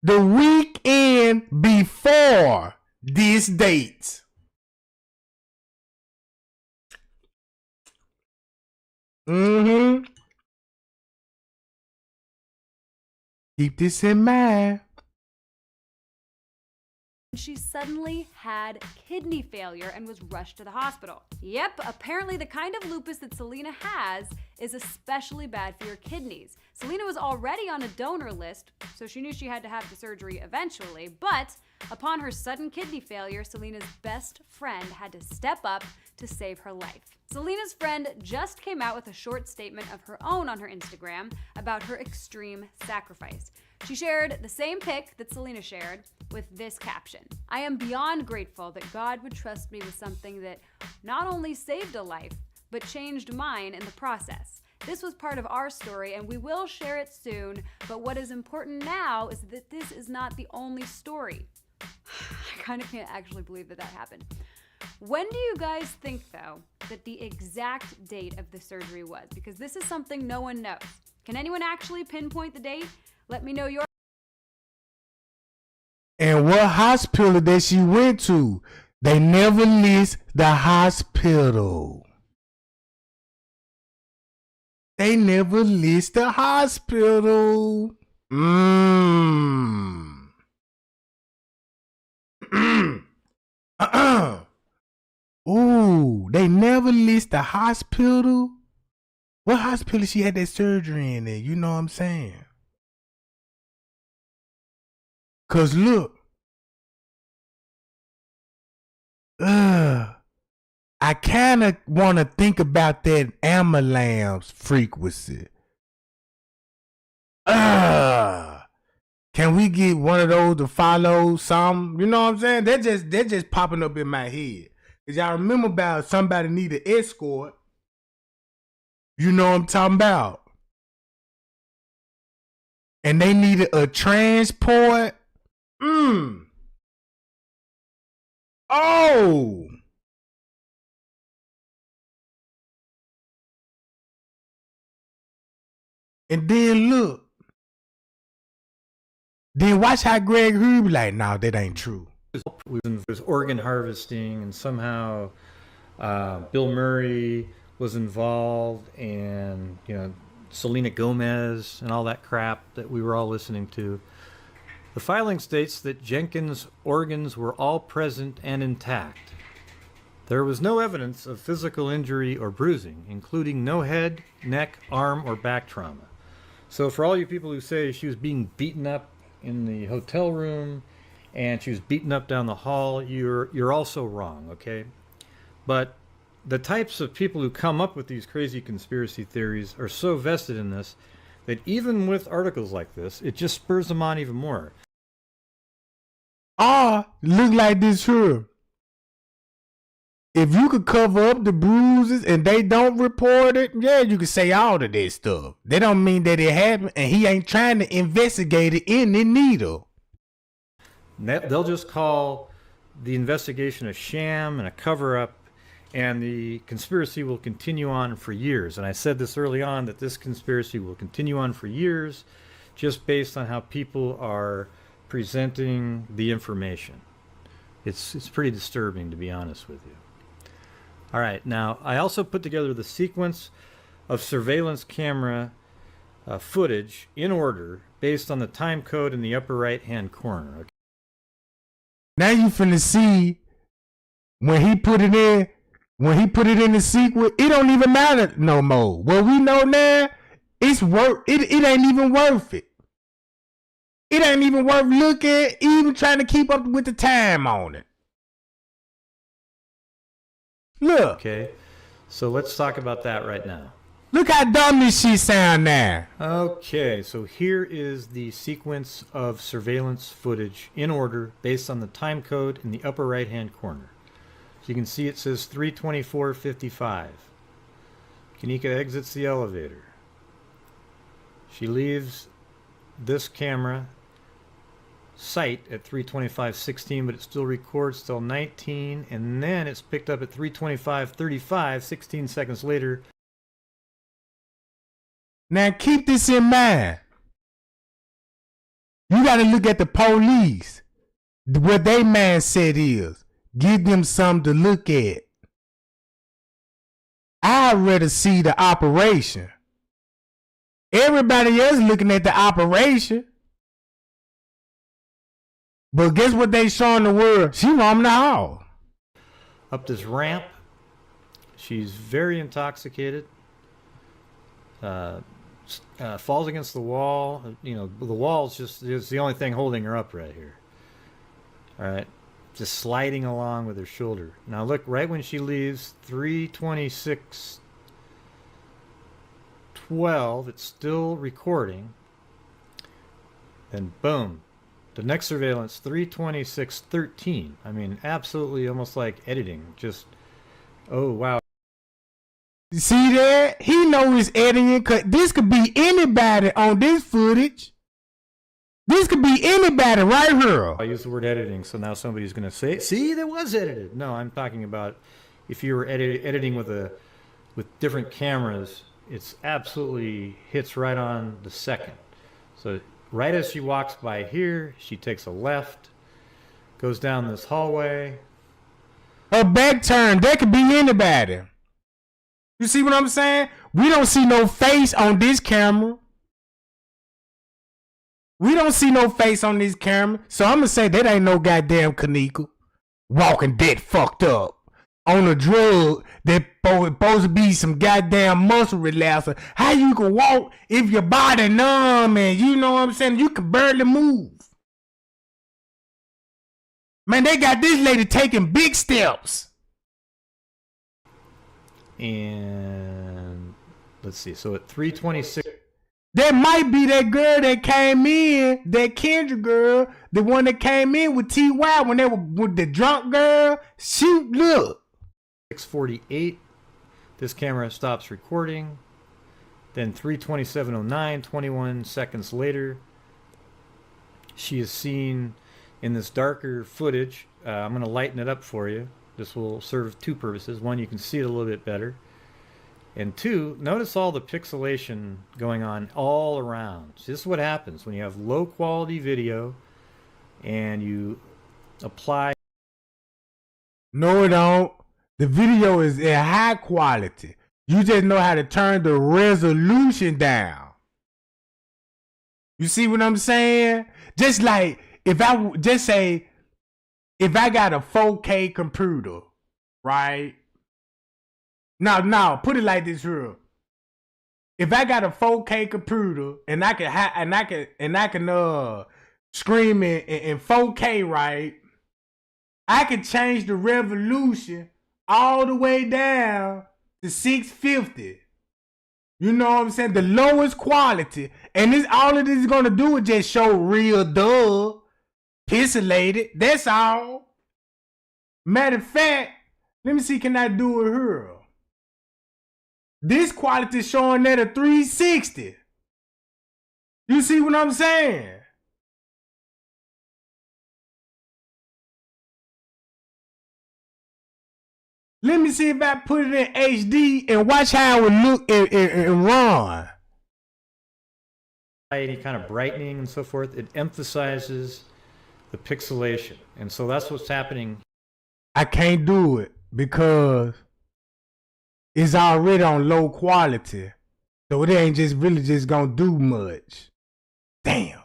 The weekend before this date. Mm-hmm. Keep this in mind. she suddenly had kidney failure and was rushed to the hospital. Yep, apparently the kind of lupus that Selena has is especially bad for your kidneys. Selena was already on a donor list, so she knew she had to have the surgery eventually, but upon her sudden kidney failure, Selena's best friend had to step up to save her life. Selena's friend just came out with a short statement of her own on her Instagram about her extreme sacrifice. She shared the same pic that Selena shared with this caption: "I am beyond grateful that God would trust me with something that not only saved a life, but changed mine in the process. This was part of our story and we will share it soon, but what is important now is that this is not the only story." I kind of can't actually believe that that happened. When do you guys think, though, that the exact date of the surgery was? Because this is something no one knows. Can anyone actually pinpoint the date? Let me know your... And what hospital that she went to? They never list the hospital. They never list the hospital. Ooh, they never list the hospital. What hospital she had that surgery in there? You know what I'm saying? Cause look, I kind of want to think about that ambulance frequency. Can we get one of those to follow some? You know what I'm saying? They're just popping up in my head. Cause y'all remember about somebody need an escort. You know what I'm talking about? And they needed a transport. Oh. And then look. Then watch how Greg Hugh be like, nah, that ain't true. Was organ harvesting, and somehow Bill Murray was involved, and Selena Gomez and all that crap that we were all listening to. The filing states that Jenkins' organs were all present and intact. There was no evidence of physical injury or bruising, including no head, neck, arm, or back trauma. So for all you people who say she was being beaten up in the hotel room and she was beaten up down the hall, you're also wrong, okay? But the types of people who come up with these crazy conspiracy theories are so vested in this that even with articles like this, it just spurs them on even more. Look like this here. If you could cover up the bruises and they don't report it, yeah, you can say all of this stuff. They don't mean that it happened, and he ain't trying to investigate it in it neither. They'll just call the investigation a sham and a cover-up, and the conspiracy will continue on for years. And I said this early on, that this conspiracy will continue on for years just based on how people are presenting the information. It's pretty disturbing, to be honest with you. All right, now I also put together the sequence of surveillance camera footage in order based on the time code in the upper right-hand corner. Okay? Now you finna see when he put it in the sequence, it don't even matter no more. What we know now, it's worth it ain't even worth it. It ain't even worth looking at, even trying to keep up with the time on it. Look. Okay, so let's talk about that right now. Look how dumb this shit sound now. Okay, so here is the sequence of surveillance footage in order based on the time code in the upper right-hand corner. So you can see it says 3:24:55. Kenneka exits the elevator. She leaves this camera site at 3:25:16, but it still records till 19, and then it's picked up at 3:25:35, 16 seconds later. Now keep this in mind. You got to look at the police. What they mindset is, give them something to look at. I'd rather see the operation. Everybody else looking at the operation. But guess what they showing the world? She roaming the hall. Up this ramp. She's very intoxicated. Falls against the wall. You know, the wall's is the only thing holding her up right here. All right. Just sliding along with her shoulder. Now look, right when she leaves, 3:26:12, it's still recording. Then boom. The next surveillance, 3:26:13. I mean, absolutely almost like editing. Just, oh, wow. You see that? He knows it's editing. This could be anybody on this footage. This could be anybody right here. I use the word editing, so now somebody's going to say, see, that was edited. No, I'm talking about if you were editing with different cameras, it's absolutely hits right on the second. So right as she walks by here, she takes a left, goes down this hallway. Her back turned. That could be anybody. You see what I'm saying? We don't see no face on this camera. We don't see no face on this camera. So I'm going to say that ain't no goddamn Kenneka walking dead fucked up on a drug that supposed to be some goddamn muscle relaxer. How you can walk if your body numb and you know what I'm saying? You can barely move. Man, they got this lady taking big steps. And let's see. So at 3:26. That might be that girl that came in, that Kendra girl, the one that came in with T.Y. when they were with the drunk girl. Shoot, look. 6:48, this camera stops recording. Then 3:27:09, 21 seconds later, she is seen in this darker footage. I'm going to lighten it up for you. This will serve two purposes. One, you can see it a little bit better. And two, notice all the pixelation going on all around. So this is what happens when you have low quality video and you apply. No, it don't. The video is at high quality. You just know how to turn the resolution down. You see what I'm saying? Just like if I got a 4K computer, right? Now, put it like this here. If I got a 4K computer and I can scream in 4K, right? I can change the resolution all the way down to 650. You know what I'm saying? The lowest quality. And this all of this is gonna do is just show real pixelated. That's all. Matter of fact, let me see, can I do it here? This quality is showing at a 360. You see what I'm saying? Let me see if I put it in HD and watch how it would look and run. Any kind of brightening and so forth, it emphasizes the pixelation. And so that's what's happening. I can't do it because it's already on low quality. So it ain't just really just gonna do much. Damn.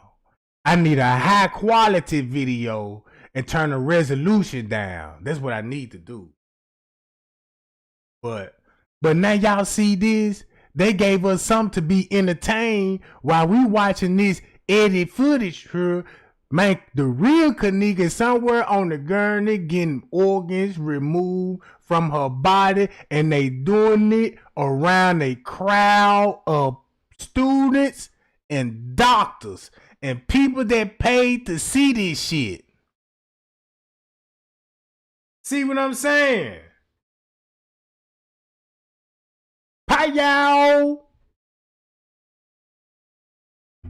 I need a high quality video and turn the resolution down. That's what I need to do. But now y'all see this. They gave us something to be entertained while we watching this edit footage here. Man, the real Kenneka is somewhere on the gurney getting organs removed from her body, and they doing it around a crowd of students and doctors and people that paid to see this shit. See what I'm saying? Hi-yo!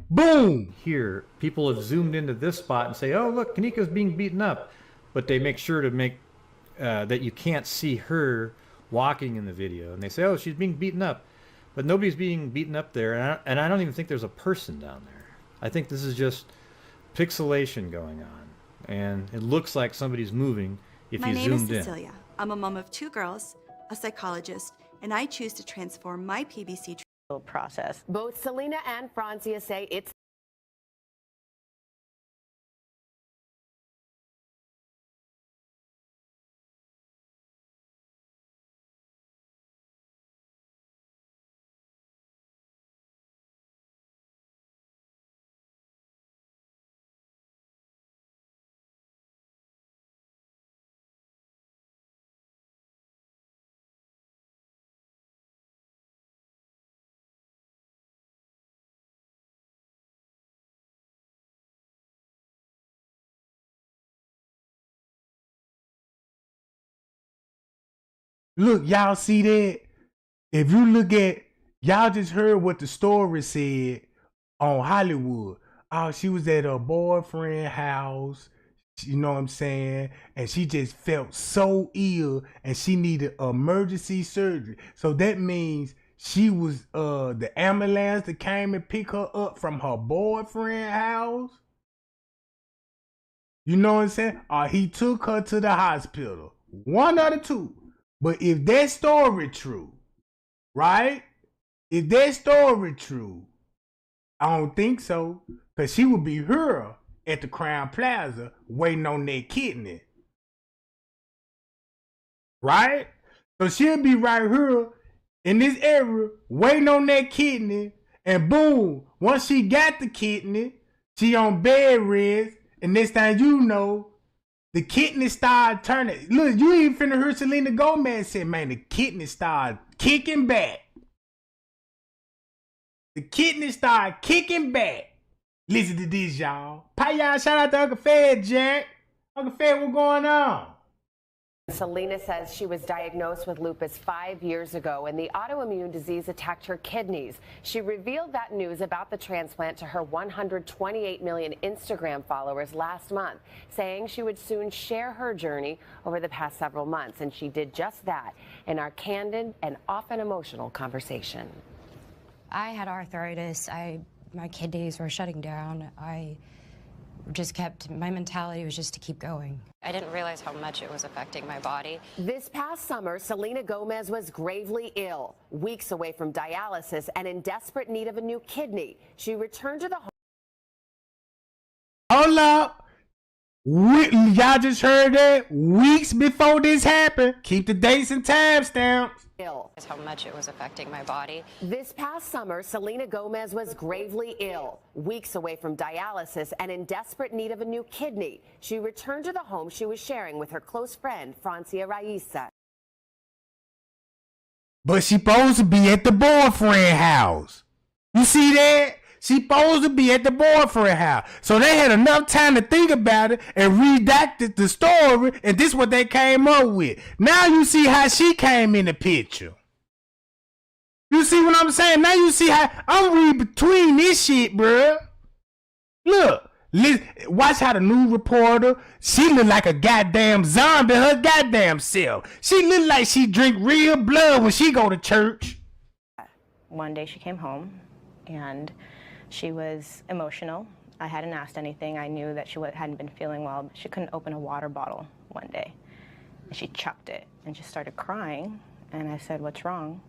Boom! Here, people have zoomed into this spot and say, oh, look, Kenneka's being beaten up. But they make sure to make that you can't see her walking in the video. And they say, oh, she's being beaten up. But nobody's being beaten up there. And I don't even think there's a person down there. I think this is just pixelation going on. And it looks like somebody's moving if you zoomed in. My name is Cecilia. I'm a mom of 2 girls, a psychologist, and I choose to transform my PBC process. Both Selena and Francia say it's Look, y'all see that? If you look at, y'all just heard what the story said on Hollywood. Oh, she was at her boyfriend's house, you know what I'm saying? And she just felt so ill and she needed emergency surgery. So that means she was, the ambulance that came and picked her up from her boyfriend's house. You know what I'm saying? Or he took her to the hospital. One of the two. But if that story true, right? If that story true, I don't think so. Because she would be here at the Crown Plaza waiting on that kidney. Right? So she'll be right here in this area waiting on that kidney. And boom, once she got the kidney, she on bed rest. And next thing you know, the kidney started turning. Look, you ain't finna hear Selena Gomez say, man, the kidney started kicking back. The kidney started kicking back. Listen to this, y'all. Y'all, shout out to Uncle Fed, Jack. Uncle Fed, what's going on? Selena says she was diagnosed with lupus 5 years ago, and the autoimmune disease attacked her kidneys. She revealed that news about the transplant to her 128 million Instagram followers last month, saying she would soon share her journey over the past several months, and she did just that in our candid and often emotional conversation. I had arthritis. My kidneys were shutting down. My mentality was just to keep going. I didn't realize how much it was affecting my body. This past summer, Selena Gomez was gravely ill, weeks away from dialysis and in desperate need of a new kidney. She returned to the home. Hold up. Y'all just heard that? Weeks before this happened. Keep the dates and timestamps. How much it was affecting my body. This past summer, Selena Gomez was gravely ill, weeks away from dialysis and in desperate need of a new kidney. She returned to the home she was sharing with her close friend, Francia Raisa. But she supposed to be at the boyfriend house. You see that? She supposed to be at the boyfriend house. So they had enough time to think about it and redacted the story, and this is what they came up with. Now you see how she came in the picture. You see what I'm saying? Now you see how I'm reading between this shit, bruh. Look, watch how the news reporter, she look like a goddamn zombie, her goddamn self. She look like she drink real blood when she go to church. One day she came home and she was emotional. I hadn't asked anything. I knew that she hadn't been feeling well. She couldn't open a water bottle one day. And she chucked it and she started crying. And I said, "What's wrong?"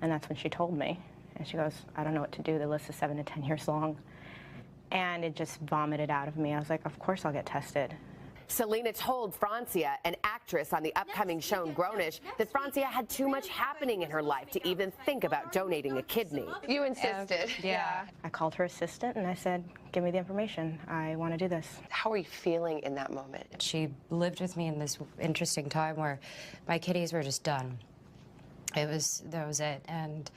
And that's when she told me. And she goes, "I don't know what to do. The list is 7 to 10 years long." And it just vomited out of me. I was like, of course I'll get tested. Selena told Francia, an actress on the upcoming show Grownish, that Francia had too much happening in her life to even think about donating a kidney. You insisted. Yeah. I called her assistant and I said, "Give me the information. I want to do this." How were you feeling in that moment? She lived with me in this interesting time where my kidneys were just done. That was it. And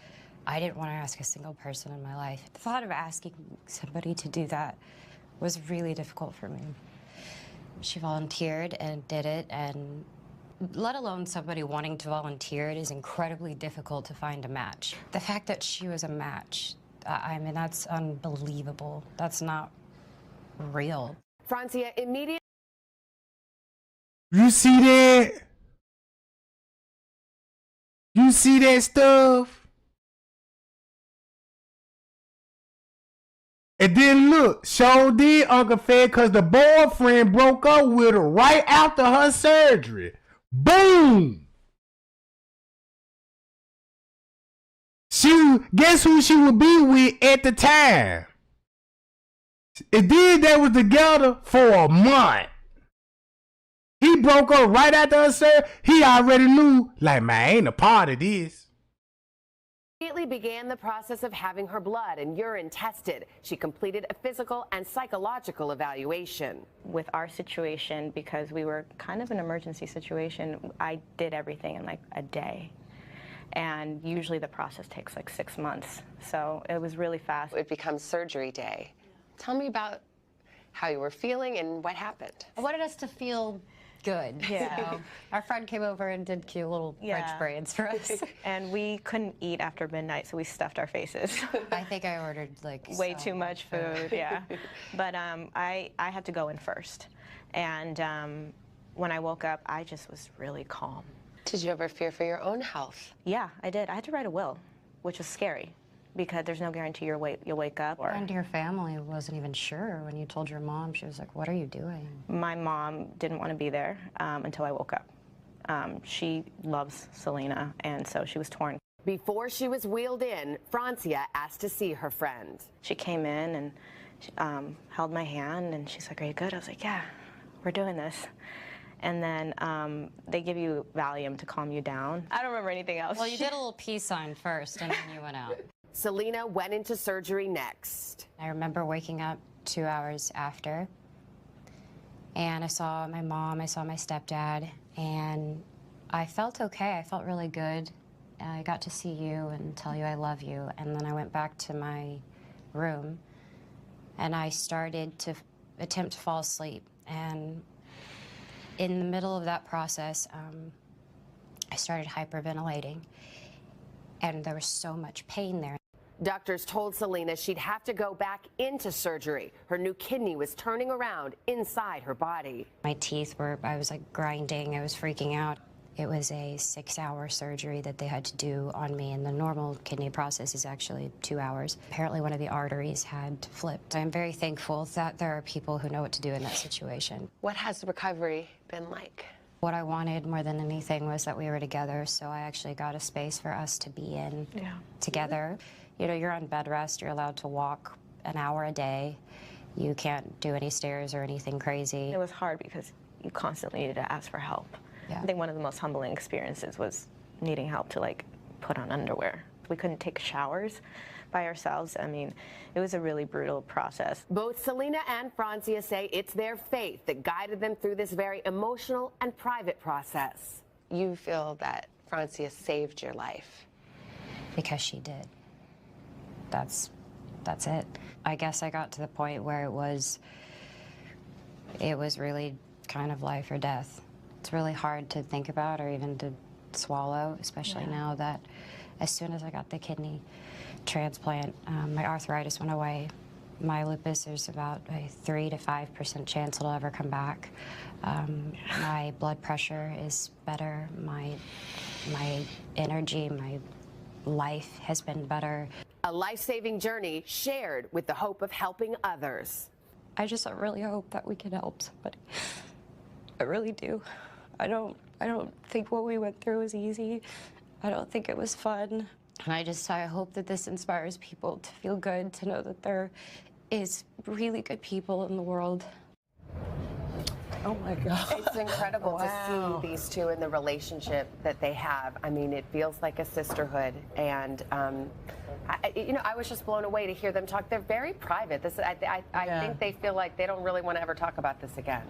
I didn't want to ask a single person in my life. The thought of asking somebody to do that was really difficult for me. She volunteered and did it, and let alone somebody wanting to volunteer, it is incredibly difficult to find a match. The fact that she was a match, I mean, that's unbelievable. That's not real. Francia immediately... You see that? You see that stuff? And then look, so did Uncle Fed, because the boyfriend broke up with her right after her surgery. Boom! Guess who she would be with at the time? And then they was together for a month. He broke up right after her surgery. He already knew, like, man, I ain't a part of this. Immediately began the process of having her blood and urine tested. She completed a physical and psychological evaluation. With our situation, because we were kind of an emergency situation, I did everything in like a day. And usually the process takes like 6 months. So it was really fast. It becomes surgery day. Tell me about how you were feeling and what happened. I wanted us to feel good. Yeah. So our friend came over and did cute little French braids for us. And we couldn't eat after midnight, so we stuffed our faces. I think I ordered like way too much food, yeah. But I had to go in first. And when I woke up, I just was really calm. Did you ever fear for your own health? Yeah, I did. I had to write a will, which was scary, because there's no guarantee you'll wake up. And your family wasn't even sure when you told your mom. She was like, "What are you doing?" My mom didn't want to be there until I woke up. She loves Selena, and so she was torn. Before she was wheeled in, Francia asked to see her friend. She came in and she, held my hand, and she's like, "Are you good?" I was like, "Yeah, we're doing this." And then they give you Valium to calm you down. I don't remember anything else. Well, you did a little peace sign first, and then you went out. Selena went into surgery next. I remember waking up 2 hours after, and I saw my mom, I saw my stepdad, and I felt okay. I felt really good. I got to see you and tell you I love you, and then I went back to my room, and I started to attempt to fall asleep. And in the middle of that process, I started hyperventilating, and there was so much pain there. Doctors told Selena she'd have to go back into surgery. Her new kidney was turning around inside her body. My teeth were, I was like grinding, I was freaking out. It was a 6-hour surgery that they had to do on me, and the normal kidney process is actually 2 hours. Apparently one of the arteries had flipped. I'm very thankful that there are people who know what to do in that situation. What has the recovery been like? What I wanted more than anything was that we were together, so I actually got a space for us to be in together. You know, you're on bed rest, you're allowed to walk an hour a day. You can't do any stairs or anything crazy. It was hard because you constantly needed to ask for help. Yeah. I think one of the most humbling experiences was needing help to like put on underwear. We couldn't take showers by ourselves. I mean, it was a really brutal process. Both Selena and Francia say it's their faith that guided them through this very emotional and private process. You feel that Francia saved your life. because she did. That's it. I guess I got to the point where it was really kind of life or death. It's really hard to think about or even to swallow, especially now that as soon as I got the kidney transplant, my arthritis went away. My lupus, there's about a 3 to 5% chance it'll ever come back. My blood pressure is better. My energy, my life has been better. A life-saving journey shared with the hope of helping others. I just really hope that we can help somebody. I really do. I don't think what we went through was easy. I don't think it was fun. And I hope that this inspires people to feel good, to know that there is really good people in the world. Oh my God. It's incredible to see these two in the relationship that they have. I mean, it feels like a sisterhood. And, I was just blown away to hear them talk. They're very private. I think they feel like they don't really want to ever talk about this again.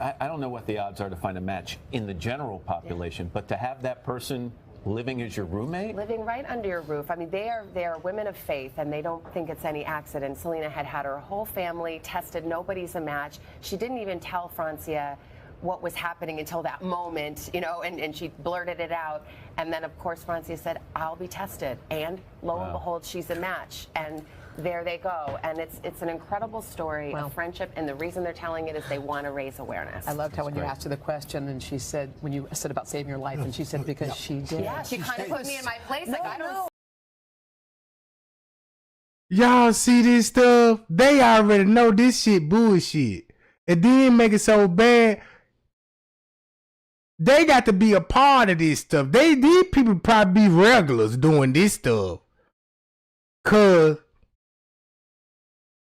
I don't know what the odds are to find a match in the general population, but to have that person living as your roommate? Living right under your roof. I mean, they are women of faith, and they don't think it's any accident. Selena had her whole family tested. Nobody's a match. She didn't even tell Francia what was happening until that moment, and she blurted it out. And then, of course, Francia said, I'll be tested. And lo and behold, she's a match. And there they go. And it's an incredible story of friendship. And the reason they're telling it is they want to raise awareness. I loved how when you asked her the question, and she said, when you said about saving your life, and she said, because she did. Yeah, she kind of put me in my place. I don't. Y'all see this stuff? They already know this shit bullshit. And then make it so bad. They got to be a part of this stuff. These people probably be regulars doing this stuff. Cause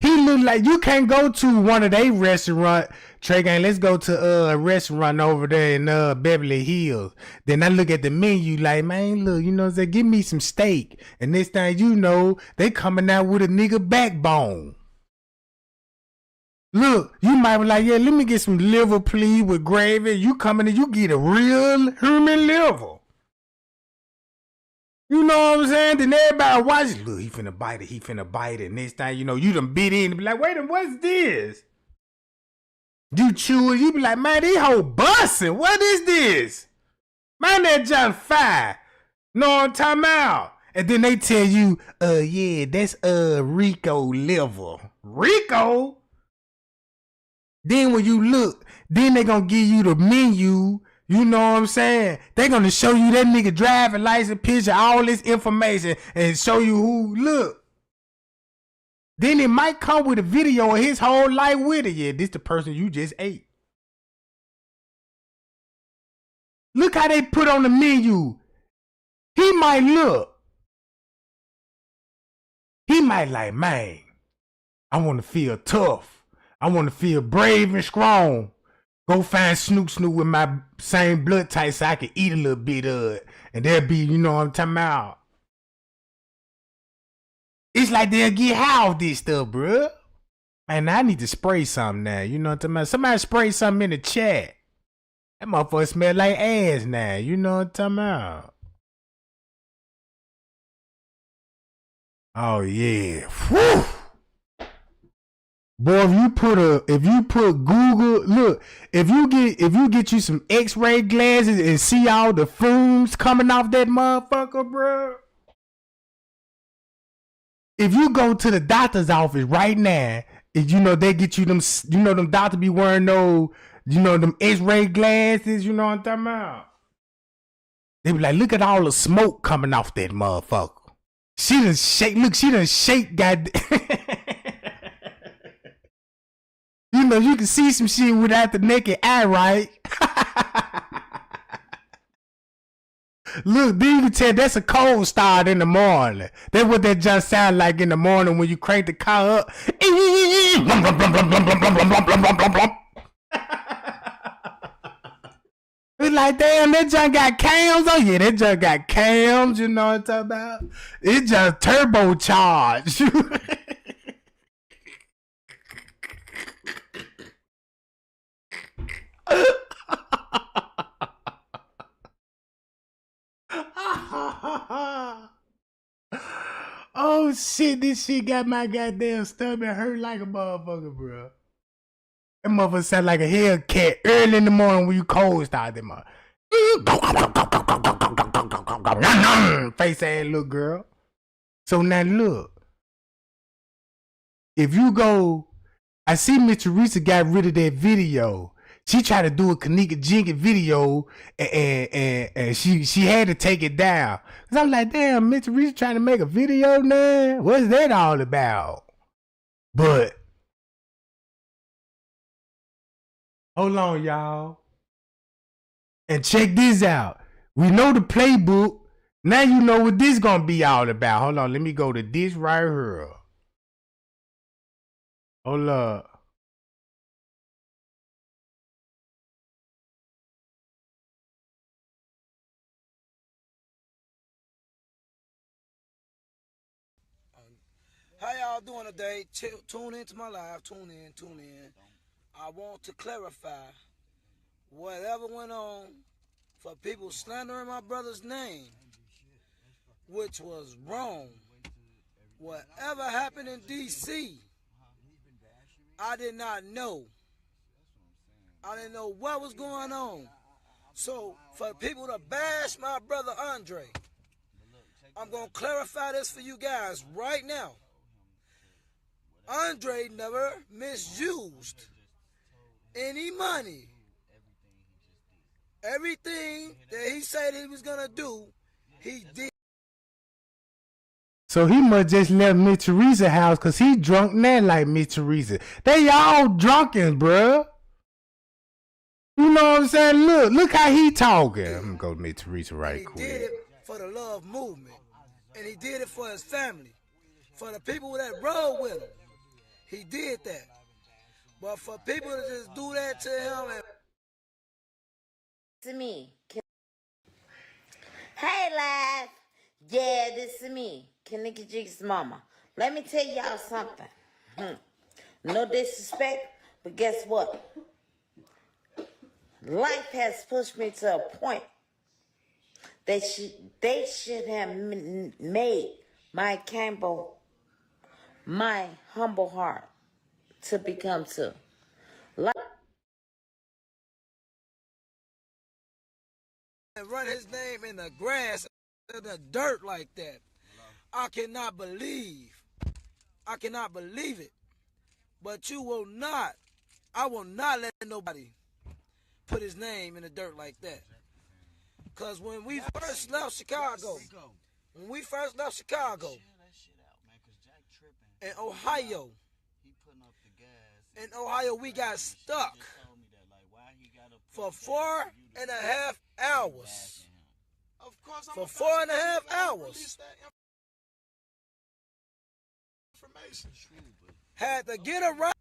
he look like you can't go to one of they restaurant. Trey Gang, let's go to a restaurant over there in Beverly Hills. Then I look at the menu like, man, look, you know what I'm saying? Give me some steak. And this thing you know, they coming out with a nigga backbone. Look, you might be like, yeah, let me get some liver, please, with gravy. You come in and you get a real human liver. You know what I'm saying? Then everybody watch it. Look, he finna bite it. And next time, you know, you done bit in and be like, wait a minute, what's this? You chew it, you be like, man, these whole bussin'. What is this? Man, that just fire. Know what I'm talking about? And then they tell you, yeah, that's Rico liver. Rico? Then when you look, then they gonna give you the menu. You know what I'm saying? They gonna show you that nigga driving license picture, all this information, and show you who look. Then it might come with a video of his whole life with it. Yeah, this the person you just ate. Look how they put on the menu. He might look. He might like, man, I want to feel tough. I want to feel brave and strong. Go find Snoop with my same blood type so I can eat a little bit of it. And there'll be, you know what I'm talking about. It's like they'll get high off this stuff, bruh. Man, I need to spray something now. You know what I'm talking about? Somebody spray something in the chat. That motherfucker smell like ass now. You know what I'm talking about? Oh, yeah. Whew. Boy, if you put Google, look, if you get you some X-ray glasses and see all the fumes coming off that motherfucker, bro. If you go to the doctor's office right now, and you know they get you them, you know them doctors be wearing those, you know them X-ray glasses, you know what I'm talking about? They be like, look at all the smoke coming off that motherfucker. She done shake, goddamn. You know, you can see some shit without the naked eye, right? Look, then you can tell that's a cold start in the morning. That's what that just sound like in the morning when you crank the car up. It's like, damn, that junk got cams. Oh, yeah, that junk got cams. You know what I'm talking about? It just turbocharged. Oh shit, this shit got my goddamn stomach hurt like a motherfucker, bro. That motherfucker sound like a Hellcat early in the morning when you cold start them up. Face ass little girl. So now look. If you go, I see Miss Teresa got rid of that video. She tried to do a Kenneka Jenkins video and she had to take it down. Cause I'm like, damn, Miss Teresa trying to make a video now? What's that all about? But hold on, y'all. And check this out. We know the playbook. Now you know what this gonna be all about. Hold on, let me go to this right here. Hold up. How y'all doing today? Tune into my live. Tune in. I want to clarify whatever went on for people slandering my brother's name, which was wrong. Whatever happened in D.C., I did not know. I didn't know what was going on. So for people to bash my brother Andre, I'm going to clarify this for you guys right now. Andre never misused any money. Everything that he said he was going to do, he did. So he must just left Miss Teresa's house because he drunk now like Miss Teresa. They all drunken, bruh. You know what I'm saying? Look how he talking. I'm going to go to Miss Teresa right quick. He did it for the love movement. And he did it for his family. For the people that rode with him. He did that. But for people to just do that to him and to me. Hey, live. Yeah, this is me, Kenneka Jenkins' mama. Let me tell y'all something. No disrespect, but guess what? Life has pushed me to a point that they should have made my Campbell, my humble heart, to become to. and run his name in the grass, in the dirt like that. I cannot believe it. But you will not, I will not let nobody put his name in the dirt like that. Because when we first left Chicago, in Ohio, we got stuck for 4.5 hours. For 4.5 hours. Had to get a ride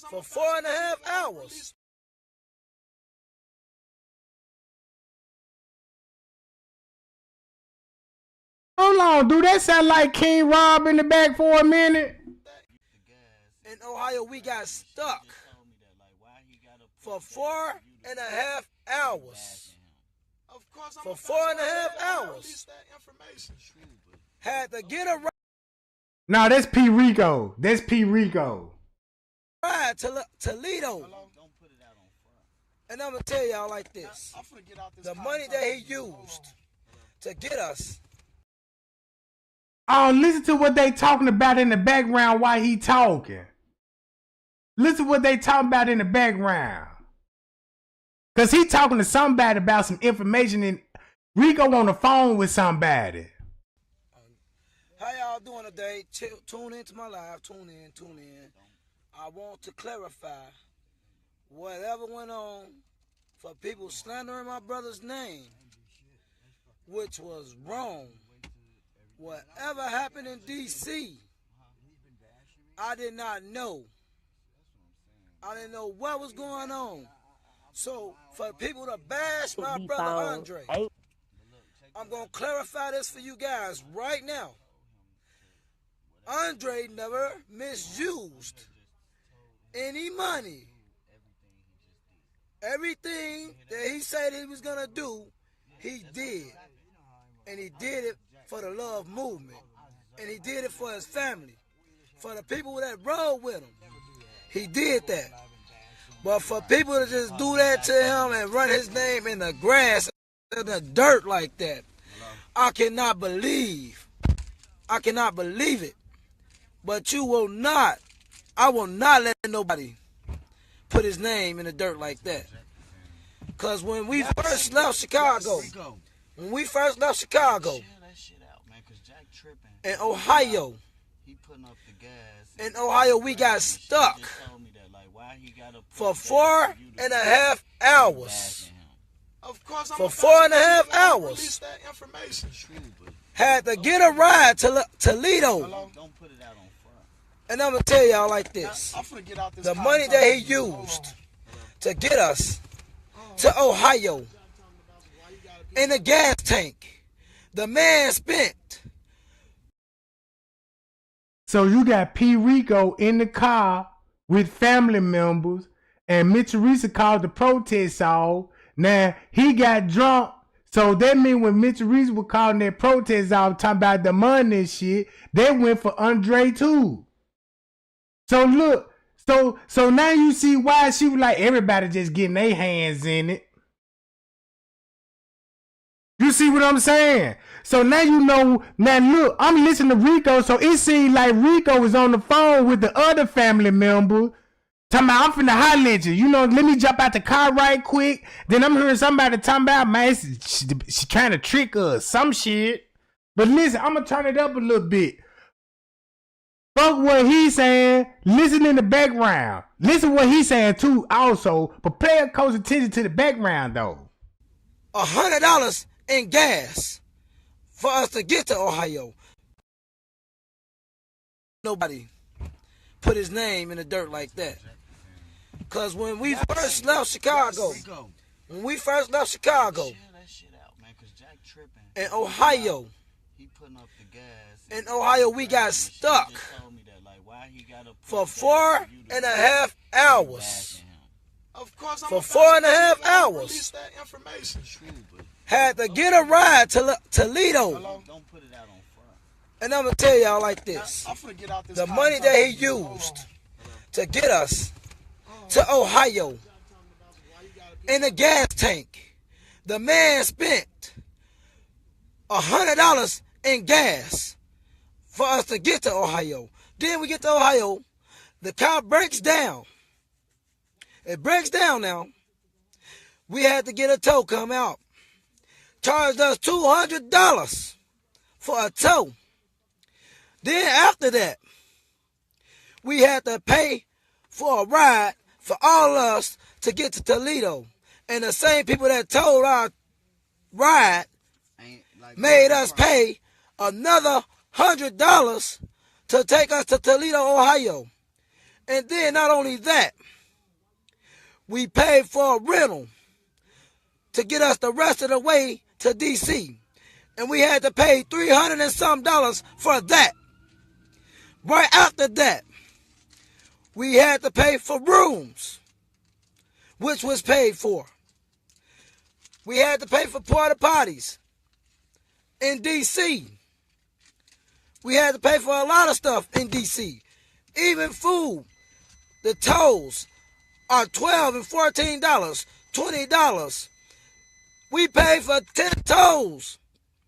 for 4.5 hours. Hold on, dude. That sound like King Rob in the back for a minute. In Ohio, we got stuck for 4.5 hours. For 4.5 hours. Had to get a ride. Nah, that's P. Rico. That's P. Rico. Ride to Toledo. And I'm going to tell y'all like this. The money that he used to get us. Oh, listen to what they talking about in the background while he talking. Listen to what they talking about in the background. Because he talking to somebody about some information and Rico on the phone with somebody. How y'all doing today? Tune into my live. Tune in. I want to clarify whatever went on for people slandering my brother's name, which was wrong. Whatever happened in D.C., I did not know. I didn't know what was going on. So for people to bash my brother Andre, I'm going to clarify this for you guys right now. Andre never misused any money. Everything that he said he was going to do, he did. And he did it for the love movement. And he did it for his family, for the people that rode with him. He did that. But for people to just do that to him and run his name in the grass, in the dirt like that, I cannot believe. I cannot believe it. But you will not. I will not let nobody put his name in the dirt like that. Because when we first left Chicago, in Ohio, we got stuck for 4.5 hours. For 4.5 hours. Had to get a ride to Toledo. And I'm going to tell y'all like this. The money that he used to get us to Ohio in the gas tank, the man spent. So you got P. Rico in the car with family members, and Mitch Teresa called the protest off. Now, he got drunk, so that means when Mitch Teresa was calling that protest off, talking about the money and shit, they went for Andre too. So look, so now you see why she was like, everybody just getting their hands in it. You see what I'm saying? So now you know, now look, I'm listening to Rico, so it seems like Rico was on the phone with the other family member, talking about, I'm finna holler at you. You know, let me jump out the car right quick. Then I'm hearing somebody talking about, man, she trying to trick us, some shit. But listen, I'm gonna turn it up a little bit. Fuck what he's saying. Listen in the background. Listen what he's saying too also, but pay close attention to the background though. $100 in gas for us to get to Ohio. Nobody put his name in the dirt like that. Because when we first left Chicago, in Ohio, we got stuck for 4.5 hours. For 4.5 hours. Had to get a ride to Toledo. And I'm going to tell y'all like this. The money that he used to get us to Ohio in the gas tank, the man spent $100 in gas for us to get to Ohio. Then we get to Ohio, the car breaks down. It breaks down now. We had to get a tow come out. Charged us $200 for a tow. Then after that, we had to pay for a ride for all of us to get to Toledo. And the same people that towed our ride made us pay another $100 to take us to Toledo, Ohio. And then not only that, we paid for a rental to get us the rest of the way to D.C. And we had to pay $300 and some for that. Right after that, we had to pay for rooms, which was paid for. We had to pay for porta potties in D.C. We had to pay for a lot of stuff in D.C. Even food. The tolls are $12 and $14, $20. We paid for 10 tolls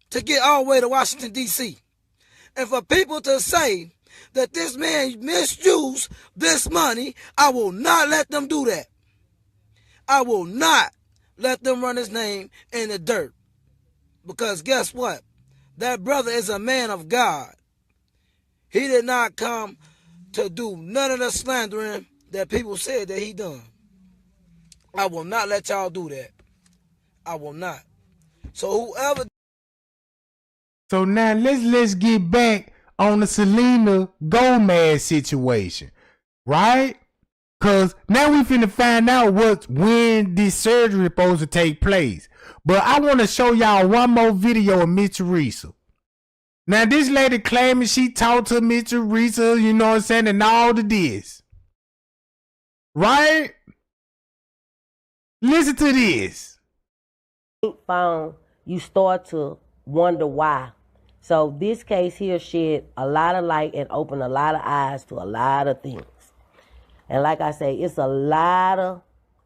to get all the way to Washington, D.C. And for people to say that this man misused this money, I will not let them do that. I will not let them run his name in the dirt. Because guess what? That brother is a man of God. He did not come to do none of the slandering that people said that he done. I will not let y'all do that. I will not. So whoever... So now let's get back on the Selena Gomez situation, right? Cause now we finna find out when this surgery supposed to take place. But I want to show y'all one more video of Miss Teresa. Now this lady claiming she talked to Miss Teresa, you know what I'm saying, and all of this. Right? Listen to this. Phone, you start to wonder why So this case here shed a lot of light and opened a lot of eyes to a lot of things. And like I say, it's a lot of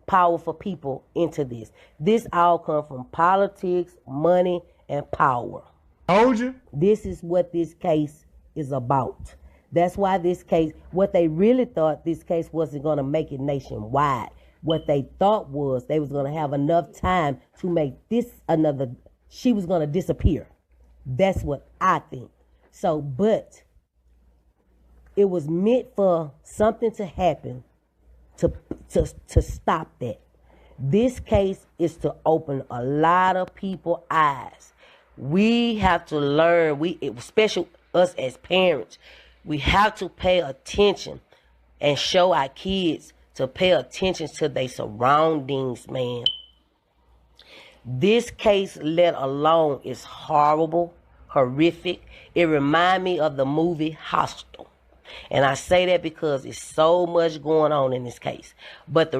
powerful people into this. This all comes from politics, money, and power. Told you. This is what this case is about. That's why this case, what they really thought this case wasn't going to make it nationwide. What they thought was they was going to have enough time to make this another, she was going to disappear. That's what I think. So, but it was meant for something to happen to stop that. This case is to open a lot of people's eyes. We have to learn, especially us as parents, we have to pay attention and show our kids to pay attention to their surroundings, man. This case, let alone, is horrible, horrific. It reminds me of the movie Hostel. And I say that because there's so much going on in this case. But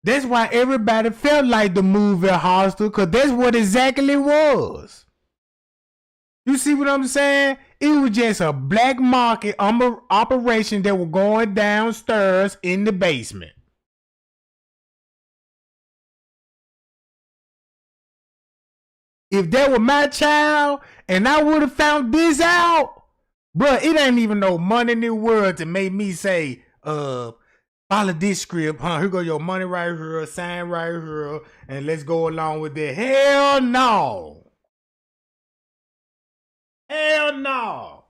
that's why everybody felt like the movie Hostel, because that's what exactly it was. You see what I'm saying? It was just a black market operation that was going downstairs in the basement. If that were my child and I would have found this out, bruh, it ain't even no money in the world to make me say, follow this script, huh? Here go your money right here, sign right here, and let's go along with that. Hell no. Hell no.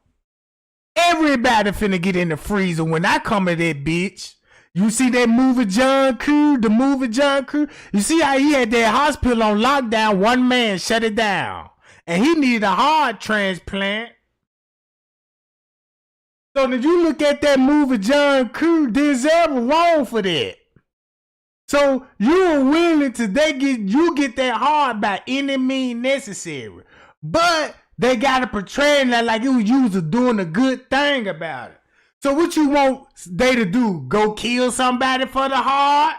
Everybody finna get in the freezer when I come at that bitch. You see that movie John Q? The movie John Q? You see how he had that hospital on lockdown, one man shut it down. And he needed a heart transplant. So if you look at that movie John Q, Denzel was wrong for that. So you are willing to get that heart by any means necessary. But they got to portray it like it was you doing a good thing about it. So what you want they to do? Go kill somebody for the heart?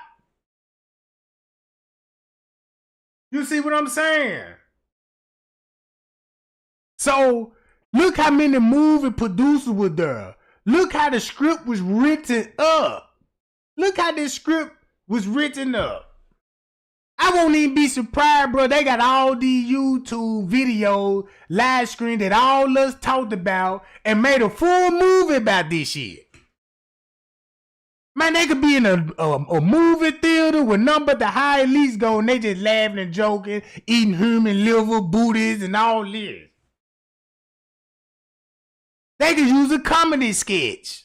You see what I'm saying? So look how many movie producers were there. Look how the script was written up. Look how this script was written up. I won't even be surprised, bro. They got all these YouTube videos, live screen that all us talked about and made a full movie about this shit. Man, they could be in a movie theater with none but the high elites go and they just laughing and joking, eating human liver, booties, and all this. They could use a comedy sketch.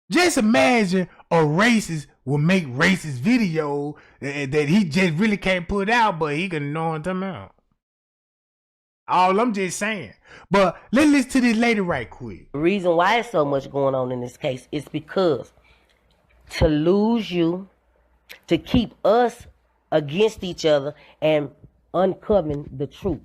Just imagine a racist will make racist video that he just really can't put out, but he can know what I'm talking about. All I'm just saying. But let's listen to this later right quick. The reason why it's so much going on in this case is because to lose you, to keep us against each other and uncovering the truth.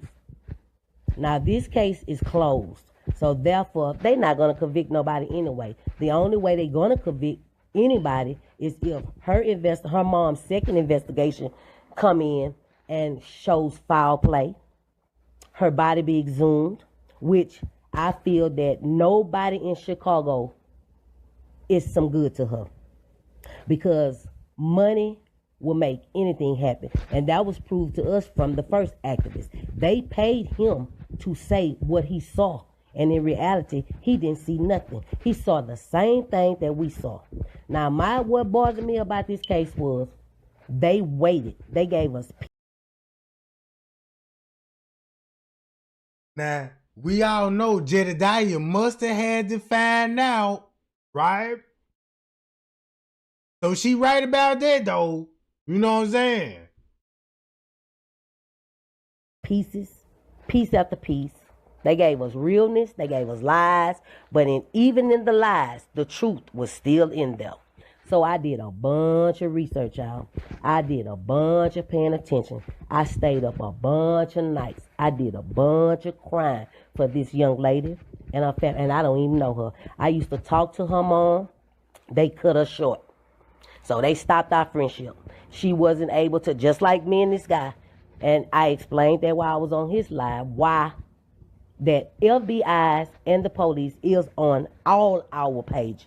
Now this case is closed. So therefore, they're not going to convict nobody anyway. The only way they're going to convict anybody is if her mom's second investigation come in and shows foul play, her body be exhumed, which I feel that nobody in Chicago is some good to her. Because money will make anything happen. And that was proved to us from the first activist. They paid him to say what he saw. And in reality, he didn't see nothing. He saw the same thing that we saw. Now, what bothered me about this case was they waited. They gave us. Now, we all know Jedediah must have had to find out, right? So she right about that, though. You know what I'm saying? Piece after piece. They gave us realness, they gave us lies, but even in the lies, the truth was still in there. So I did a bunch of research, y'all. I did a bunch of paying attention. I stayed up a bunch of nights. I did a bunch of crying for this young lady and her family, and I don't even know her. I used to talk to her mom. They cut her short. So they stopped our friendship. She wasn't able to, just like me and this guy, And I explained that while I was on his live, why that FBI's and the police is on all our pages.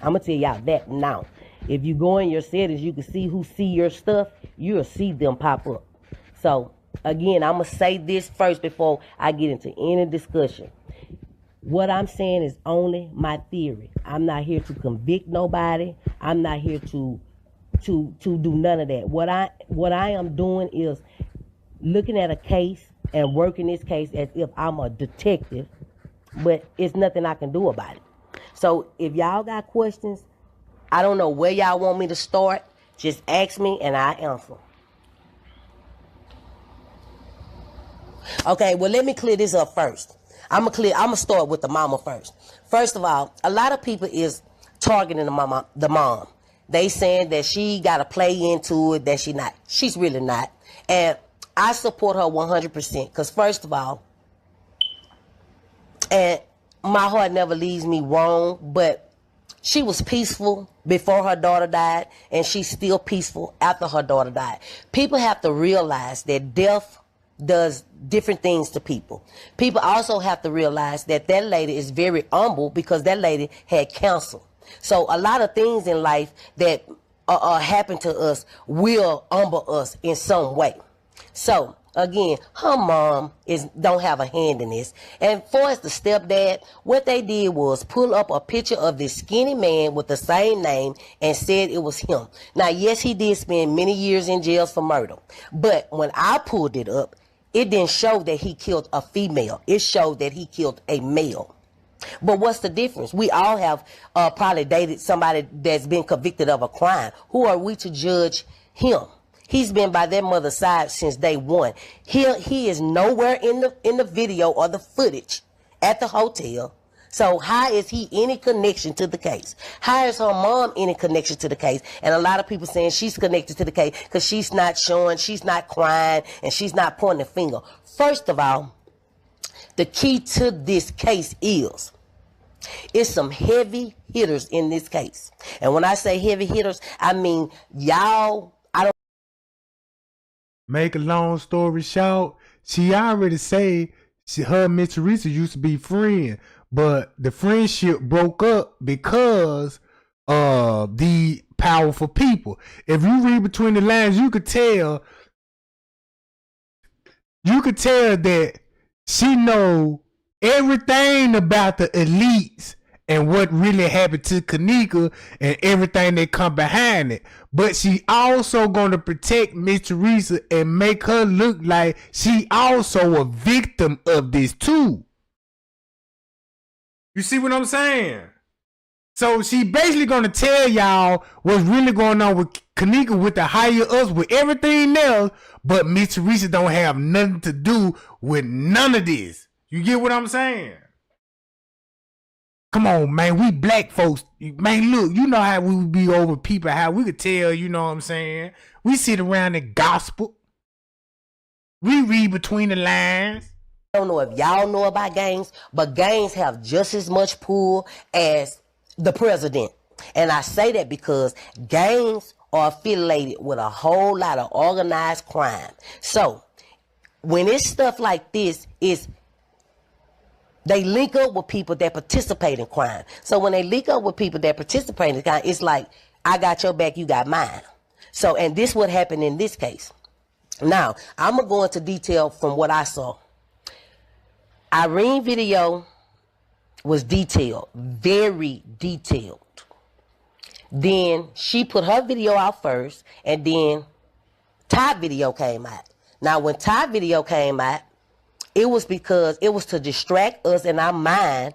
I'm going to tell y'all that now. If you go in your settings, you can see who see your stuff. You'll see them pop up. So, again, I'm going to say this first before I get into any discussion. What I'm saying is only my theory. I'm not here to convict nobody. I'm not here to do none of that. What I am doing is looking at a case and working this case as if I'm a detective, but it's nothing I can do about it. So if y'all got questions, I don't know where y'all want me to start. Just ask me and I answer. Okay, well, let me clear this up first. I'm gonna start with the mama first. First of all, a lot of people is targeting the mom. They saying that she got to play into it, that she not. She's really not. And I support her 100% because first of all, and my heart never leaves me wrong, but she was peaceful before her daughter died, and she's still peaceful after her daughter died. People have to realize that death does different things to people. People also have to realize that that lady is very humble because that lady had cancer. So a lot of things in life that happen to us will humble us in some way. So again, her mom don't have a hand in this. And for as the stepdad, what they did was pull up a picture of this skinny man with the same name and said it was him. Now, yes, he did spend many years in jail for murder. But when I pulled it up, it didn't show that he killed a female. It showed that he killed a male. But what's the difference? We all have probably dated somebody that's been convicted of a crime. Who are we to judge him? He's been by their mother's side since day one. He is nowhere in the video or the footage at the hotel. So how is he any connection to the case? How is her mom any connection to the case? And a lot of people saying she's connected to the case because she's not showing, she's not crying, and she's not pointing a finger. First of all, the key to this case is it's some heavy hitters in this case. And when I say heavy hitters, I mean y'all. Make a long story short, she already say her and Miss Teresa used to be friends, but the friendship broke up because of the powerful people. If you read between the lines, you could tell that she know everything about the elites and what really happened to Kenneka and everything that come behind it. But she also going to protect Miss Teresa and make her look like she also a victim of this too. You see what I'm saying? So she basically going to tell y'all what's really going on with Kenneka with the higher ups, with everything else, but Miss Teresa don't have nothing to do with none of this. You get what I'm saying? Come on, man. We black folks, man, look, you know how we be over people, how we could tell, you know what I'm saying? We sit around the gospel. We read between the lines. I don't know if y'all know about gangs, but gangs have just as much pull as the president. And I say that because gangs are affiliated with a whole lot of organized crime. So when it's stuff like this, they link up with people that participate in crime. So when they link up with people that participate in crime, it's like, I got your back, you got mine. So, and this what happened in this case. Now, I'm going to go into detail from what I saw. Irene video was detailed, very detailed. Then she put her video out first, and then Ty video came out. Now, when Ty video came out, it was because it was to distract us in our mind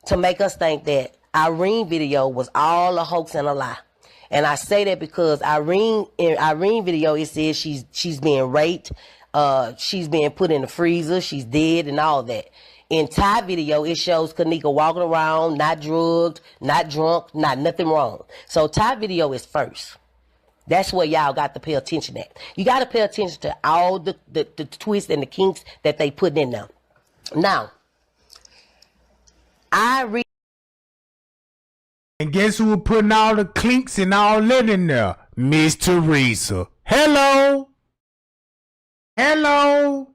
to make us think that Irene video was all a hoax and a lie. And I say that because in Irene video, it says she's being raped, she's being put in the freezer, she's dead and all that. In Ty video, it shows Kenneka walking around, not drugged, not drunk, not nothing wrong. So Ty video is first. That's where y'all got to pay attention at. You got to pay attention to all the twists and the kinks that they put in there. Now, and guess who was putting all the clinks and all that in there? Miss Teresa. Hello. Hello.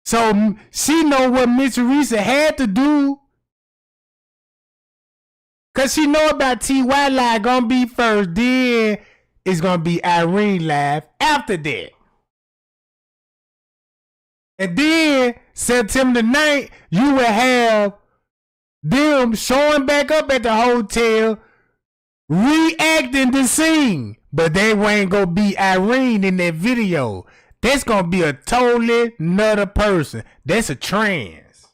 So she know what Miss Teresa had to do. Cause she know about T.Y. live gonna be first. Then it's gonna be Irene live after that. And then September 9th, you will have them showing back up at the hotel, reacting the scene. But they ain't gonna be Irene in that video. That's gonna be a totally another person. That's a trans.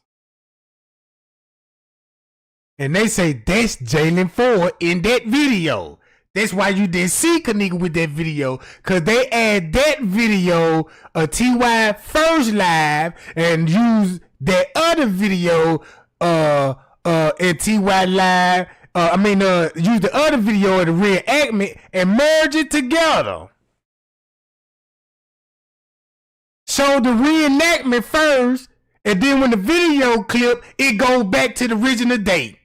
And they say that's Jalen Ford in that video. That's why you didn't see Kenneka with that video. Cause they add that video of T.Y. first live and use that other video at T.Y. live. Use the other video of the reenactment and merge it together. Show the reenactment first, and then when the video clip, it goes back to the original date.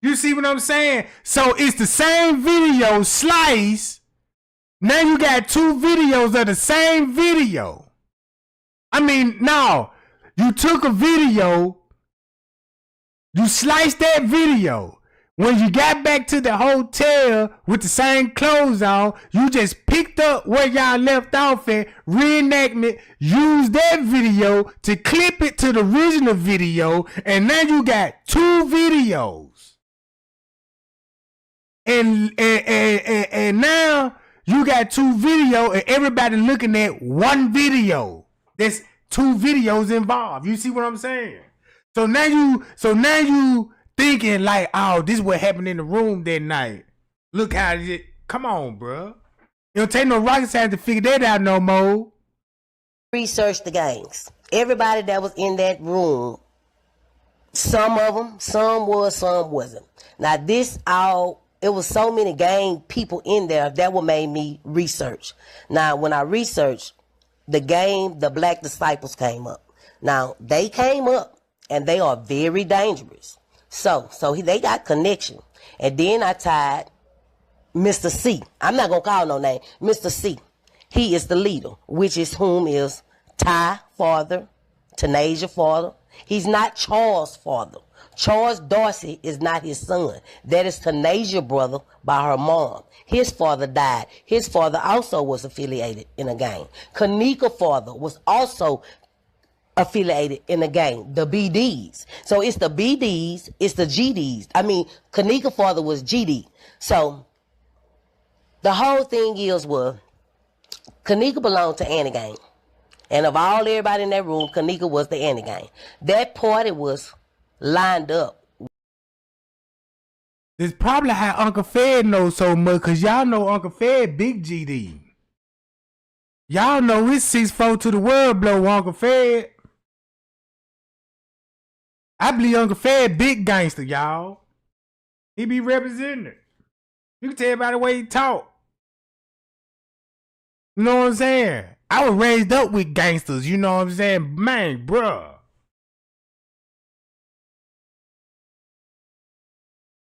You see what I'm saying? So it's the same video slice. Now you got two videos of the same video. No. You took a video, you sliced that video. When you got back to the hotel with the same clothes on, you just picked up where y'all left off at, reenactment, used that video to clip it to the original video, and now you got two videos. And now you got two videos and everybody looking at one video. There's two videos involved. You see what I'm saying? So now you thinking like, oh, this is what happened in the room that night. Look how it. Come on, bro. It don't take no rocket science to figure that out no more. Research the gangs. Everybody that was in that room, some of them, some was, some wasn't. Now it was so many gang people in there that what made me research. Now, when I researched, the Black Disciples came up. Now, they came up, and they are very dangerous. So they got connection. And then I tied Mr. C. I'm not going to call no name. Mr. C. He is the leader, which is whom is Ty father, Tanasia father. He's not Charles' father. Charles Dorsey is not his son. That is Tanasia brother by her mom. His father died. His father also was affiliated in a gang. Kenneka father was also affiliated in a gang, the BDs. So it's the BDs, it's the GDs. Kenneka father was GD. So the whole thing was Kenneka belonged to Annie Gang. And of everybody in that room, Kenneka was the Annie Gang. That party was lined up. This probably how Uncle Fed knows so much, because y'all know Uncle Fed big GD. Y'all know it's 6'4" to the world blow, Uncle Fed. I believe Uncle Fed big gangster, y'all. He be representing it. You can tell by the way he talk. You know what I'm saying? I was raised up with gangsters, you know what I'm saying? Man, bruh.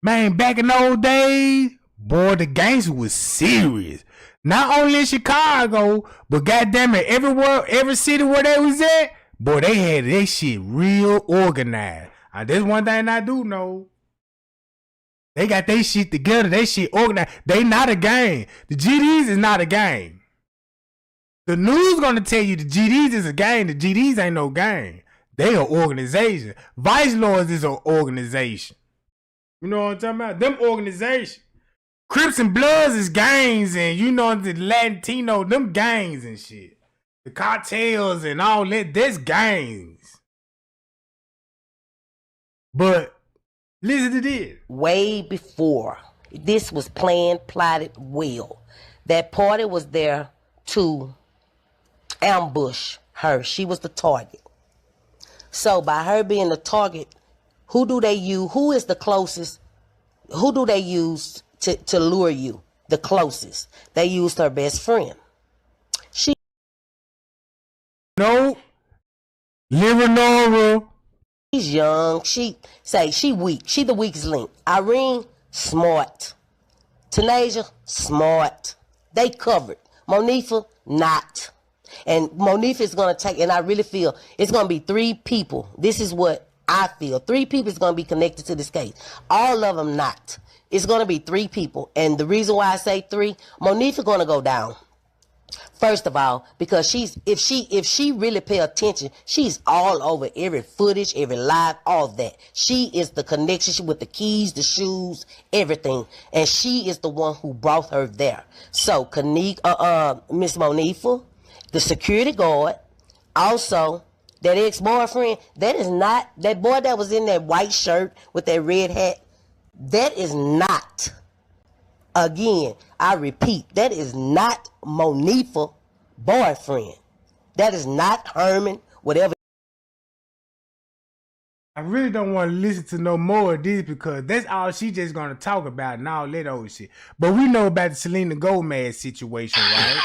Man, back in those days, boy, the gangster was serious. Not only in Chicago, but goddamn it, everywhere, every city where they was at, boy, they had their shit real organized. That's one thing I do know. They got their shit together, they shit organized. They not a gang. The GDs is not a gang. The news gonna tell you the GDs is a gang. The GDs ain't no gang. They an organization. Vice Lords is an organization. You know what I'm talking about? Them organizations. Crips and Bloods is gangs, and you know the Latino, them gangs and shit. The cartels and all that, that's gangs. But listen to this. Way before this was planned, plotted well. That party was there to ambush her. She was the target. So by her being the target, who do they use? Who is the closest? Who do they use to lure you? The closest. They used her best friend. Leonora. She's young. She weak. She the weakest link. Irene, smart. Tanasia, smart. They covered. Monifa, not. And Monifa is going to take, and I really feel it's going to be 3 people. This is what I feel. 3 people is going to be connected to this case. All of them not. It's going to be 3 people. And the reason why I say 3, Monifa going to go down. First of all, because if she really pay attention, she's all over every footage, every live, all that. She is the connection with the keys, the shoes, everything. And she is the one who brought her there. So Kenneka, Miss Monifa, the security guard, also that ex-boyfriend, that is not, that boy that was in that white shirt with that red hat, that is not, again, I repeat, that is not Monifa boyfriend. That is not Herman, whatever. I really don't want to listen to no more of this because that's all she just gonna talk about and all that old shit. But we know about the Selena Gomez situation, right?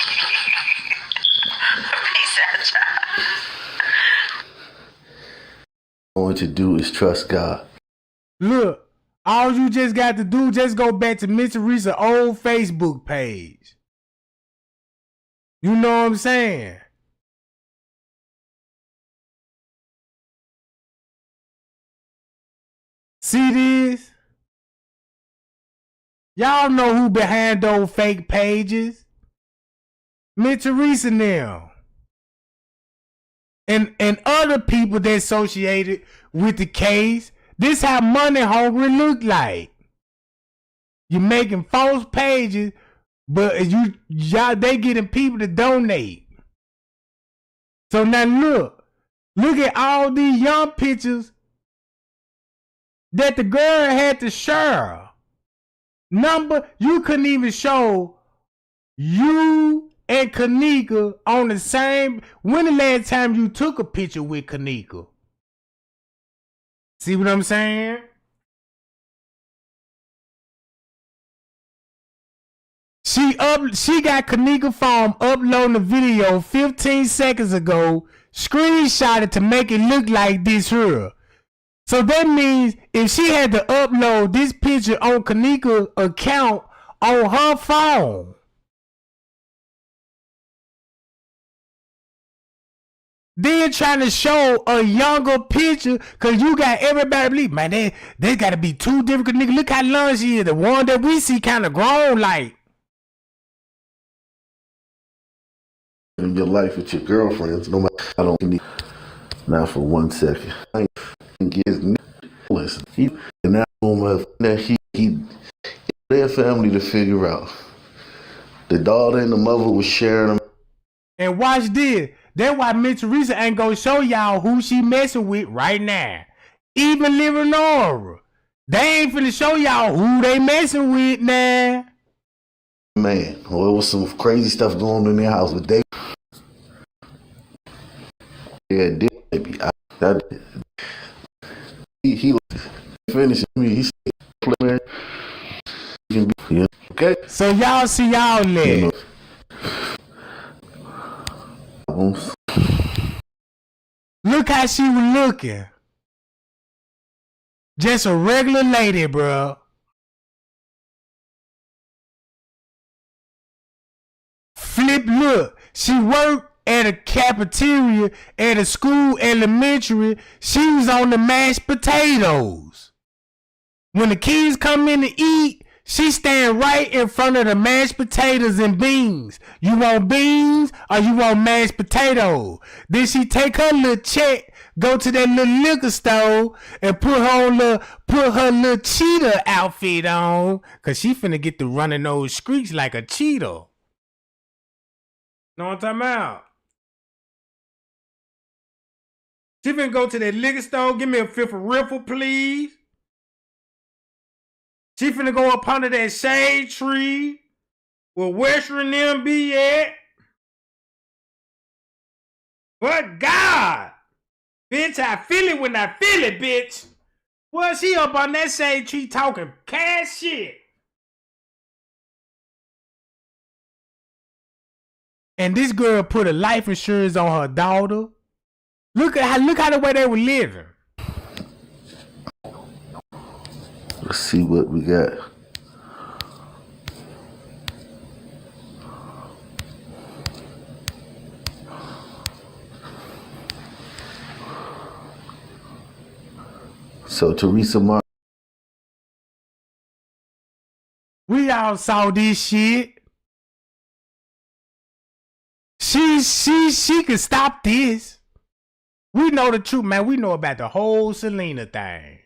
All you do is trust God. Look, all you just got to do, just go back to Miss Teresa's old Facebook page. You know what I'm saying? See this? Y'all know who behind those fake pages? Miss Teresa now. And other people that associated with the case. This how money hungry look like. You're making false pages, but y'all they getting people to donate. So now look at all these young pictures that the girl had to share. You couldn't even show you and Kenneka on the same. When the last time you took a picture with Kenneka? See what I'm saying? She got Kenneka phone uploading the video 15 seconds ago, screenshot it to make it look like this here. So that means if she had to upload this picture on Kenneka's account on her phone, then trying to show a younger picture, cause you got everybody believe, man, they gotta be 2 different Kenneka. Look how long she is. The one that we see kind of grown like. In your life with your girlfriends, no matter, I don't need, not for 1 second. I ain't gives me, listen, and that he their family to figure out. The daughter and the mother was sharing them. And watch this. That's why Miss Teresa ain't gonna show y'all who she messing with right now. Even Leonora. They ain't finna show y'all who they messing with now. Man, well, it was some crazy stuff going on in their house, but they baby. He finished me. He said, man, you can be, okay. So y'all see y'all leg. Look how she was looking. Just a regular lady, bro. Look. She worked at a cafeteria at a school elementary. She was on the mashed potatoes. When the kids come in to eat, she stand right in front of the mashed potatoes and beans. You want beans or you want mashed potatoes? Then she take her little check, go to that little liquor store and put her little cheetah outfit on, cause she finna get to running those streets like a cheetah. Know what I'm talking about? She finna go to that liquor store, give me a fifth of riffle, please. She finna go up under that shade tree where Western them be at. But God, bitch, I feel it when I feel it, bitch. Well, she up on that shade tree talking cash shit. And this girl put a life insurance on her daughter. Look how the way they were living. Let's see what we got. So Teresa Mar. We all saw this shit. She could stop this. We know the truth, man. We know about the whole Selena thing.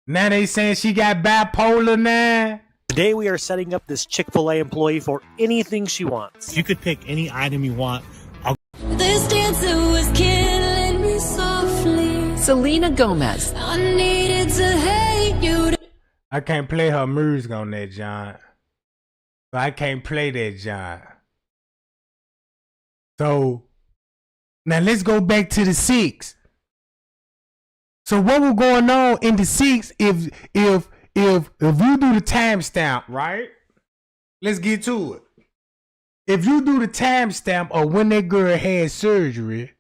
Now they saying she got bipolar now. Today we are setting up this Chick-fil-A employee for anything she wants. You could pick any item you want. This dancer was killing me softly. Selena Gomez. I needed to hate you. I can't play her music on that, John. So I can't play that, John. So now let's go back to the 6. So what was going on in the 6? If you do the timestamp, right? Let's get to it. If you do the timestamp of when that girl had surgery,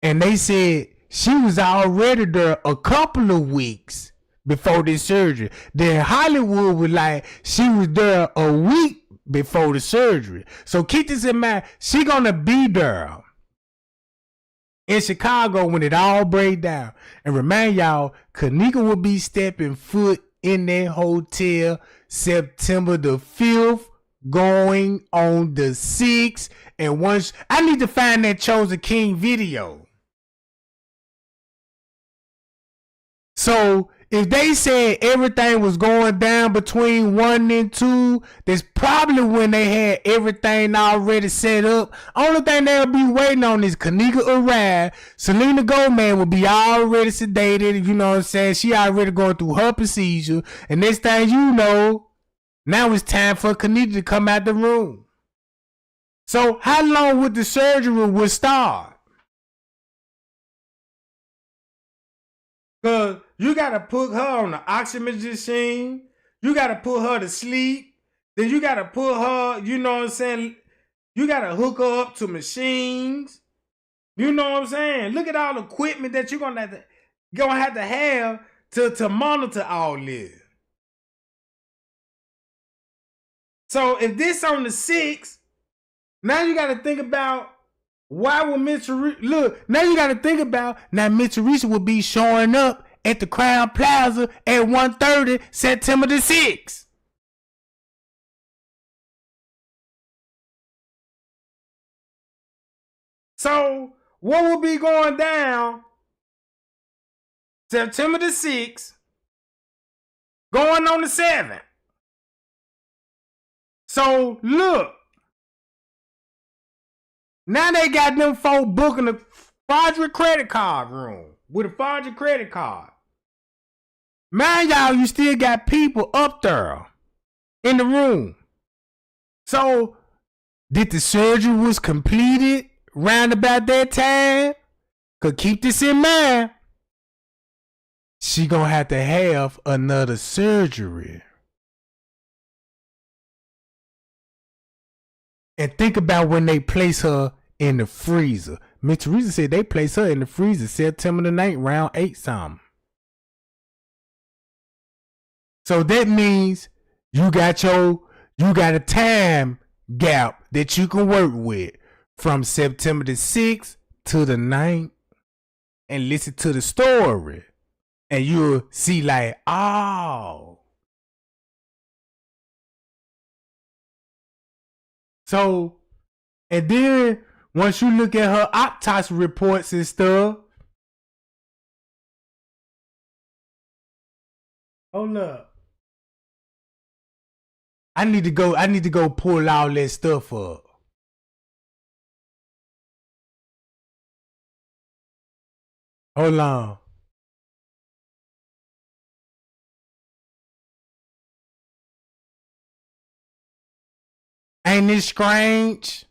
and they said she was already there a couple of weeks before this surgery, then Hollywood was like she was there a week before the surgery. So keep this in mind. She gonna be there in Chicago when it all break down. And remind y'all, Kenneka will be stepping foot in that hotel September the 5th, going on the 6th. And once I need to find that Chosen King video. So if they said everything was going down between 1 and 2, that's probably when they had everything already set up. Only thing they'll be waiting on is Kenneka arrive. Selena Gomez will be already sedated. You know what I'm saying? She already going through her procedure. And next thing you know, now it's time for Kenneka to come out the room. So how long would the surgery would start? Cause you gotta put her on the oxygen machine. You gotta put her to sleep. Then you gotta put her, you know what I'm saying? You gotta hook her up to machines. You know what I'm saying? Look at all the equipment that you're gonna have to monitor all this. So if this on the 6th, now you gotta think about why would look, now you gotta think about now Mitch Teresa will be showing up at the Crown Plaza at 1:30 September the 6th. So what will be going down September the 6th, going on the 7th? So look. Now they got them folk booking a fraudulent credit card room with a fraudulent credit card. Man, y'all, you still got people up there in the room. So, did the surgery was completed round about that time? Cause keep this in mind. She gonna have to have another surgery. And think about when they place her in the freezer. Miss Teresa said they place her in the freezer September the 9th, round 8 something. So that means you got a time gap that you can work with from September the 6th to the 9th and listen to the story. And you'll see like, oh. So, and then once you look at her autopsy reports and stuff, hold up. I need to go pull all that stuff up. Hold on. Ain't it strange?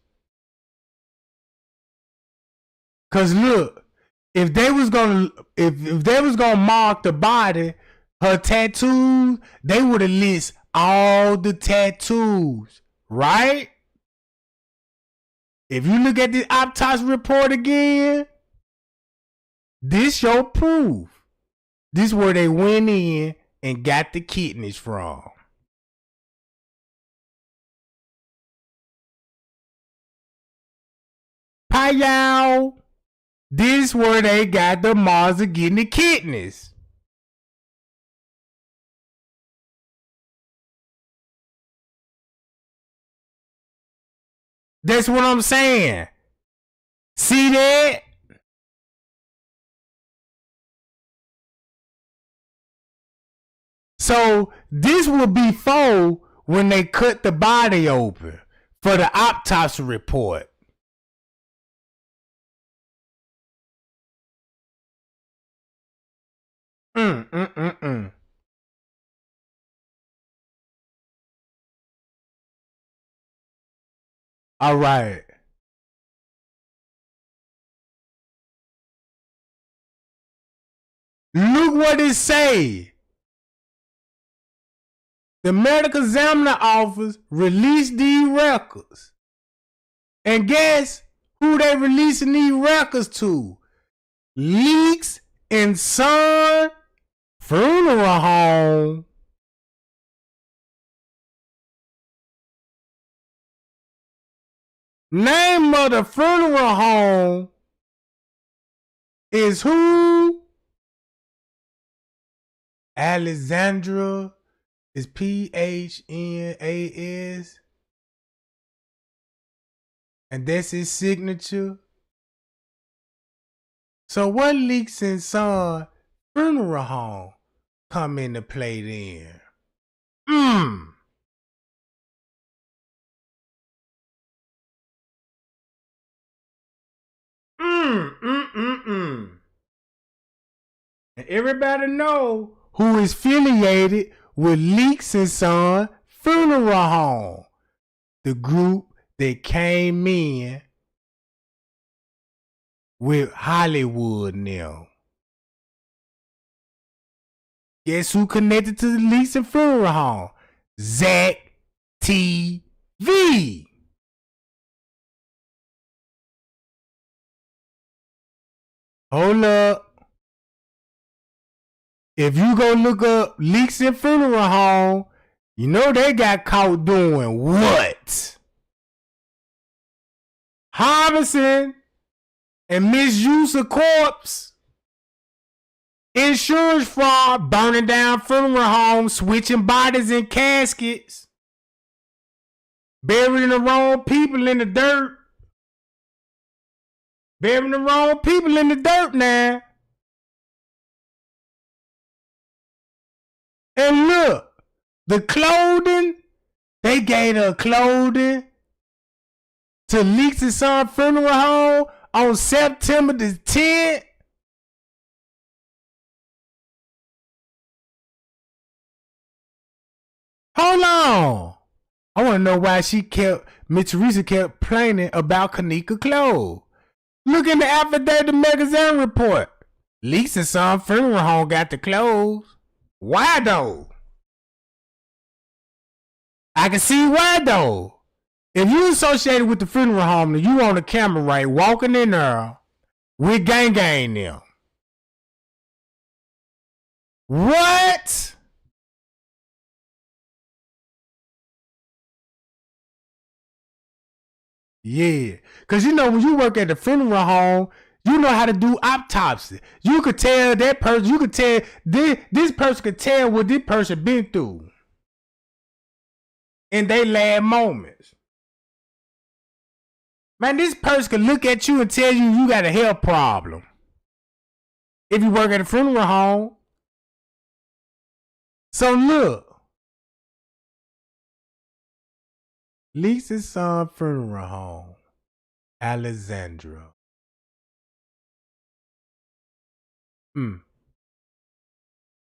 Cause look, if they was gonna mark the body, her tattoos, they would have list all the tattoos, right? If you look at the autopsy report again, this your proof. This where they went in and got the kidneys from. Hi, y'all. This where they got the Martha getting the kidneys. That's what I'm saying. See that? So this will be for when they cut the body open for the autopsy report. All right. Look what it say. The medical examiner office released these records. And guess who they releasing these records to? Leaks and Son Funeral Home. Name of the funeral home is who? Alexandra is Phnas. And that's his signature. So what Leaks and Son Funeral Home come into play then? And everybody know who is affiliated with Leaks and Son Funeral Home. The group that came in with Hollywood now. Guess who connected to the Leaks and Funeral Home? Zach TV. Hold up. If you go look up Leaks and Funeral Home, you know they got caught doing what? Harvesting and misuse of corpse. Insurance fraud, burning down funeral homes, switching bodies in caskets. Burying the wrong people in the dirt. Burying the wrong people in the dirt now. And look, the clothing, they gave her clothing to Leaks and Son Funeral Home on September the 10th. Hold on. I want to know why Miss Teresa kept complaining about Kenneka clothes. Look in the affidavit magazine report. Leaks and Son Funeral Home got the clothes. Why though? I can see why though. If you associated with the funeral home and you on the camera right, walking in there with gang now. What? Yeah. Because you know when you work at the funeral home, you know how to do autopsy. You could tell that person, you could tell this person could tell what this person been through in their last moments. Man, this person could look at you and tell you got a health problem. If you work at a funeral home. So look. Leaks and Son Funeral Home. Alexandra.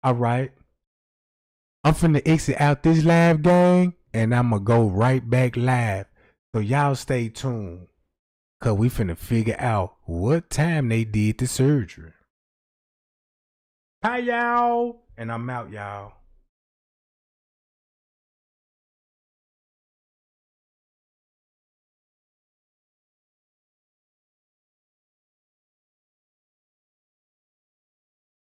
All right. I'm finna exit out this live, gang, and I'm gonna go right back live. So y'all stay tuned, cause we finna figure out what time they did the surgery. Bye, y'all, and I'm out, y'all.